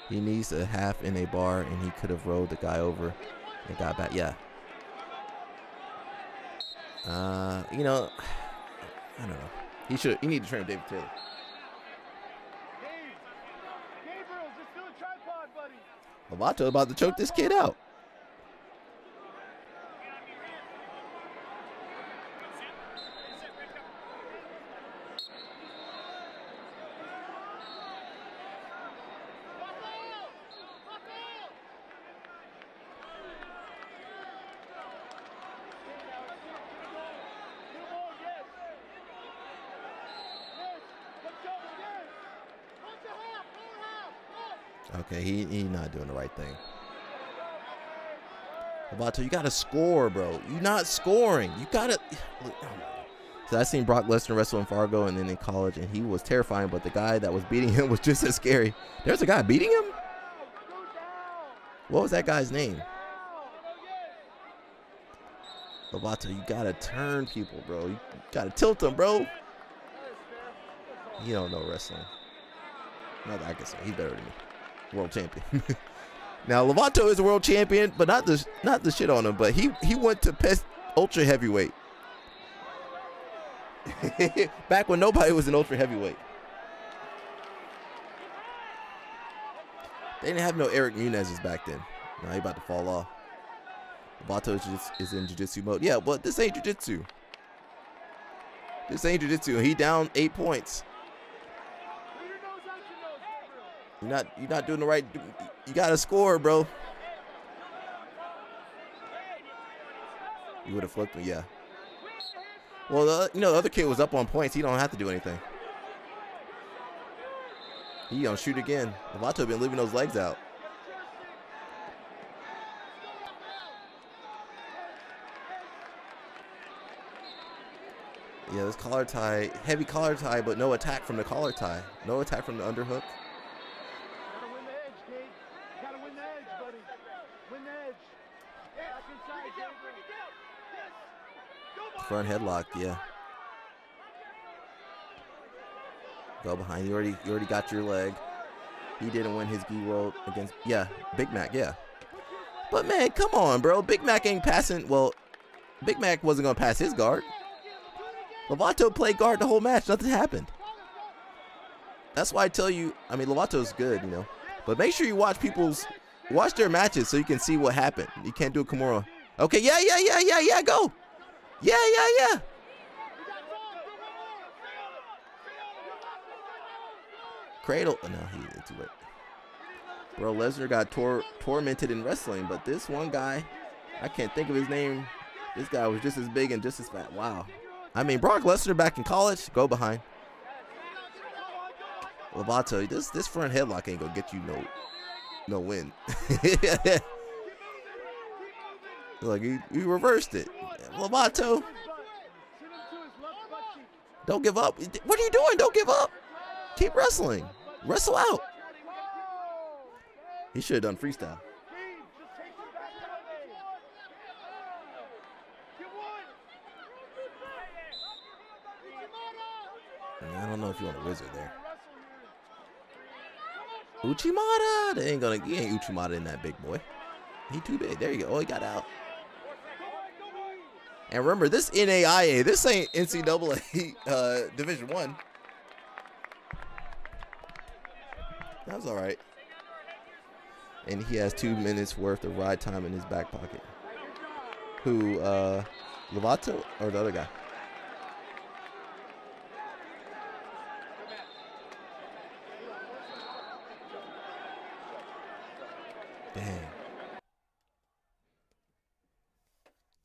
He needs a half in a bar, and he could have rolled the guy over and got back. Yeah. You know, I don't know. You need to train David Taylor. Lovato about to choke this kid out. Okay, he not doing the right thing. Lovato, you gotta score, bro. You're not scoring. You gotta. So I seen Brock Lesnar wrestle in Fargo and then in college, and he was terrifying. But the guy that was beating him was just as scary. There's a guy beating him. What was that guy's name? Lovato, you gotta turn people, bro. You gotta tilt them, bro. You don't know wrestling. Not that I can say. He's better than me. World champion. Now Lovato is a world champion, but not the shit on him. But he went to PES ultra heavyweight back when nobody was an ultra heavyweight. They didn't have no Eric Munez's back then. Now he about to fall off. Lovato is in jiu-jitsu mode. Yeah, but this ain't jiu-jitsu. This ain't jiu-jitsu. He down 8 points. You're not doing the right. You gotta score, bro. You would have flipped me, yeah. Well, the other kid was up on points. He don't have to do anything. He gonna shoot again. Lovato been leaving those legs out. Yeah, this collar tie, heavy collar tie, but no attack from the collar tie. No attack from the underhook. Front headlock, yeah. Go behind. You already got your leg. He didn't win his gi roll against Big Mac, yeah. But man, come on, bro. Big Mac ain't passing. Well, Big Mac wasn't gonna pass his guard. Lovato played guard the whole match. Nothing happened. That's why I tell you. I mean, Lovato's good, but make sure you watch their matches so you can see what happened. You can't do a Kimura. Okay, yeah, go. Yeah. Cradle. Oh, no, he did too late. Bro, Lesnar got tormented in wrestling, but this one guy, I can't think of his name. This guy was just as big and just as fat. Wow. I mean, Brock Lesnar back in college, go behind. Lovato, this front headlock ain't gonna get you no win. Like you reversed it. Lovato, don't give up. What are you doing? Don't give up. Keep wrestling. Wrestle out. He should have done freestyle. I don't know if you want a wizard there. Uchimata. He ain't Uchimata in that big boy. He too big. There you go. Oh, he got out. And remember, this NAIA, this ain't NCAA Division 1. That was all right. And he has 2 minutes worth of ride time in his back pocket. Who, Lovato or the other guy? Dang.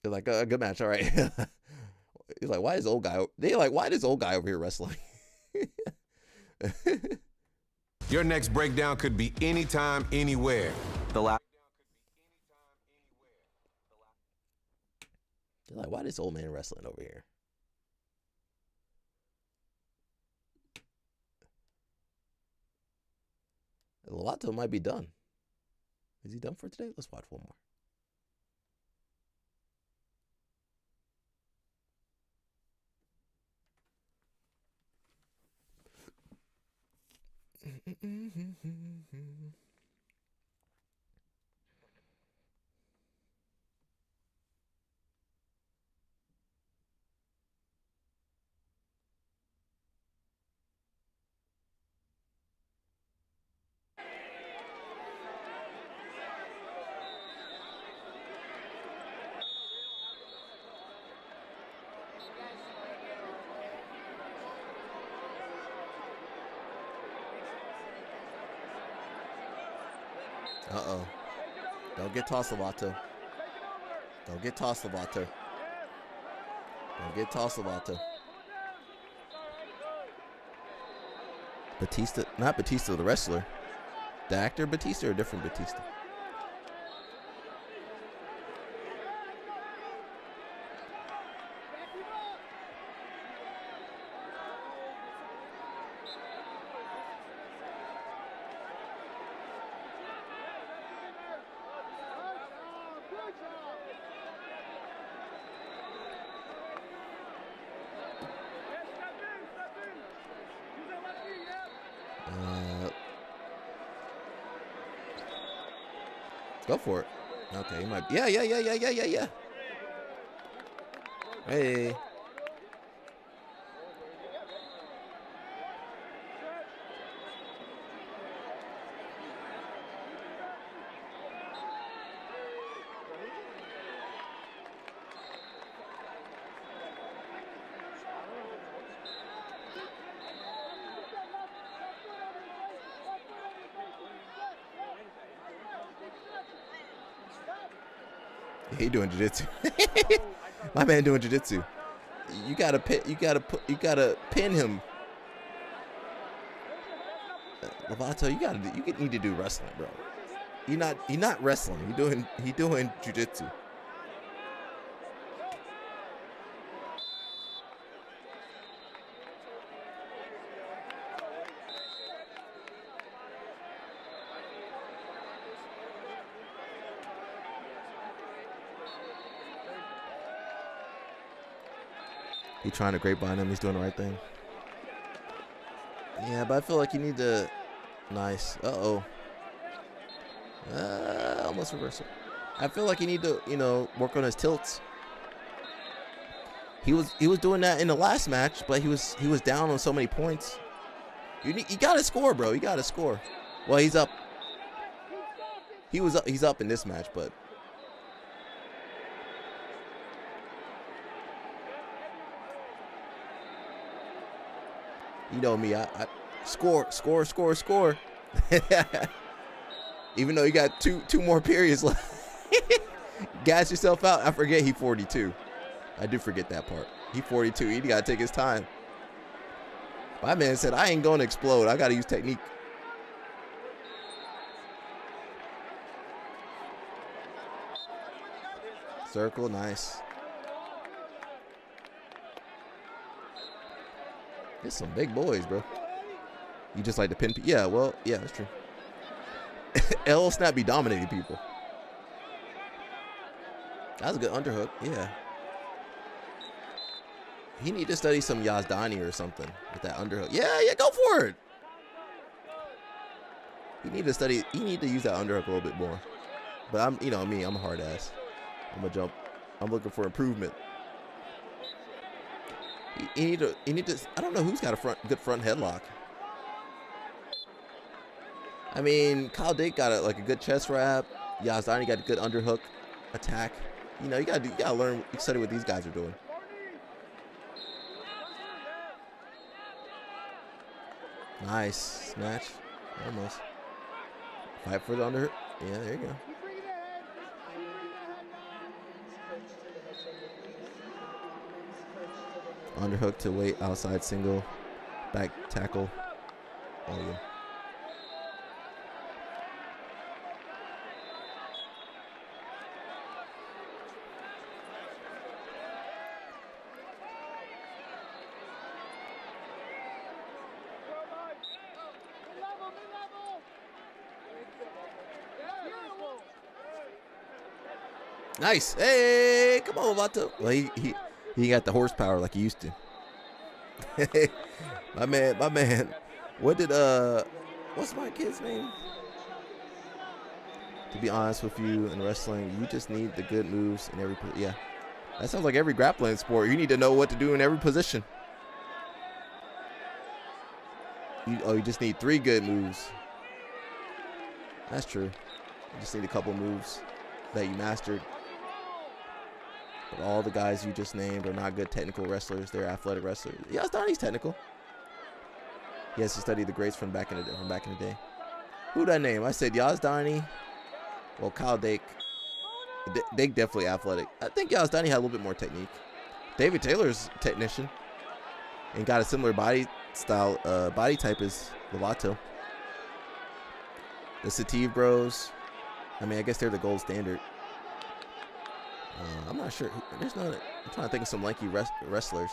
They're like, a good match, all right. He's like, why is old guy? They like, why is old guy over here wrestling? Your next breakdown could be anytime, anywhere. They're like, why this old man wrestling over here? Lovato might be done. Is he done for today? Let's watch one more. Uh-oh. Don't get tossed, Lovato. Don't get tossed, Lovato. Don't get tossed, Lovato. Batista, not Batista, the wrestler. The actor Batista or a different Batista? Go for it. Okay, he might. Yeah. Hey. He doing jiu-jitsu. My man doing jiu-jitsu. You gotta pin him. Lovato, you need to do wrestling, bro. You're not wrestling. He doing jiu-jitsu. He trying to grapevine him. He's doing the right thing. Yeah, but I feel like you need to. Nice. Almost reversal. I feel like you need to, work on his tilts. He was doing that in the last match, but he was down on so many points. You gotta score, bro. You gotta score. Well, he's up. He's up in this match, but. You know me, I score. Even though you got two more periods left. Gas yourself out. I forget he 42. I do forget that part. He 42. He got to take his time. My man said, I ain't going to explode. I got to use technique. Circle, nice. There's some big boys, bro. You just like to pin. Yeah, well, yeah, that's true. L Snap be dominating people. That was a good underhook. Yeah. He need to study some Yazdani or something with that underhook. Yeah, go for it. You need to study. You need to use that underhook a little bit more. But I'm a hard ass. I'm gonna jump. I'm looking for improvement. You need to. I don't know who's got a good front headlock. I mean, Kyle Dake got a good chest wrap. Yazdani got a good underhook attack. You gotta learn, study what these guys are doing. Nice snatch, almost. Fight for the underhook. Yeah, there you go. Underhook to weight, outside single, back tackle. Oh yeah. Nice. Hey, come on, Vato. Well, he got the horsepower like he used to. my man. What did what's my kid's name? To be honest with you, in wrestling, you just need the good moves in every yeah. That sounds like every grappling sport. You need to know what to do in every position. You just need 3 good moves. That's true. You just need a couple moves that you mastered. But all the guys you just named are not good technical wrestlers. They're athletic wrestlers. Yazdani's technical. He has to study the greats from back in the day. Who'd I name? I said Yazdani. Well, Kyle Dake. Dake definitely athletic. I think Yazdani had a little bit more technique. David Taylor's a technician and got a similar body type as Lovato. The Sativ Bros. I mean, I guess they're the gold standard. I'm not sure. There's not. I'm trying to think of some lanky wrestlers.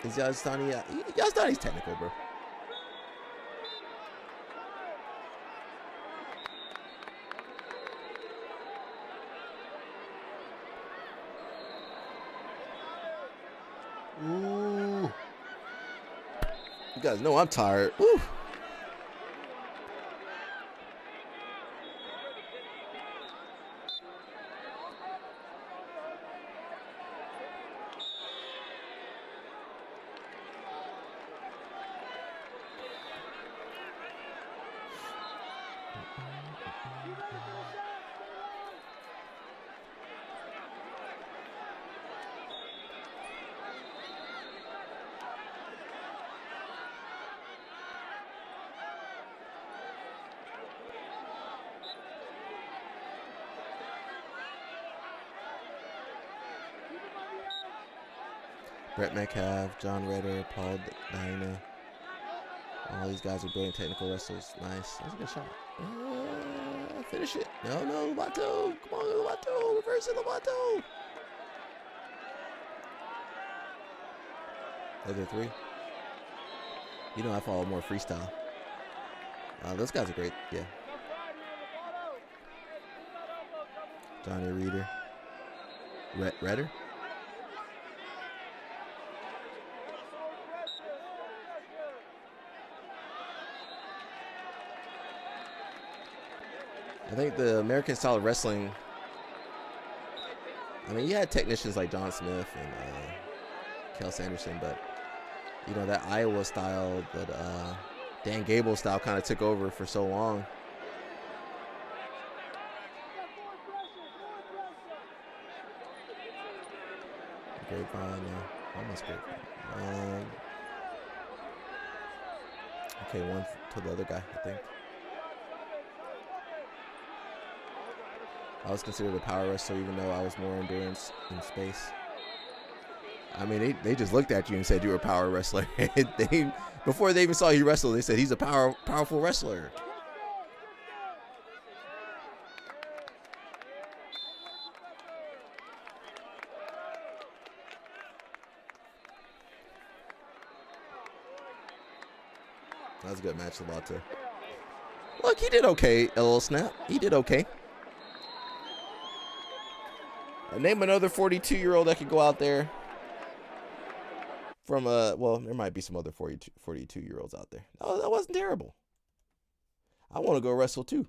Is Yazdani? Yazdani's technical, bro. Ooh. You guys know I'm tired. Woo. Brett Metcalf, John Redder, Paul Dina. All these guys are brilliant technical wrestlers. Nice. That's a good shot. Finish it. No, Lovato. Come on, Lovato. Reverse it, Lovato. Other three. You know I follow more freestyle. Those guys are great. Yeah. Johnny Reeder. Redder? I think the American style of wrestling, I mean, you had technicians like John Smith and Kel Sanderson, but, you know, that Iowa style, that Dan Gable style kind of took over for so long. Grapevine, no, almost Grapevine. Okay, one to the other guy, I think. I was considered a power wrestler even though I was more endurance in space. I mean, they just looked at you and said you were a power wrestler. Before they even saw you wrestle, they said he's a powerful wrestler. That was a good match, Lovato. Look, he did okay, a little snap. He did okay. Name another 42-year-old that could go out there from well, there might be some other 42-year-olds out there. No, that wasn't terrible. I want to go wrestle too.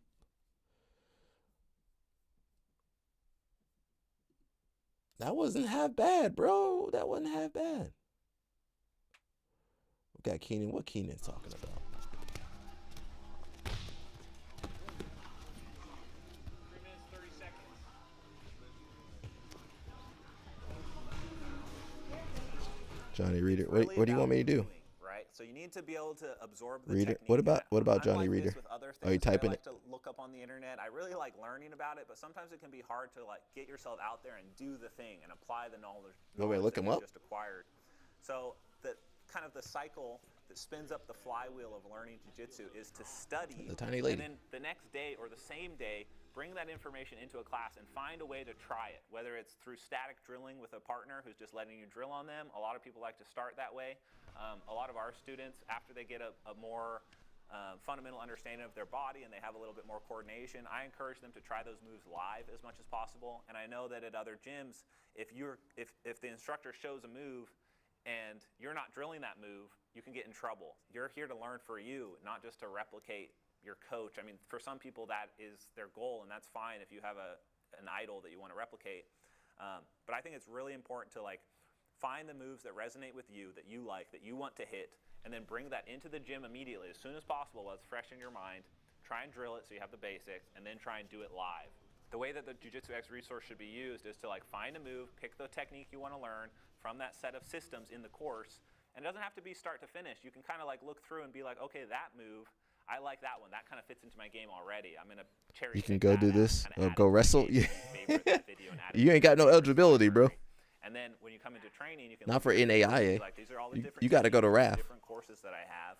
That wasn't half bad, bro. That wasn't half bad. We got Keenan. What Keenan's talking about? Johnny Reeder. What do you want me to do? Right. So you need to be able to absorb the Reeder. technique. What about Johnny Reeder? Are you typing it? I like to look up on the internet. I really like learning about it, but sometimes it can be hard to like get yourself out there and do the thing and apply the knowledge. No way, look him up. Just acquired. So the kind of the cycle that spins up the flywheel of learning jiu-jitsu is to study. The tiny lady. And then the next day or the same day, bring that information into a class and find a way to try it, whether it's through static drilling with a partner who's just letting you drill on them. A lot of people like to start that way. A lot of our students, after they get a more fundamental understanding of their body and they have a little bit more coordination, I encourage them to try those moves live as much as possible. And I know that at other gyms, if the instructor shows a move and you're not drilling that move, you can get in trouble. You're here to learn for you, not just to replicate your coach. I mean, for some people that is their goal, and that's fine if you have an idol that you want to replicate. But I think it's really important to like find the moves that resonate with you, that you like, that you want to hit, and then bring that into the gym immediately as soon as possible while it's fresh in your mind. Try and drill it so you have the basics, and then try and do it live. The way that the Jiu-Jitsu X resource should be used is to like find a move, pick the technique you want to learn from that set of systems in the course, and it doesn't have to be start to finish. You can kind of like look through and be like, okay, that move, I like that one. That kind of fits into my game already. I'm gonna cherry. You can go do this. Go wrestle. You ain't got no eligibility, bro. And then when you come into training, you can Not look for at your NAIA. like these are all the different You got to go to techniques, RAF. different courses that I have,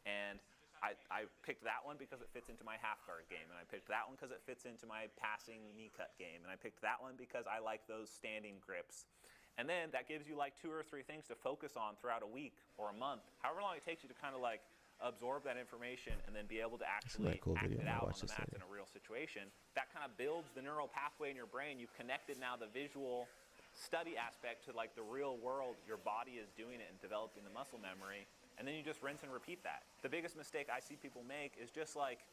and I picked that one because it fits into my half guard game, and I picked that one because it fits into my passing knee cut game, and I picked that one because I like those standing grips. And then that gives you like 2 or 3 things to focus on throughout a week or a month, however long it takes you to kind of like absorb that information and then be able to actually cool act video. it I out on watched the this mats later. in a real situation. That kind of builds the neural pathway in your brain. You've connected now the visual study aspect to like the real world. Your body is doing it and developing the muscle memory, and then you just rinse and repeat that. The biggest mistake I see people make is just like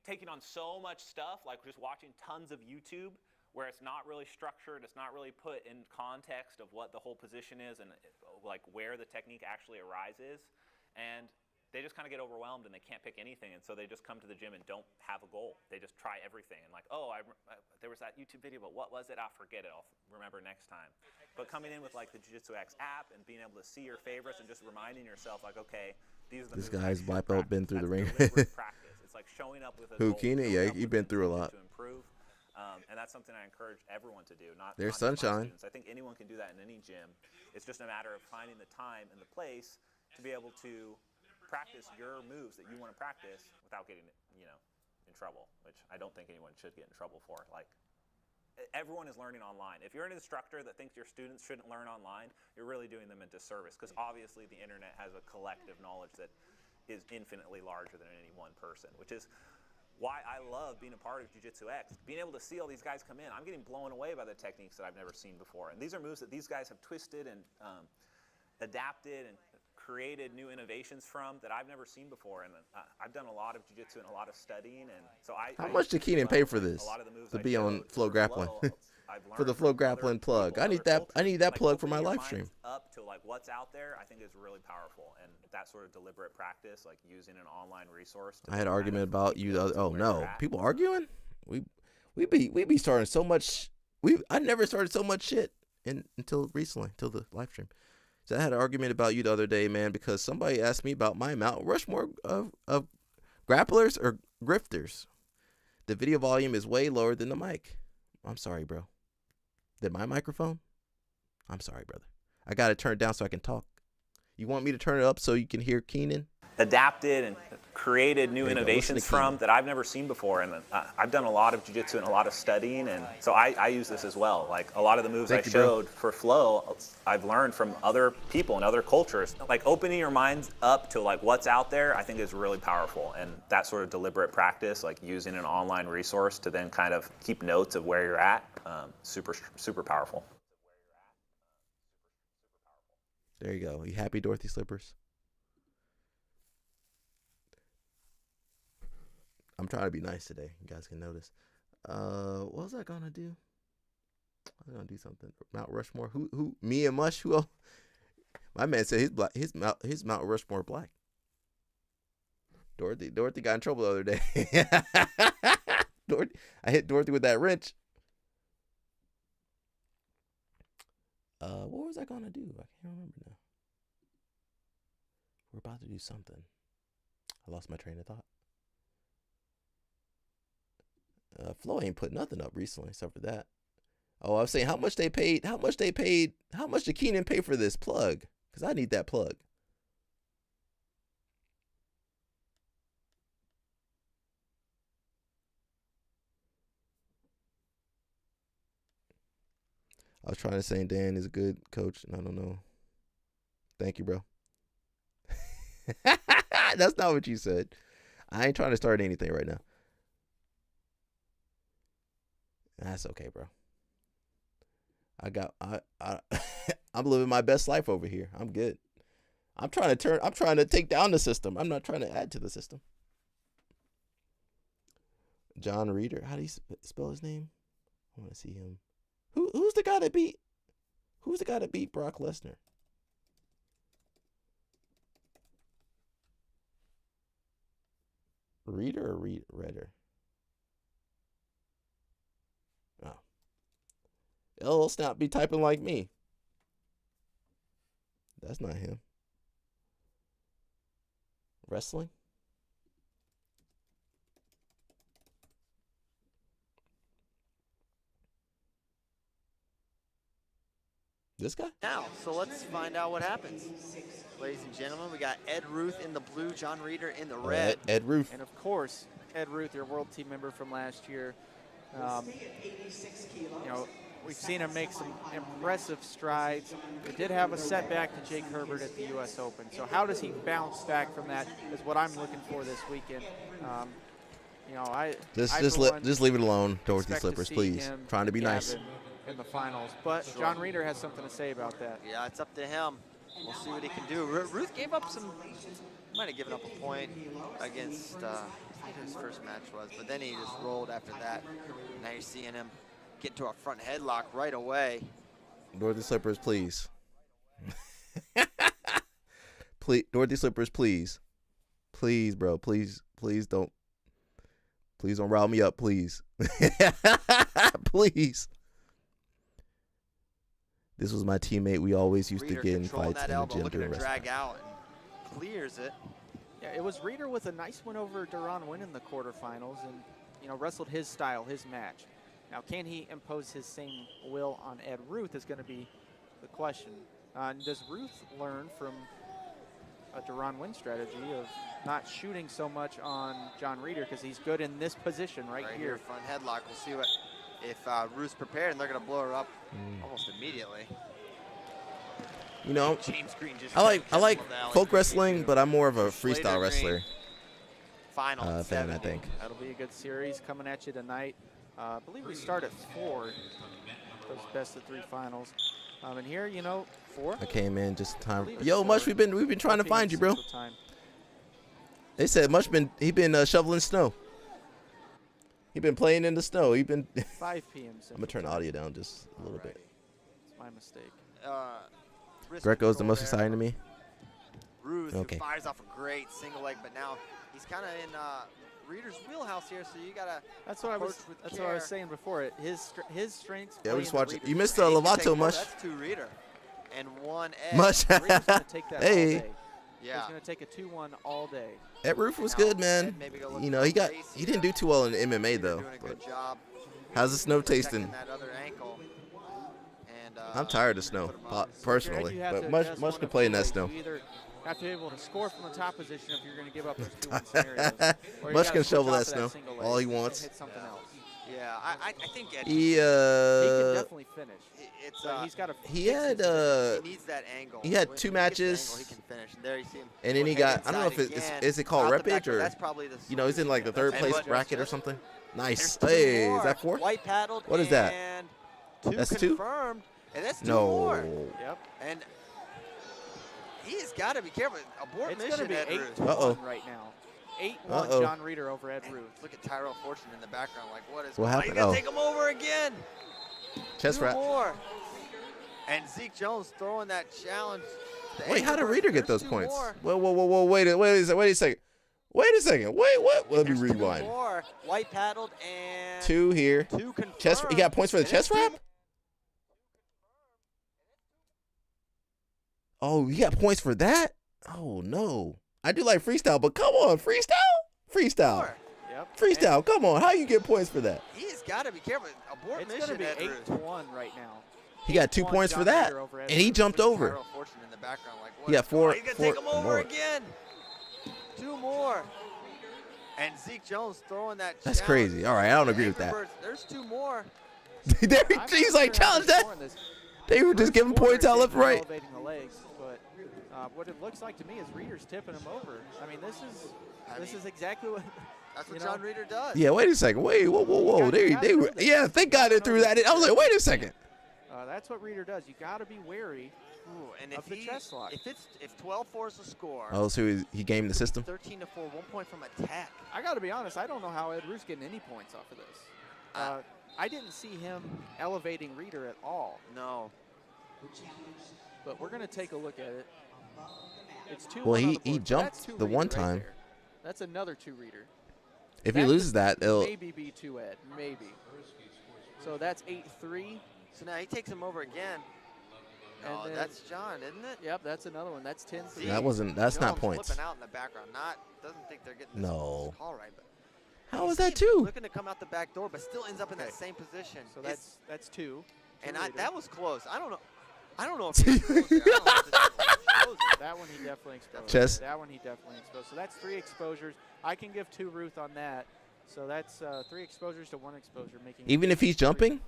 taking on so much stuff, like just watching tons of YouTube where it's not really structured, it's not really put in context of what the whole position is and like where the technique actually arises, and they just kind of get overwhelmed and they can't pick anything, and so they just come to the gym and don't have a goal. They just try everything and like, oh, there was that YouTube video, but what was it? I'll forget it. I'll remember next time. But coming in with like the Jiu-Jitsu X app and being able to see your favorites and just reminding yourself like, okay, these are the This moves guy's I should black belt, been through the ring. deliberate practice. It's like showing up with a Who, goal, Keenan? showing Yeah, up you've with been through a lot. to improve. And that's something I encourage everyone to do. There's not just my sunshine. students. I think anyone can do that in any gym. It's just a matter of finding the time and the place to be able to practice your moves that you want to practice without getting, in trouble, which I don't think anyone should get in trouble for. Like, everyone is learning online. If you're an instructor that thinks your students shouldn't learn online, you're really doing them a disservice, because obviously the internet has a collective knowledge that is infinitely larger than any one person, which is why I love being a part of Jiu-Jitsu X. Being able to see all these guys come in, I'm getting blown away by the techniques that I've never seen before. And these are moves that these guys have twisted and adapted and created new innovations from that I've never seen before. And I've done a lot of Jiu-Jitsu and a lot of studying. And so How much did Keenan pay for this? A lot of the moves To I be on showed Flow for Grappling. I've For the learned Flow from Grappling other plug. people, I need other that. I need that Like, plug for my opening your live stream. minds up to like what's out there, I think is really powerful, and that sort of deliberate practice, like using an online resource. I had an argument about you. Oh where no, you're at. people arguing. We be starting so much. I never started so much shit until recently, until the live stream. So I had an argument about you the other day, man, because somebody asked me about my Mount Rushmore of grapplers or grifters. The video volume is way lower than the mic. I'm sorry, bro. Did my microphone? I'm sorry, brother. I got to turn it down so I can talk. You want me to turn it up so you can hear Keenan? Adapted and created new There you go. innovations Listen to Keenan. from that I've never seen before, and I've done a lot of jiu-jitsu and a lot of studying, and so I use this as well. Like a lot of the moves Thank I you, bro. showed for flow, I've learned from other people and other cultures. Like opening your minds up to like what's out there, I think is really powerful, and that sort of deliberate practice, like using an online resource to then kind of keep notes of where you're at, super powerful. There you go. You happy, Dorothy Slippers? I'm trying to be nice today. You guys can notice. What was I gonna do? I was gonna do something. Mount Rushmore. Who? Me and Mush. Who else? My man said his black. His Mount Rushmore black. Dorothy got in trouble the other day. I hit Dorothy with that wrench. What was I gonna do? I can't remember now. We're about to do something. I lost my train of thought. Flo ain't put nothing up recently except for that. Oh, I was saying how much they paid. How much did Keenan pay for this plug? Because I need that plug. I was trying to say Dan is a good coach, and I don't know. Thank you, bro. That's not what you said. I ain't trying to start anything right now. That's okay, bro. I'm living my best life over here. I'm good. I'm trying to take down the system. I'm not trying to add to the system. John Reeder. How do you spell his name? I want to see him. Who's the guy that beat Brock Lesnar? Reader or Redder? Oh. L Snap be typing like me. That's not him. Wrestling? This guy? Now, so let's find out what happens. Ladies and gentlemen, we got Ed Ruth in the blue, John Reeder in the red. Ed Ruth. And of course, Ed Ruth, your world team member from last year. You know, we've seen him make some impressive strides. He did have a setback to Jake Herbert at the U.S. Open. So how does he bounce back from that is what I'm looking for this weekend. You know, just leave it alone, Dorothy Slippers, please. Trying to be nice. In the finals, but John Reeder has something to say about that. Yeah, it's up to him. We'll see what he can do. Ruth gave up might have given up a point against, I think his first match was, but then he just rolled after that. Now you're seeing him get to a front headlock right away. Dorothy Slippers, please. Please, Dorothy Slippers, please. Please, bro, please don't rile me up, please. Please. This was my teammate. We always used to get in fights in the gym during wrestling. Drag out and clears it. Yeah, it was Reeder with a nice win over Deron Wynn in the quarterfinals, and you know wrestled his style, his match. Now, can he impose his same will on Ed Ruth is going to be the question. Does Ruth learn from a Deron Wynn strategy of not shooting so much on John Reeder because he's good in this position right here. Front headlock. We'll see what if Ruth's prepared, and they're going to blow her up almost immediately. You know, James Green just I like folk wrestling, but I'm more of a freestyle wrestler Final fan, I think. That'll be a good series coming at you tonight. I believe we start at 4, those best of 3 finals. And here, you know, 4. I came in just in time. Yo, Mush, we've been trying to find you, bro. They said Mush he been shoveling snow. He been playing in the snow. He been 5 p.m. I'm gonna turn the audio down just a little bit. It's my mistake. Greco's the most exciting to me. Ruth fires off a great single leg, but now he's kind of in Reeder's wheelhouse here, so you gotta. That's what I was saying before. His strengths. Yeah, we're just watching. You missed the Lovato, Mush. That's 2 Reeder, and 1 Ed. Mush. Reeder's gonna take that all day. Yeah. He's gonna take a 2-1 all day. Ed Ruth was good, man. You know, he didn't do too well in MMA though. But how's the snow tasting? I'm tired of snow, personally, but much can play in that snow. You either have to be able to score from the top position if you're going to give up those 2-1 scenarios. Much can shovel that snow all he wants. Hit something else. Yeah, I think Ed, he can definitely finish. He's got he had he needs that angle. He had 2 matches. He can finish. And there you see him. And then he got, I don't know if is it called repage or, that's probably the, you know, he's in like the 3rd place bracket or something. Nice. Hey, is that 4? White paddled. What is that? That's 2 confirmed. And that's 2 more. Yep. And he's got to be careful. Abort it's mission, Ed Ruth. 8-1 right now. 8-1 John Reeder over Ed Ruth. Look at Tyrell Fortune in the background. Like, what is what happened? He's going to take him over again. Chest wrap. 2 more. And Zeke Jones throwing that challenge. Wait, how did Reeder get those points? Whoa, wait a second. Wait, what? Let me rewind. 2 more. White paddled and 2 here. 2 confirmed. He got points for the chest wrap? Oh, you got points for that? Oh, no. I do like freestyle, but come on, freestyle. Yep. Freestyle, come on. How you get points for that? He's got to be careful. Abort it's mission. It's going to be 8-1 right now. He got 2 points for that, and he jumped over. Tyrell Fortune in the background. Like, what he got 4. He's going to take him over again. 2 more. And Zeke Jones throwing that. That's crazy. All right, I don't agree with that. There's 2 more. He's like, challenge that. They were just giving points out left, right. Elevating the legs, but what it looks like to me is Reeder's tipping him over. I mean, this is exactly what. That's what John Reeder does. Yeah, wait a second. Wait, whoa. They were. Yeah, thank God they threw that in. I was like, wait a second. That's what Reeder does. You got to be wary of the chest lock. If 12-4 is the score. Oh, so he gamed the system. 13-4, 1 point from attack. I got to be honest. I don't know how Ed Ruth's getting any points off of this. I didn't see him elevating Reeder at all. No. But we're going to take a look at it. It's 2-1. Well, he jumped the one time. That's another 2 Reeder. If he loses that, it'll maybe be 2 Ed. Maybe. So that's 8-3. So now he takes him over again. Oh, that's John, isn't it? Yep, that's another one. That's 10-3. That's not points. Flipping out in the background. Doesn't think they're getting this call right, but how is that 2? Looking to come out the back door, but still ends up in that same position. So that's 2. And that was close. I don't know. I don't know if he exposed it. I don't know if this exposed it. That one he definitely exposed. Chest. That one he definitely exposed. So that's 3 exposures. I can give 2 Ruth on that. So that's 3 exposures to 1 exposure, making Even if he's jumping?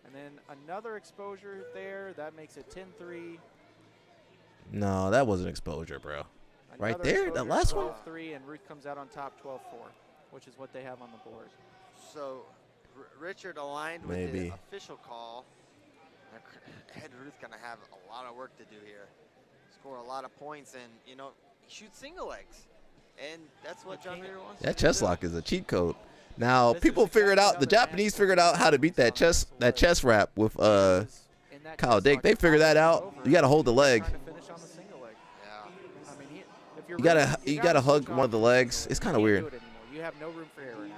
And then another exposure there. That makes it 10-3. No, that wasn't exposure, bro. Right there, that last one. 12-3, and Ruth comes out on top 12-4, which is what they have on the board. So Richard aligned with Maybe. the official call. Ed Ruth's going to have a lot of work to do here. Score a lot of points, and, you know, he shoots single legs. And that's what John Reader wants That to chest do. lock is a cheat code. Now, people figured out, the Japanese figured out how to beat that chest wrap with Kyle Dake. They figured that out. You got to hold the leg. You gotta hug one of the legs. It's kind of weird. You have no room for error now.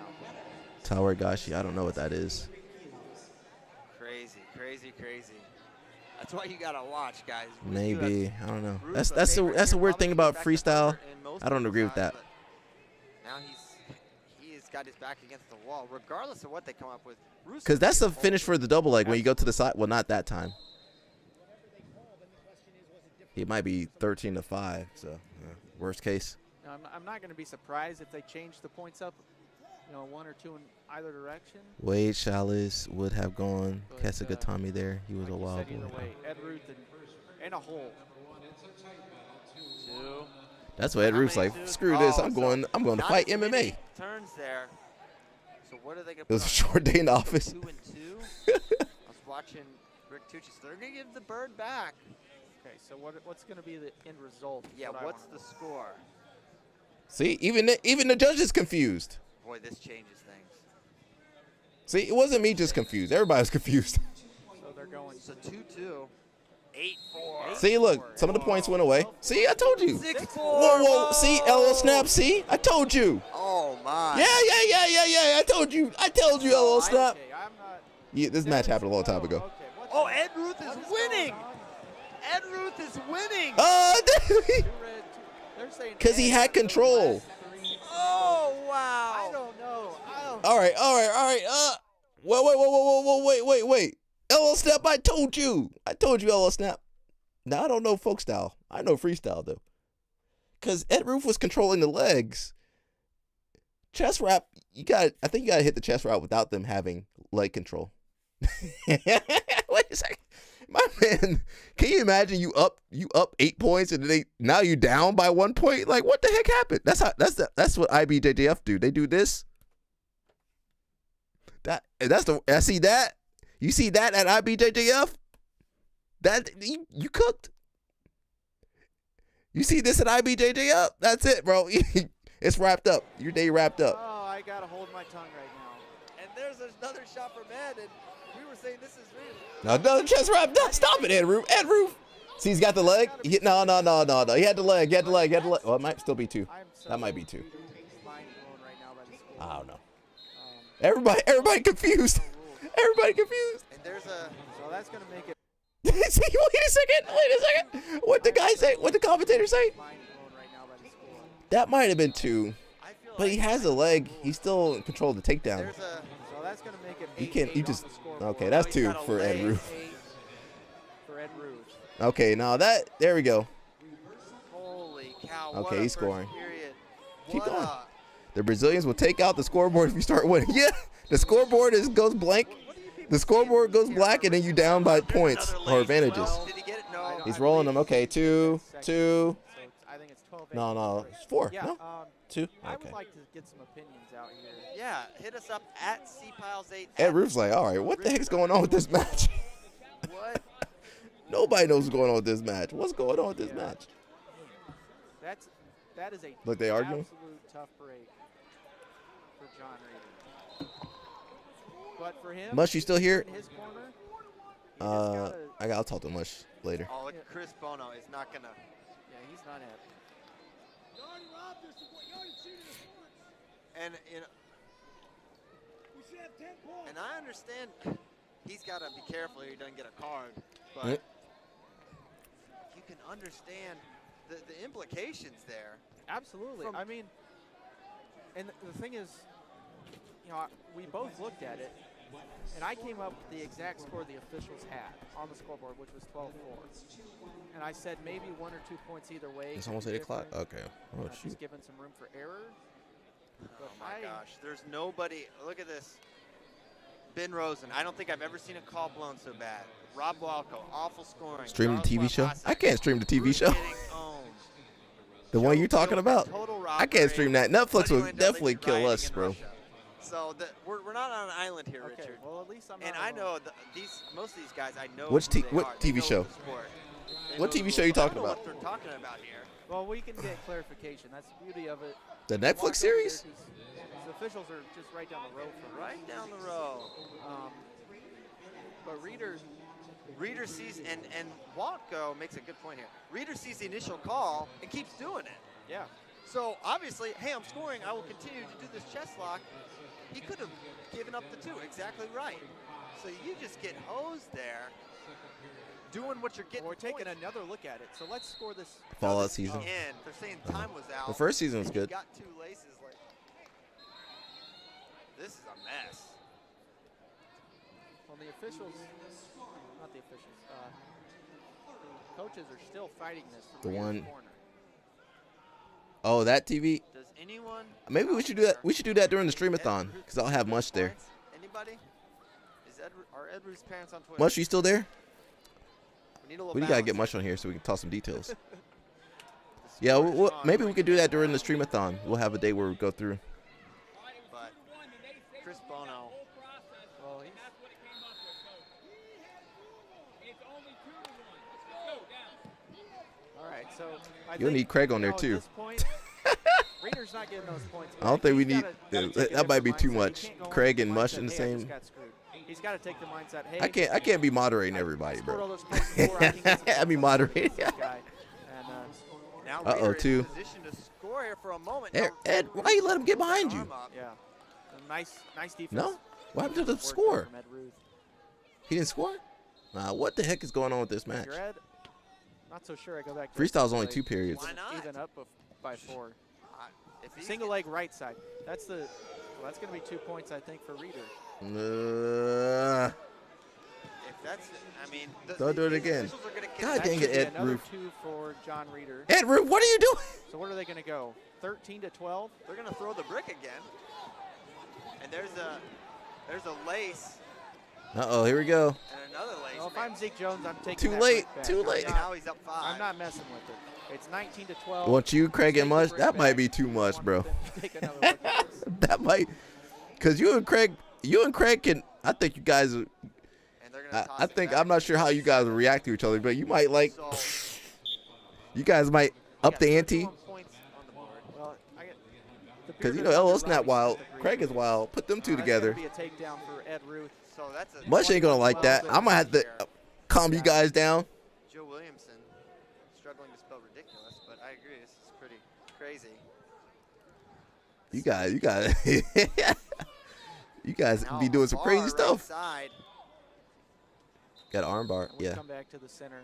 Tower Gashi, I don't know what that is. Crazy, crazy, crazy. That's why you gotta watch, guys. Maybe, I don't know. That's a weird thing about freestyle. I don't agree with that. Now he's got his back against the wall, regardless of what they come up with. Because that's the finish for the double leg when you go to the side. Well, not that time. It might be 13-5. So worst case. Now, I'm not going to be surprised if they change the points up, 1 or 2 in either direction. Wade Chalice would have gone. Kesagatami there. He was a wild boy. Either way, Ed Ruth and a hole. 2. That's what Ed Ruth's like. Screw this. I'm going to fight MMA. Turns there. So what are they going to It was a short day in the office. 2 and 2. I was watching Rick Tucci. So they're going to give the bird back. Okay, so what's going to be the end result? Yeah, what's the score? See, even the judge is confused. Boy, this changes things. See, it wasn't me just confused. Everybody was confused. So they're going. So 2-2. 8-4. See, look, some of the points went away. See, I told you. 6-4. Whoa. See, LL Snap. See, I told you. Oh my. Yeah. I told you, LL Snap. Yeah, this match happened a long time ago. Oh, Ed Ruth is winning. Ed Ruth is winning. Because he had control. Oh wow. I don't know. All right. Wait. LL Snap, I told you, LL Snap. Now, I don't know folk style. I know freestyle, though. Because Ed Ruth was controlling the legs. Chest wrap, I think you got to hit the chest wrap without them having leg control. Wait a second. My man, can you imagine you up 8 points and now you down by 1 point? Like, what the heck happened? That's what IBJJF do. They do this. I see that. You see that at IBJJF? That you cooked. You see this at IBJJF? That's it, bro. It's wrapped up. Your day wrapped up. Oh, I gotta hold my tongue right now. And there's another shot from Ed, and we were saying this is real. No, another chest wrap. No, stop it, Ed Roof. See, he's got the leg. No. He had the leg. Well, it might still be 2. That might be 2. I don't know. Everybody confused. Everybody confused. And there's a. So that's gonna make it. See, wait a second. What the guy say? What the commentator say? That might have been 2. But he has a leg. He's still in control of the takedown. So that's gonna make it. You can't. You just. Okay, that's 2 for Ed Roof. For Ed Roof. Okay, now that. There we go. Holy cow! Okay, he's scoring. Keep What going. The Brazilians will take out the scoreboard if you start winning. Yeah, the scoreboard goes blank. The scoreboard goes black, and then you down by points or advantages. Did he get it? No. He's rolling them. Okay, 2. I think it's 12. No, it's 4. Yeah, No, 2. I Okay. would like to get some opinions out here. Yeah, hit us up at CPiles8. Ed Roof's like, all right, what the heck's going on with this match? What? Nobody knows what's going on with this match. What's going on with this match? That is a Look, they arguing? absolute tough break for John Reader. But for him, Mush, you still here? in his corner, I'll talk to Mush later. Oh, look, Chris Bono is not gonna. Yeah, he's not happy. And and I understand he's got to be careful here he doesn't get a card, but you can understand the implications there. Absolutely. I mean, and the thing is, we both looked at it. And I came up with the exact score the officials had on the scoreboard, which was 12-4. And I said maybe 1 or 2 points either way. It's almost 8 o'clock? Okay. Oh, shoot. Just giving some room for error. Oh, my gosh. There's nobody. Look at this. Ben Rosen. I don't think I've ever seen a call blown so bad. Rob Walco, awful scoring. Stream the TV show? I can't stream the TV show. The one you're talking about? I can't stream that. Netflix would definitely kill us, bro. So we're not on an island here, Okay, Richard. well, at least I'm and not I alone. know most of these guys I know. What who they are. They TV know show? the sport. They What know TV the show are you rules. I talking don't know about? what they're talking about here. Well, we can get clarification. That's the beauty of it. The Walk Netflix over series? there 'cause the officials are just right down the road from us. Right down the road. But Reader sees, and Walco makes a good point here. Reader sees the initial call and keeps doing it. Yeah. So obviously, hey, I'm scoring. I will continue to do this chest lock. He could have given up the 2. Exactly right. So you just get hosed there, doing what you're getting. We're taking another look at it. So let's score this. Fallout season. And they're saying time was out. The first season was and he good. got 2 laces. Like, this is a mess. Well, the officials, not the officials, the coaches are still fighting this. The from one. corner. Oh, that TV? Does anyone? Maybe we should do that. We should do that during the streamathon because I'll have Mush there. Anybody? Are Ed Ruth's parents on Twitter? Mush, you still there? We need a little We gotta get Mush on here so we can talk some details. Yeah, maybe we could do that during the streamathon. We'll have a day where we go through. But Chris Bono. Well, all right, so You'll need Craig on there too. Reader's not getting those points. I don't think we need. That might be too much. Craig and Mush in the same. He's got to take the mindset. Hey, I can't be moderating everybody, bro. I be moderating. Uh-oh, too. Ed, why you let him get behind you? Yeah. Nice defense. No? What happened to the score? He didn't score? Nah, what the heck is going on with this match? Ed, not so sure. I go back to Freestyle's only 2 periods. Why not? Even up by 4. Single leg right side. That's the. Well, that's going to be 2 points, I think, for Reader. If that's, I mean, don't do it again. God dang it, Ed Roof. 2 for John Reader. Ed Roof, what are you doing? So what are they going to go? 13-12. They're going to throw the brick again. And there's a lace. Uh-oh, here we go. And another lace. Well, if I'm Zeke Jones, I'm taking Too that late, brick back. too late. Now he's up 5. I'm not messing with it. It's 19-12. Want you, Craig, and Mush? That might be too much, bro. Take another look at this. That might, because you and Craig can. I think you guys. I think I'm not sure how you guys will react to each other, but you might like. You guys might up the ante. Because you know LL's not wild. Craig is wild. Put them 2 together. Be a takedown for Ed Ruth. So that's a Mush ain't gonna like that. I'm gonna have to calm you guys down. Joe Williamson struggling to spell ridiculous, but I agree. This is pretty crazy. You guys be doing some crazy stuff. Got an armbar, yeah. Come back to the center.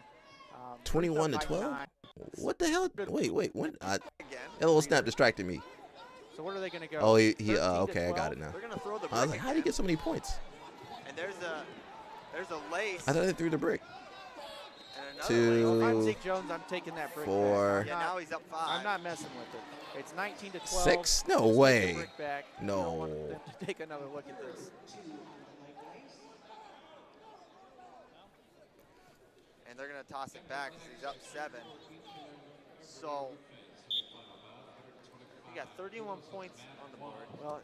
21-12. What the hell? Wait. When? LL Snap distracted me. So what are they going to go? Oh, he okay, I got it now. They're gonna throw the I was like, how did he get so many points? And there's a lace. I thought they threw the brick. Well, if I'm Zeke Jones, I'm taking that brick 4. back. Yeah, now he's up 5. I'm not messing with it. It's 19-12. 6? No Just way. take the brick back. No. You don't want them to take another look at this. And they're going to toss it back because he's up 7. So you got 31 points on the board. Well,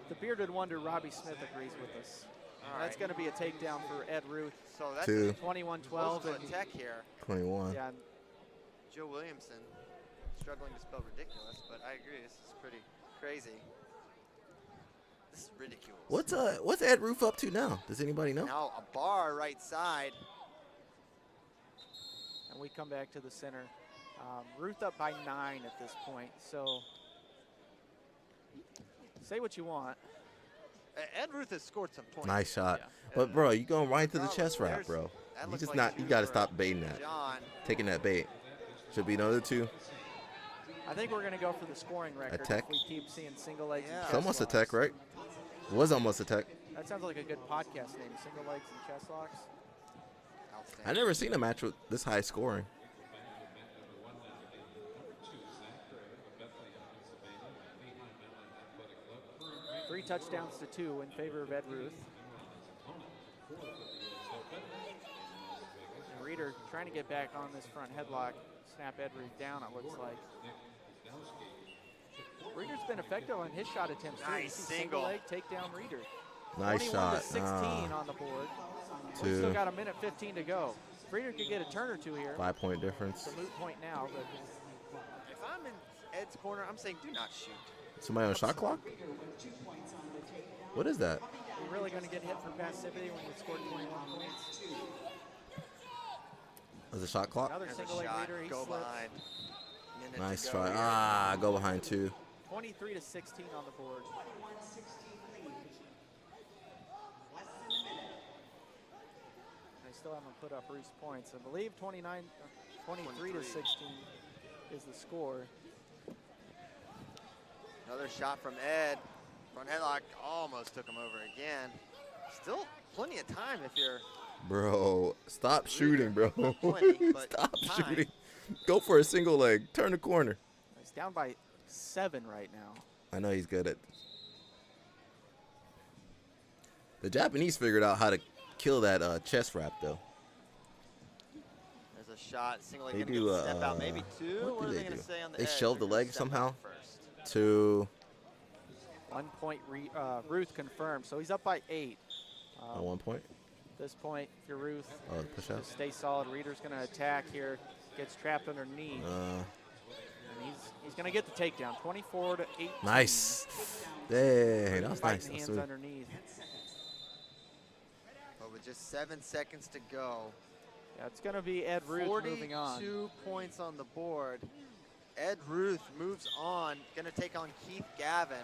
the bearded wonder Robbie Smith agrees with us. That's going to be a takedown for Ed Ruth. So that's 21-12. and tech here. 21. Yeah. Joe Williamson struggling to spell ridiculous, but I agree. This is pretty crazy. This is ridiculous. What's Ed Roof up to now? Does anybody know? Now a bar right side. And we come back to the center. Ruth up by 9 at this point. So say what you want. Ed Ruth has scored some points. Nice shot. Yeah. But bro, you going right to the chest wrap, bro. You just not. You got to stop baiting that. Taking that bait. Should be another 2. I think we're going to go for the scoring record. Attack. If we keep seeing single legs. It's almost a tech, right? It was almost a tech. That sounds like a good podcast name, Single Legs and Chest Locks. I've never seen a match with this high scoring. Three touchdowns to 2 in favor of Ed Ruth. And Reeder trying to get back on this front headlock, snap Ed Ruth down, it looks like. Reeder's been effective on his shot attempts too. Nice single leg, take down Reeder. Nice shot. 21-16 on the board. We've still got a minute 15 to go. Reeder could get a turn or two here. 5-point difference. It's a moot point now, but if I'm in Ed's corner, I'm saying do not shoot. Somebody on shot clock? What is that? You're really going to get hit for passivity when you scored 21 points. Was it shot clock? Another single leg Reeder. He go slipped. behind. Nice try. Go behind 2. 23-16 on the board. They still haven't put up Ruth's points. I believe 23-16 is the score. Another shot from Ed. Front headlock almost took him over again. Still plenty of time if you're... Bro, stop shooting, bro. Plenty, Stop shooting. Go for a single leg. Turn the corner. He's down by 7 right now. I know he's good at. The Japanese figured out how to kill that chest wrap, though. There's a shot. Single leg They gonna do go step out, maybe 2. What are they do? going to say on the They edge? shelve the They're gonna leg step somehow. out first. 2. 1 point Ruth confirmed. So he's up by 8. 1 point. At this point, if you're Ruth, Push out. just stay solid. Reeder's going to attack here. Gets trapped underneath. And he's going to get the takedown. 24-18. Nice. Dang, that was nice. Hands That's underneath. But with just 7 seconds to go. Yeah, it's going to be Ed Ruth moving on. 42 points on the board. Ed Ruth moves on. Going to take on Keith Gavin.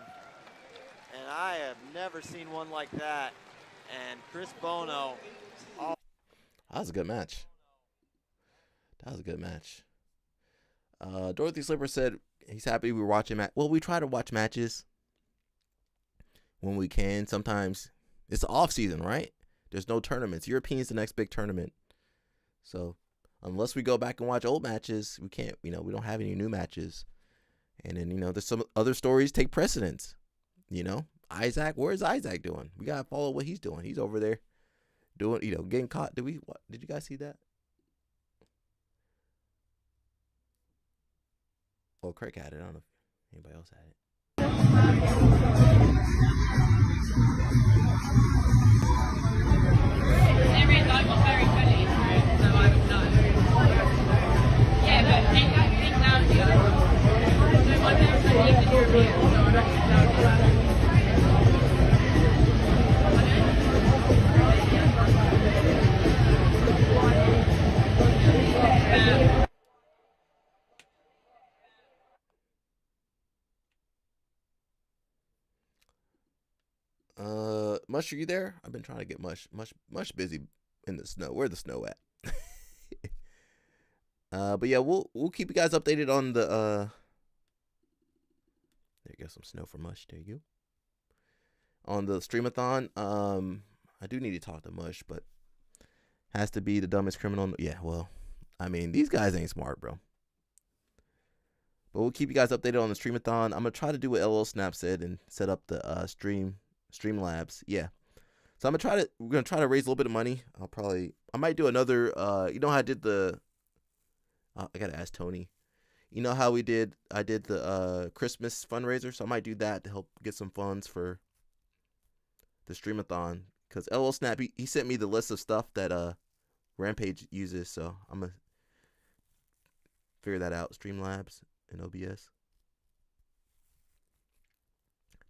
And I have never seen one like that. And Chris Bono. That was a good match. Dorothy Slipper said he's happy we were watching Well, we try to watch matches when we can. Sometimes it's the off season, right? There's no tournaments. European's the next big tournament. So unless we go back and watch old matches, we can't, we don't have any new matches. And then, there's some other stories take precedence. Isaac, where's Isaac doing? We got to follow what he's doing. He's over there doing, getting caught. Did you guys see that? Well, Craig had it. I don't know if anybody else had it. Mush, are you there? I've been trying to get Mush busy in the snow. Where's the snow at? But yeah, we'll keep you guys updated on the there you go, some snow for Mush. There you go. On the streamathon. I do need to talk to Mush, but has to be the dumbest criminal. Yeah, well, I mean, these guys ain't smart, bro. But we'll keep you guys updated on the streamathon. I'm gonna try to do what LL Snap said and set up the Streamlabs. Yeah. So we're gonna try to raise a little bit of money. I might do another how I did the I gotta ask Tony. You know how I did the Christmas fundraiser, so I might do that to help get some funds for the streamathon. Because LL Snap, he sent me the list of stuff that Rampage uses, so I'm gonna figure that out. Streamlabs and OBS.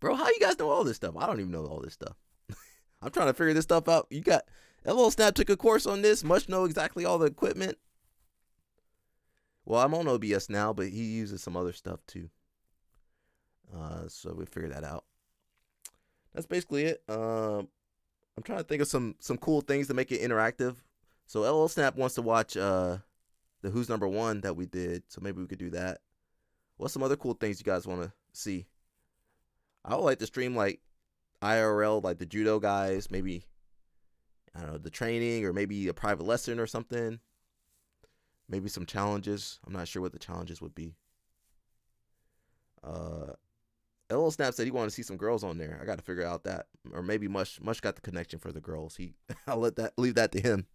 Bro, how you guys know all this stuff? I don't even know all this stuff. I'm trying to figure this stuff out. You got LL Snap took a course on this. Much know exactly all the equipment. Well, I'm on OBS now, but he uses some other stuff too. So we figured that out. That's basically it. I'm trying to think of some cool things to make it interactive. So LL Snap wants to watch the Who's Number One that we did. So maybe we could do that. What's some other cool things you guys want to see? I would like to stream IRL, like the judo guys, maybe, I don't know, the training or maybe a private lesson or something. Maybe some challenges. I'm not sure what the challenges would be. LL Snap said he wanted to see some girls on there. I got to figure out that. Or maybe Mush got the connection for the girls. I'll leave that to him.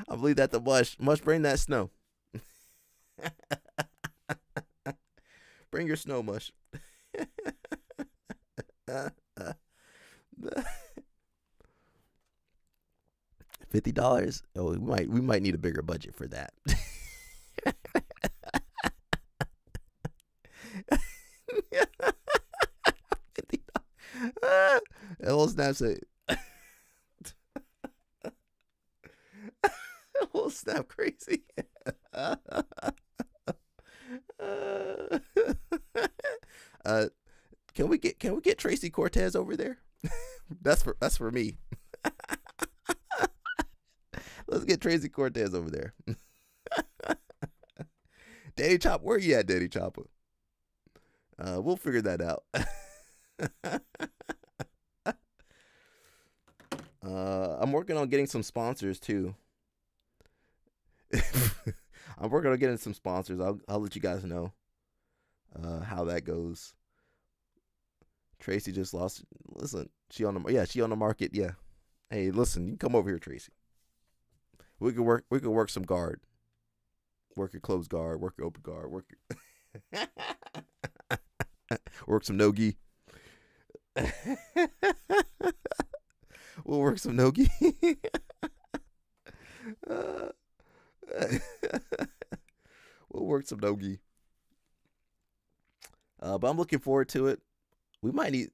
I'll leave that to Mush. Mush, bring that snow. Bring your snow, Mush. $50. Oh, we might need a bigger budget for that. LL Snap said. LL Snap crazy. Can we get Tracy Cortez over there? That's for me. Let's get Tracy Cortez over there. Daddy Chop, where you at, Daddy Chopper? We'll figure that out. I'm working on getting some sponsors too. I'm working on getting some sponsors. I'll let you guys know how that goes. Tracy just lost. Listen, she on the market. Yeah. Hey, listen, you can come over here, Tracy. We could work some guard. Work your closed guard. Work your open guard. Work some no-gi. We'll work some no-gi. We'll work some no-gi. But I'm looking forward to it. We might need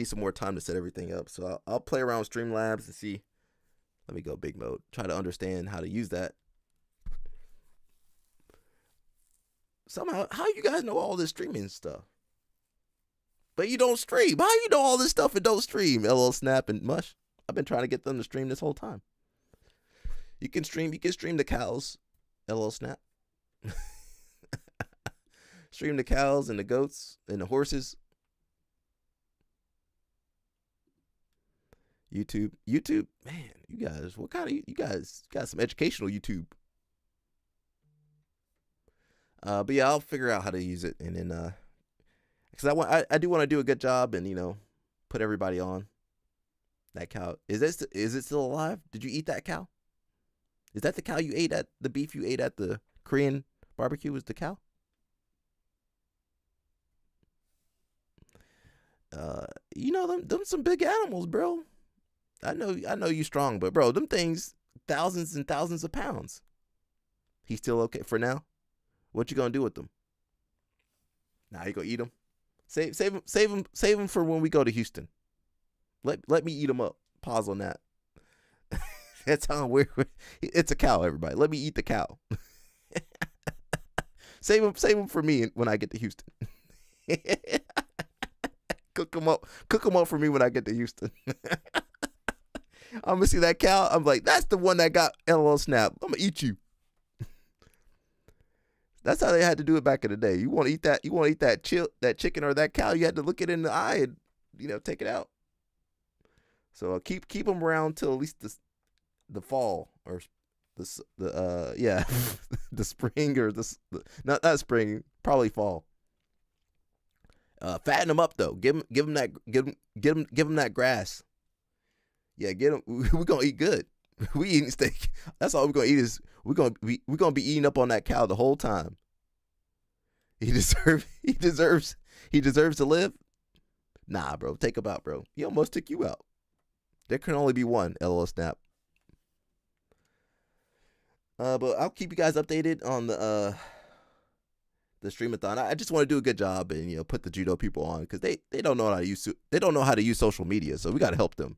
some more time to set everything up. So I'll play around with Streamlabs and see. Let me go big mode. Try to understand how to use that. Somehow, how you guys know all this streaming stuff? But you don't stream. How you know all this stuff and don't stream? LL Snap and Mush. I've been trying to get them to stream this whole time. You can stream the cows, LL Snap. Stream the cows and the goats and the horses. YouTube, man, you guys, what kind of, you guys got some educational YouTube. But yeah, I'll figure out how to use it, and then, because I do want to do a good job and, put everybody on. That cow, is it still alive? Did you eat that cow? Is that the cow you ate the beef you ate at the Korean barbecue was the cow? Them some big animals, bro. I know you strong, but bro, them things, thousands and thousands of pounds. He's still okay for now? What you gonna do with them? Nah, you gonna eat them? Save them for when we go to Houston. Let me eat them up. Pause on that. That's how weird. It's a cow, everybody. Let me eat the cow. Save them for me when I get to Houston. Cook them up for me when I get to Houston. I'm gonna see that cow. I'm like, that's the one that got LL Snap. I'm gonna eat you. That's how they had to do it back in the day. You want to eat that? You want to eat that chicken or that cow? You had to look it in the eye and take it out. So keep them around till at least the fall or the spring or not spring, probably fall. Fatten them up though. Give them that grass. Yeah, get them. We're gonna eat good. We eating steak. That's all we're gonna eat is we're gonna be eating up on that cow the whole time. He deserves to live. Nah, bro, take him out, bro. He almost took you out. There can only be one, LL Snap. But I'll keep you guys updated on the streamathon. I just want to do a good job and put the judo people on because they don't know how to use social media, so we got to help them.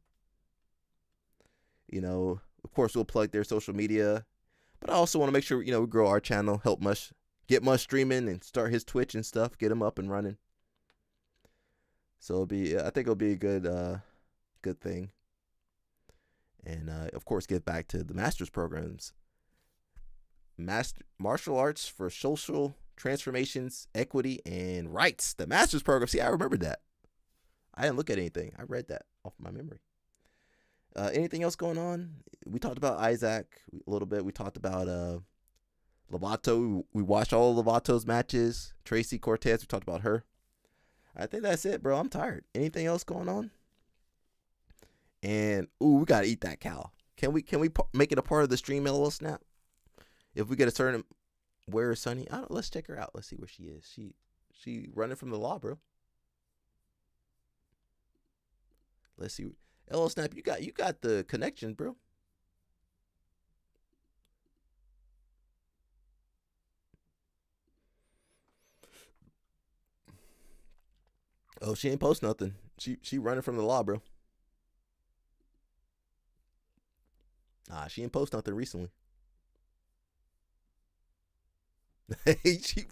Of course, we'll plug their social media, but I also want to make sure we grow our channel, help get Mush streaming and start his Twitch and stuff, get him up and running. So I think it'll be a good thing, and of course, get back to the master's programs, martial arts for social transformations, equity, and rights. The master's program. See, I remember that. I didn't look at anything. I read that off my memory. Anything else going on? We talked about Isaac a little bit. We talked about Lovato. We watched all of Lovato's matches. Tracy Cortez, we talked about her. I think that's it, bro. I'm tired. Anything else going on? And we gotta eat that cow. Can we make it a part of the stream, LOL Snap? If we get a certain, where is Sunny? I don't. Let's check her out. Let's see where she is. She running from the law, bro. Let's see. LOL Snap, you got the connection, bro. Oh, she ain't post nothing. She running from the law, bro. She ain't post nothing recently.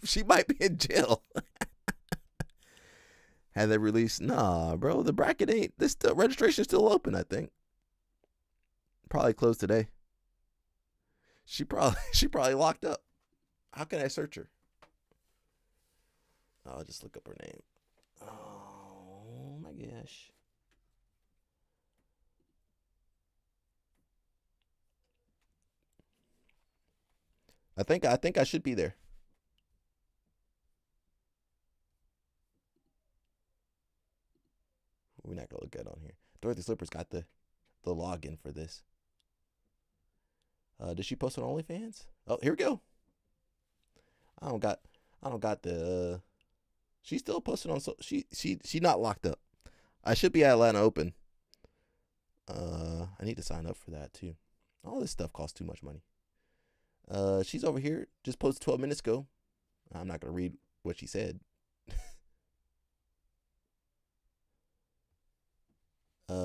she might be in jail. Had they released? Nah, bro. The bracket ain't. The registration's still open, I think. Probably closed today. She probably locked up. How can I search her? I'll just look up her name. Oh my gosh. I think I should be there. We're not gonna look at it on here. Dorothy Slippers got the login for this. Did she post on OnlyFans? Oh, here we go. I don't got the. She's still posting on. So she not locked up. I should be at Atlanta Open. I need to sign up for that too. All this stuff costs too much money. She's over here. Just posted 12 minutes ago. I'm not gonna read what she said.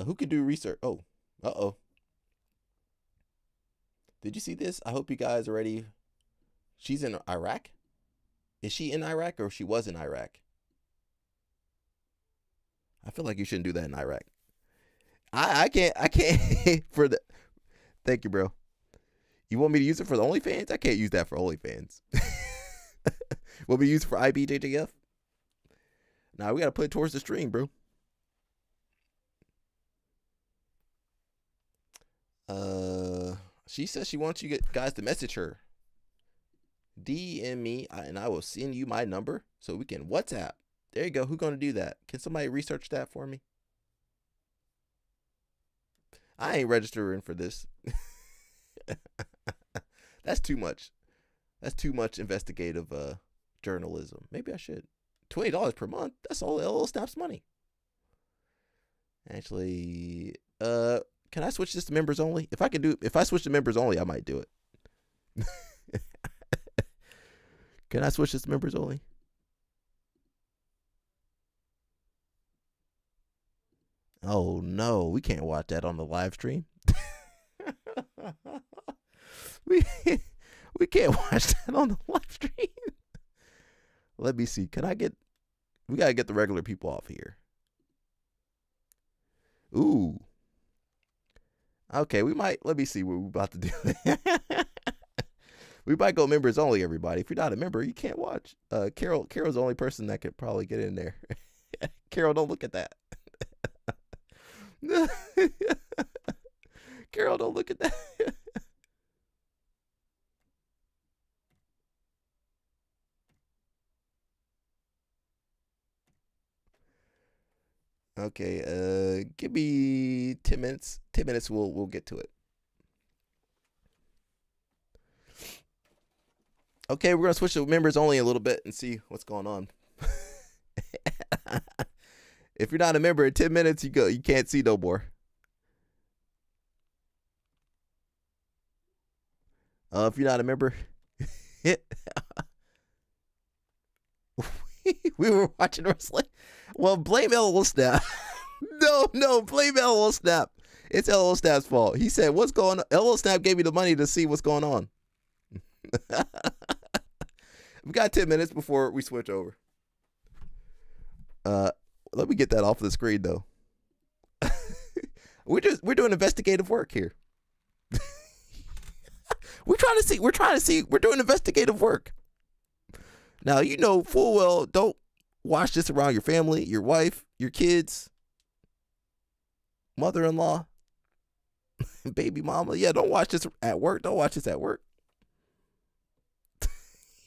Who could do research? Oh, Did you see this? I hope you guys are ready. She's in Iraq. Is she in Iraq or she was in Iraq? I feel like you shouldn't do that in Iraq. I can't for the. Thank you, bro. You want me to use it for the OnlyFans? I can't use that for OnlyFans. Want me to use it for IBJJF? Nah, we gotta put it towards the stream, bro. She says she wants you guys to message her. DM me and I will send you my number so we can WhatsApp. There you go. Who's gonna do that? Can somebody research that for me? I ain't registering for this. That's too much. That's too much investigative journalism. Maybe I should. $20 per month. That's all LL Snap's money. Actually, can I switch this to members only? If I switch to members only, I might do it. Can I switch this to members only? Oh no, we can't watch that on the live stream. we can't watch that on the live stream. Let me see. We gotta get the regular people off here. Ooh. Okay, let me see what we're about to do. We might go members only, everybody. If you're not a member, you can't watch. Carol's the only person that could probably get in there. Carol, don't look at that. Carol, don't look at that. Okay, give me 10 minutes. 10 minutes, we'll get to it. Okay, we're gonna switch to members only a little bit and see what's going on. If you're not a member, in 10 minutes you can't see no more. If you're not a member, we were watching wrestling. Well, blame LL Snap. No, blame LL Snap. It's LL Snap's fault. He said, "What's going on?" LL Snap gave me the money to see what's going on. We got 10 minutes before we switch over. Let me get that off the screen though. We're doing investigative work here. We're doing investigative work. Now, you know full well, don't watch this around your family, your wife, your kids. mother-in-law, baby mama. Yeah, don't watch this at work. Don't watch this at work.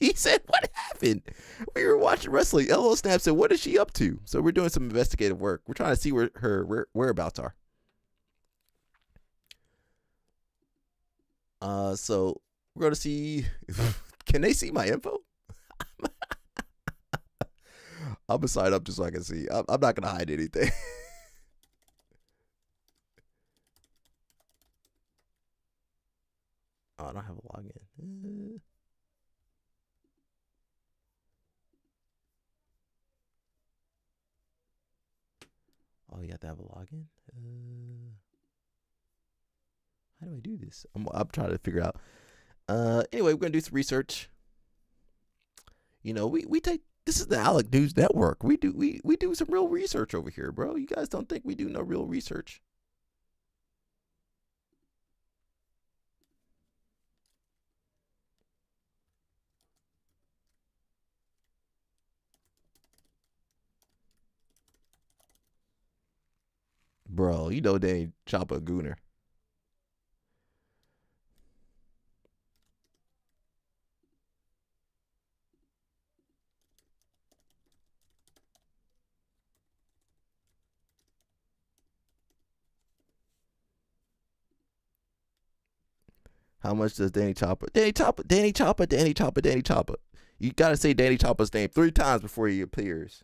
He said, what happened? We were watching wrestling. LO Snap said, what is she up to? So we're doing some investigative work. We're trying to see where her whereabouts are. So we're going to see, can they see my info? I'm going to sign up just so I can see. I'm not going to hide anything. Oh, I don't have a login. Oh, you have to have a login? How do I do this? I'm trying to figure out. Anyway, we're going to do some research. You know, we take, this is the Alec News Network. We do some real research over here, bro. You guys don't think we do no real research? Bro, you know they ain't chop a gooner. How much does Danny Chopper? Danny Chopper. You gotta say Danny Chopper's name 3 times before he appears.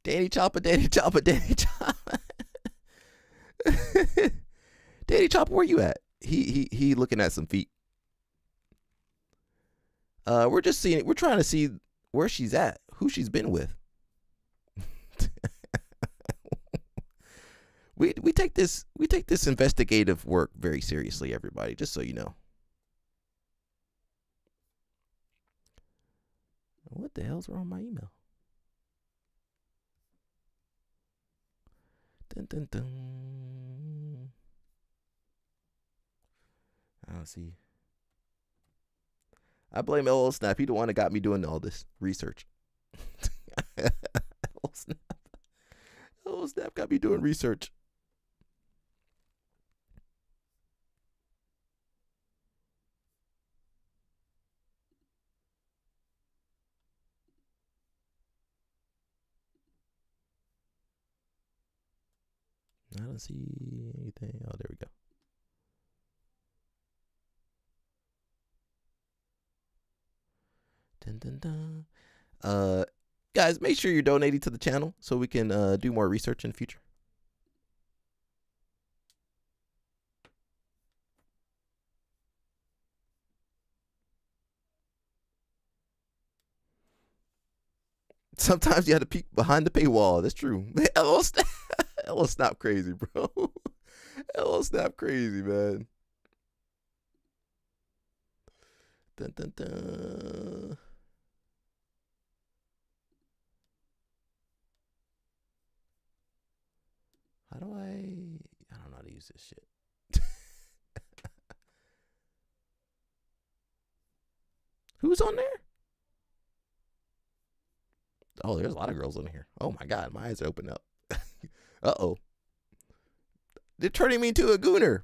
Danny Chopper. Danny Chopper, where you at? He looking at some feet. We're just seeing. We're trying to see where she's at, who she's been with. we take this investigative work very seriously, everybody. Just so you know. What the hell's wrong with my email? Dun, dun, dun. I don't see. I blame LO Snap. He the one that got me doing all this research. LO Snap got me doing research. I don't see anything. Oh, there we go. Dun, dun, dun. Guys, make sure you're donating to the channel so we can do more research in the future. Sometimes you have to peek behind the paywall. That's true. LO Snap crazy, bro. LO Snap crazy, man. Dun, dun, dun. How do I don't know how to use this shit. Who's on there? Oh, there's a lot of girls in here. Oh my God, my eyes open up. Uh-oh. They're turning me into a gooner.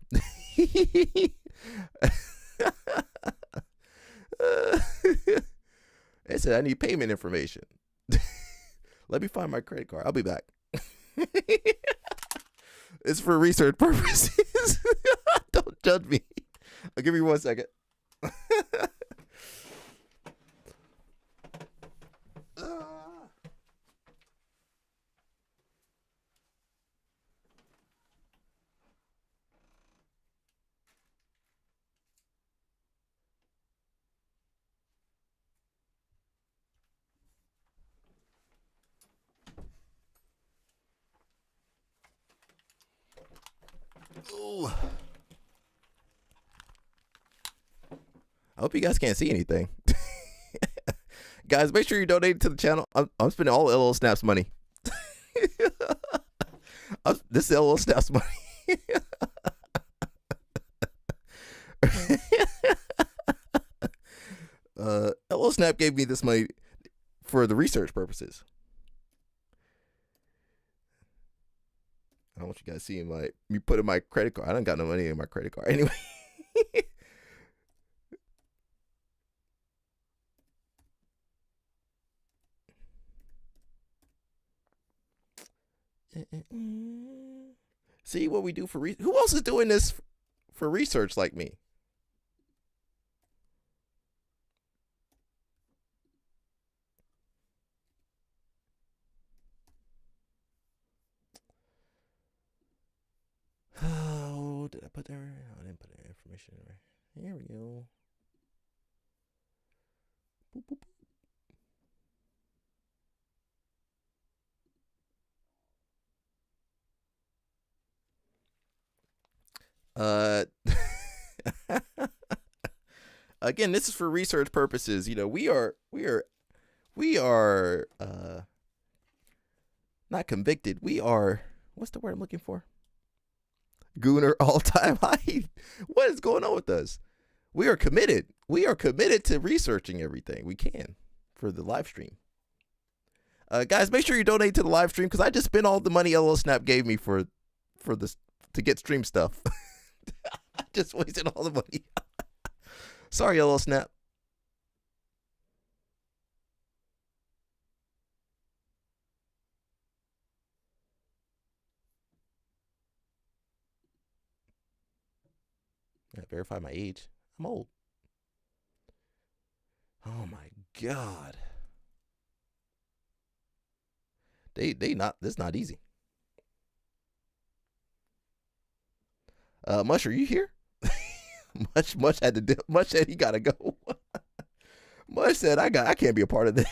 They said I need payment information. Let me find my credit card. I'll be back. It's for research purposes. Don't judge me. I'll give you 1 second. Ooh. I hope you guys can't see anything. Guys, make sure you donate to the channel. I'm spending all LO Snap's money. This is LO Snap's money. Snap gave me this money for the research purposes. I don't want you guys seeing me put in my credit card. I don't got no money in my credit card anyway. See what we do for who else is doing this for research like me? Oh, did I put there? I didn't put that information in there. Here we go. Boop, boop, boop. Again, this is for research purposes. You know, we are not convicted. We are, what's the word I'm looking for? Gooner all-time high. What is going on with us? We are committed. We are committed to researching everything we can for the live stream. Guys, make sure you donate to the live stream because I just spent all the money LL Snap gave me for this to get stream stuff. I just wasted all the money. Sorry, LL Snap. I verify my age. I'm old. Oh my God. This is not easy. Mush, are you here? Mush said he gotta go. Mush said I can't be a part of this.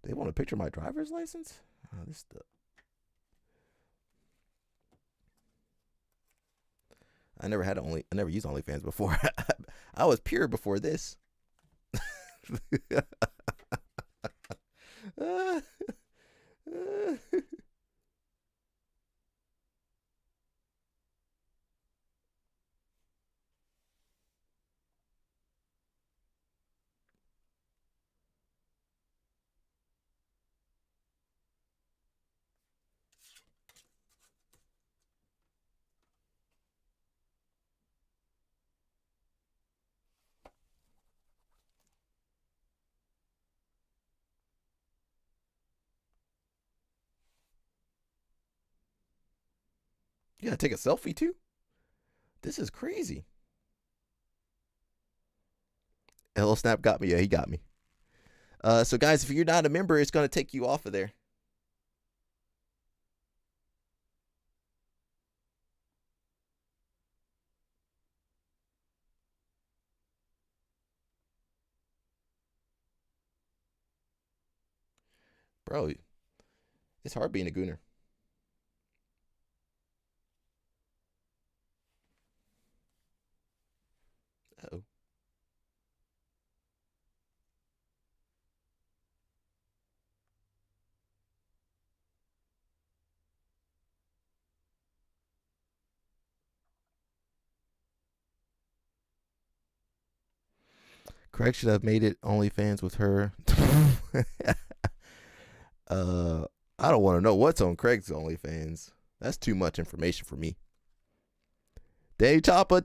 They want a picture of my driver's license? Oh, this stuff. I never used OnlyFans before. I was pure before this. You gotta take a selfie too? This is crazy. LL Snap got me. Yeah, he got me. So guys, if you're not a member, it's gonna take you off of there. Bro, it's hard being a gooner. Uh-oh. Craig should have made it OnlyFans with her. I don't want to know what's on Craig's OnlyFans. That's too much information for me. Danny Chopper,